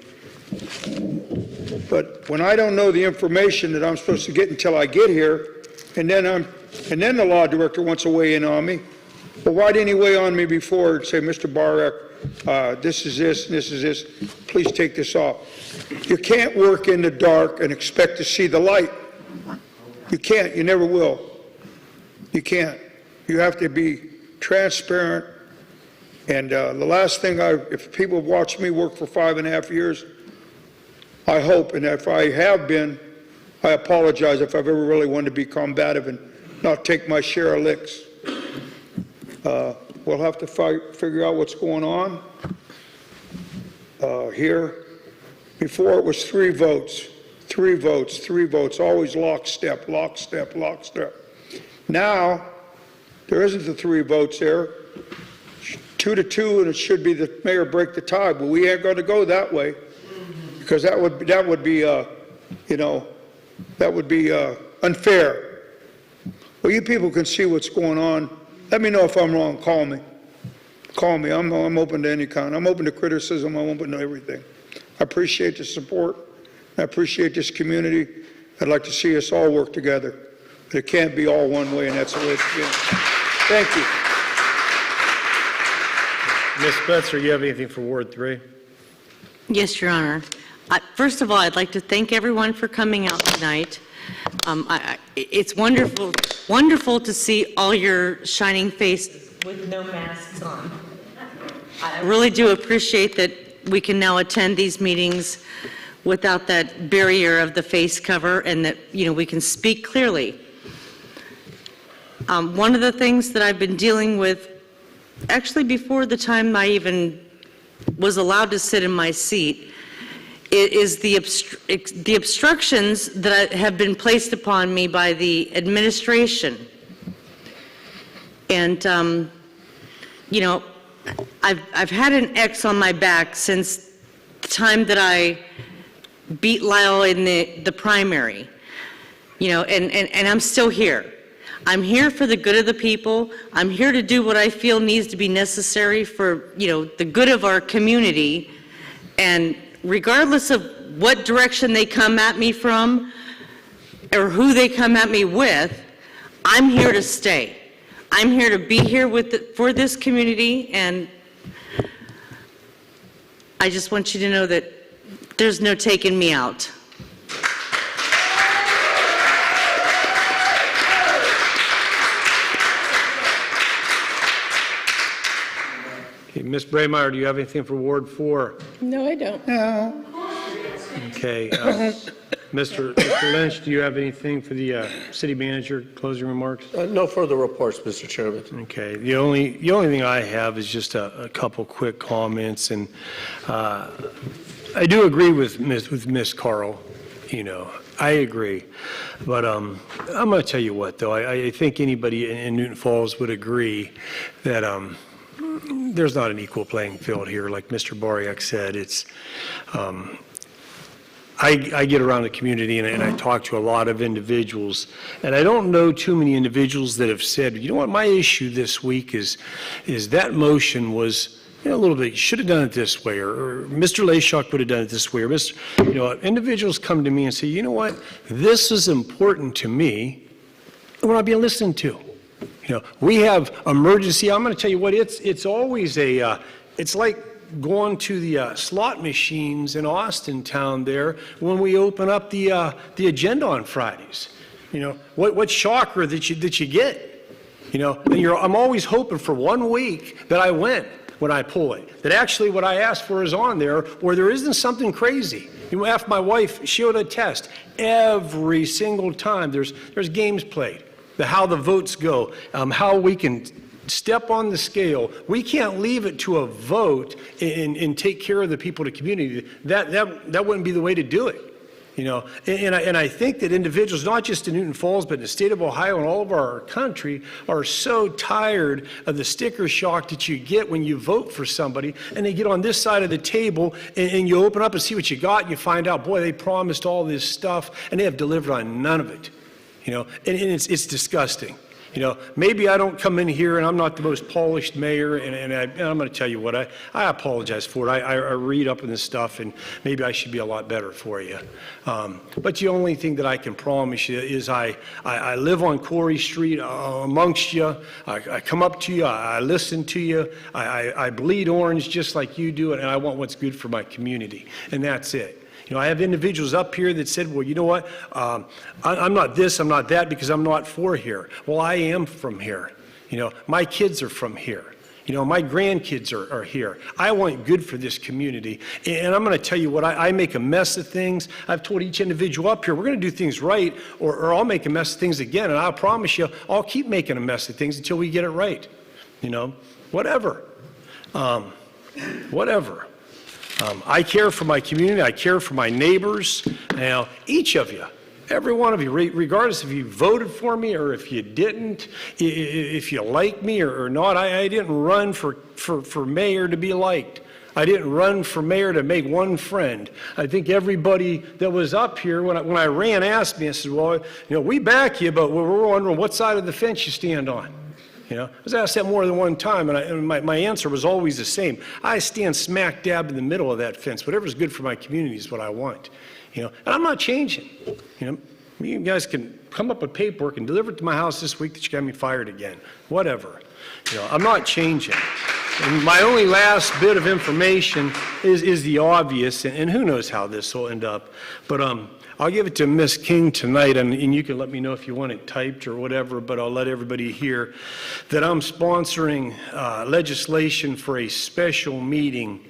But when I don't know the information that I'm supposed to get until I get here, and then the law director wants to weigh in on me, well, why didn't he weigh on me before and say, Mr. Barek, this is this, and this is this, please take this off. You can't work in the dark and expect to see the light. You can't, you never will. You can't. You have to be transparent. And the last thing, if people have watched me work for 5.5 years, I hope, and if I have been, I apologize if I've ever really wanted to be combative and not take my share of licks. We'll have to figure out what's going on here. Before it was 3 votes, 3 votes, 3 votes, always lockstep, lockstep, lockstep. Now, there isn't the 3 votes there. 2-2, and it should be the mayor break the tie, but we ain't going to go that way, because that would be unfair. Well, you people can see what's going on. Let me know if I'm wrong. Call me. Call me. I'm open to any kind. I'm open to criticism. I'm open to everything. I appreciate the support. I appreciate this community. I'd like to see us all work together. But it can't be all one way, and that's the way it's been. Thank you. Ms. Spencer, you have anything for Ward 3? Yes, Your Honor. First of all, I'd like to thank everyone for coming out tonight. It's wonderful to see all your shining faces with no masks on. I really do appreciate that we can now attend these meetings without that barrier of the face cover, and that, we can speak clearly. One of the things that I've been dealing with, actually before the time I even was allowed to sit in my seat, is the obstructions that have been placed upon me by the administration. And you know, I've had an X on my back since the time that I beat Lyle in the primary, you know, and I'm still here. I'm here for the good of the people. I'm here to do what I feel needs to be necessary for, you know, the good of our community. And regardless of what direction they come at me from or who they come at me with, I'm here to stay. I'm here to be here for this community, and I just want you to know that there's no taking me out. Okay, Ms. Braymeyer, do you have anything for Ward 4? No, I don't. No. Okay. Mr. Lynch, do you have anything for the city manager, closing remarks? No further reports, Mr. Chairman. Okay. The only thing I have is just a couple quick comments, and I do agree with Miss Carl. You know, I agree, but I'm going to tell you what, though. I think anybody in Newton Falls would agree that there's not an equal playing field here. Like Mr. Bariak said, it's. I get around the community and I talk to a lot of individuals, and I don't know too many individuals that have said, you know what, my issue this week is that motion was, you know, a little bit, you should have done it this way, or Mr. Layshock would have done it this way, or you know, individuals come to me and say, you know what, this is important to me, and we're not being listened to. You know, we have emergency, I'm going to tell you what, it's always it's like going to the slot machines in Austin town there when we open up the agenda on Fridays. You know, what shocker that you get. You know, and I'm always hoping for 1 week that I win when I pull it, that actually what I asked for is on there, or there isn't something crazy. You know, after my wife, she would attest, every single time there's games played, how the votes go, how we can step on the scale. We can't leave it to a vote and take care of the people of the community. That wouldn't be the way to do it. You know, and I think that individuals, not just in Newton Falls, but in the state of Ohio and all of our country, are so tired of the sticker shock that you get when you vote for somebody, and they get on this side of the table, and you open up and see what you got, and you find out, boy, they promised all this stuff, and they have delivered on none of it. You know, and it's disgusting. You know, maybe I don't come in here and I'm not the most polished mayor, and I'm going to tell you what, I apologize for it. I read up on this stuff, and maybe I should be a lot better for you. But the only thing that I can promise you is I live on Corey Street amongst you. I come up to you. I listen to you. I bleed orange just like you do, and I want what's good for my community, and that's it. You know, I have individuals up here that said, well, you know what, I'm not this, I'm not that, because I'm not for here. Well, I am from here. You know, my kids are from here. You know, my grandkids are here. I want good for this community. And I'm going to tell you what, I make a mess of things. I've told each individual up here, we're going to do things right, or I'll make a mess of things again. And I promise you, I'll keep making a mess of things until we get it right. You know, whatever. Whatever. I care for my community. I care for my neighbors. Now, each of you, every one of you, regardless if you voted for me or if you didn't, if you like me or not, I didn't run for mayor to be liked. I didn't run for mayor to make one friend. I think everybody that was up here, when I ran, asked me, I said, well, you know, we back you, but we're wondering what side of the fence you stand on. You know, I was asked that more than one time, and my answer was always the same. I stand smack dab in the middle of that fence. Whatever's good for my community is what I want. You know, and I'm not changing. You know, you guys can come up with paperwork and deliver it to my house this week that you got me fired again. Whatever. You know, I'm not changing. And my only last bit of information is the obvious, and who knows how this will end up. But I'll give it to Ms. King tonight, and you can let me know if you want it typed or whatever, but I'll let everybody hear that I'm sponsoring legislation for a special meeting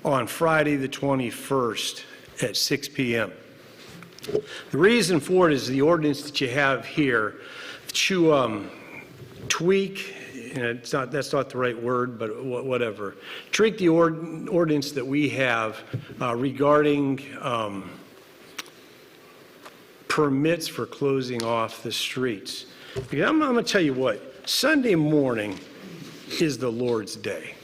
on Friday the 21st at 6 p.m. The reason for it is the ordinance that you have here to tweak, and that's not the right word, but whatever, tweak the ordinance that we have regarding permits for closing off the streets. Because I'm going to tell you what, Sunday morning, is the Lord's day.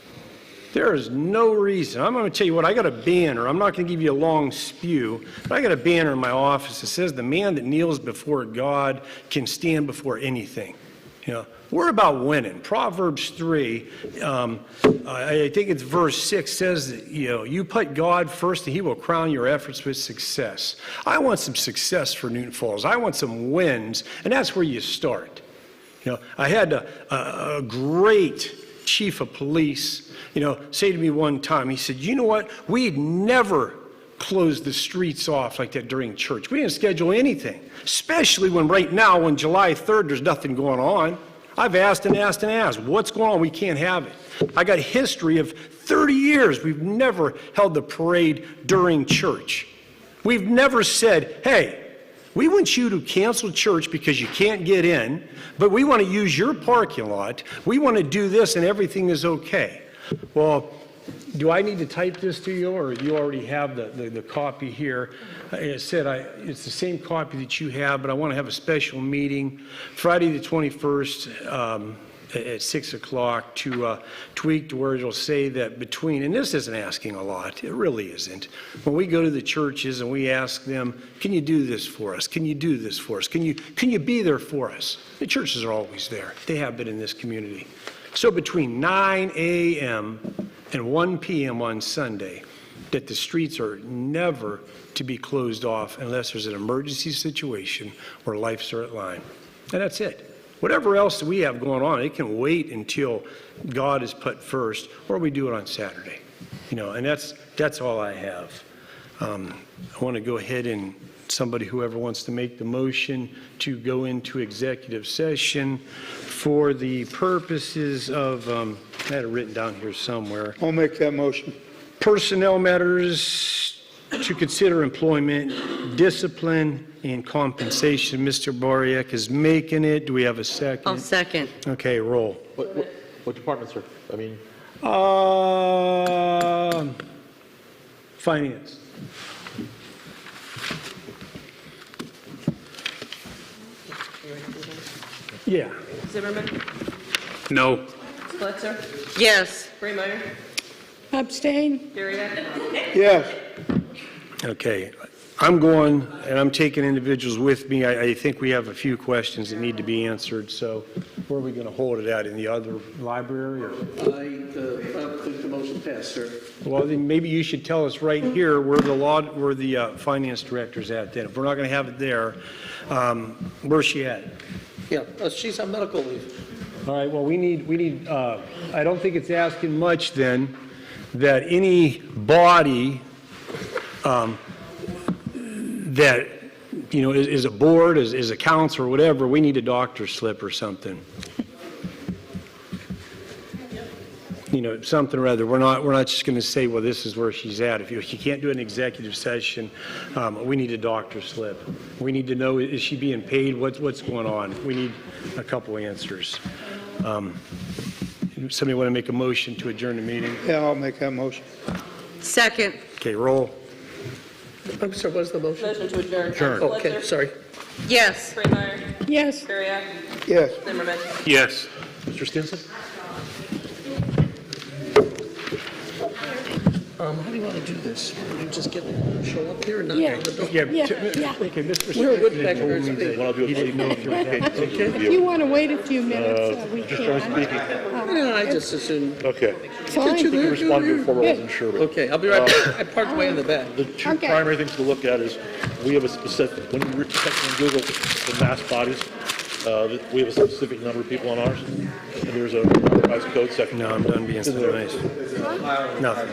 There is no reason. I'm going to tell you what, I got a banner. I'm not going to give you a long spew, but I got a banner in my office that says the man that kneels before God can stand before anything. You know, we're about winning. Proverbs 3, I think it's verse 6 says that, you know, you put God first and he will crown your efforts with success. I want some success for Newton Falls. I want some wins, and that's where you start. You know, I had a great chief of police, you know, say to me one time, he said, you know what, we'd never close the streets off like that during church. We didn't schedule anything, especially when right now, on July 3rd, there's nothing going on. I've asked and asked and asked, what's going on? We can't have it. I got a history of 30 years. We've never held the parade during church. We've never said, hey, we want you to cancel church because you can't get in, but we want to use your parking lot. We want to do this and everything is okay. Well, do I need to type this to you, or you already have the copy here? It said it's the same copy that you have, but I want to have a special meeting Friday the 21st at 6 o'clock to tweak to where it'll say that between, and this isn't asking a lot, it really isn't. When we go to the churches and we ask them, can you do this for us? Can you do this for us? Can you be there for us? The churches are always there. They have been in this community. So between 9 a.m. and 1 p.m. on Sunday, that the streets are never to be closed off unless there's an emergency situation where lives are at line. And that's it. Whatever else we have going on, it can wait until God is put first, or we do it on Saturday. You know, and that's all I have. I want to go ahead and whoever wants to make the motion to go into executive session for the purposes of, I had it written down here somewhere. I'll make that motion. Personnel matters to consider employment, discipline, and compensation. Mr. Bariak is making it. Do we have a second? I'll second. Okay, roll. What department, sir? I mean, Finance. Yeah. Zimmerman? No. Spletzer? Yes. Freemeyer? Abstain. Dariak? Yes. Okay. I'm going, and I'm taking individuals with me. I think we have a few questions that need to be answered, so where are we going to hold it at? In the other library? Or? I think the motion passed, sir. Well, then maybe you should tell us right here where the finance director's at then. If we're not going to have it there, where's she at? Yeah, she's on medical leave. All right, well, we need, I don't think it's asking much then that any body that, you know, is a board, is a council or whatever, we need a doctor's slip or something. You know, something or other. We're not just going to say, well, this is where she's at. If you can't do an executive session, we need a doctor's slip. We need to know, is she being paid? What's going on? We need a couple answers. Somebody want to make a motion to adjourn the meeting? Yeah, I'll make that motion. Second. Okay, roll. I'm sorry, what's the motion? Motion to adjourn. Adjourn. Oh, okay, sorry. Yes. Freemeyer? Yes. Dariak? Yes. Zimmerman? Yes. Mr. Stinson? How do you want to do this? You just show up here and not Yeah. have the door? Yeah. Yeah. Okay, Mr. We're good Smith told me that Well, I'll do it he didn't know if you were If you want to wait a few minutes, we Just can. speaking. No, I just assumed. Okay. Fine. You can respond before I wasn't sure. but, Okay, I'll be right back. I parked way in the back. The two Okay. primary things to look at is, we have a specific, when you're checking on Google the mass bodies, we have a specific number of people on ours, and there's a revised code section. No, I'm done being so nice. Nothing.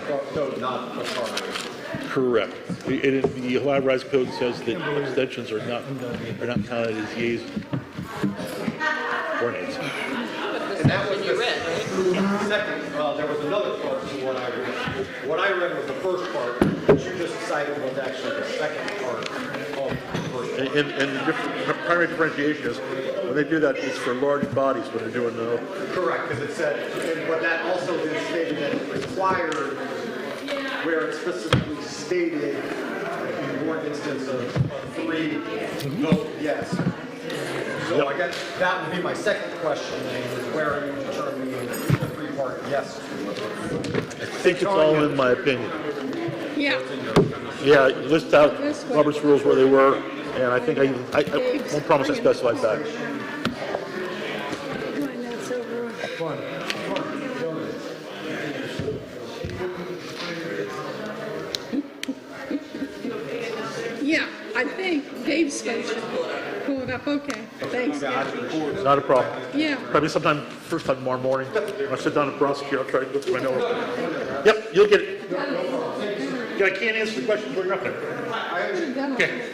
Correct. The Ohio Revised Code says that abstentions are not counted as yeas or nays. And that was you read, right? Second, there was another part to what I read. What I read was the first part, what you just cited was actually the second part of the first part. And the primary differentiation is, when they do that, it's for large bodies when they're doing the... Correct, because it said, but that also then stated that it required, where it specifically stated, in one instance of 3 vote yes. So I guess that would be my second question, then, is where are you determining the 3 Yes. I think it's all in my opinion. Yeah. Yeah, you list out Robert's rules where they were, and I think I won't promise I specified that. That's over. Yeah, I think Dave's supposed to pull it up. Okay, thanks. Dave. Not a problem. Yeah. Probably sometime, first time tomorrow morning. When I sit down and prosecute, I'll try to go through my notes. Yep, you'll get it. Yeah, I can't answer the questions when you're up there. Okay.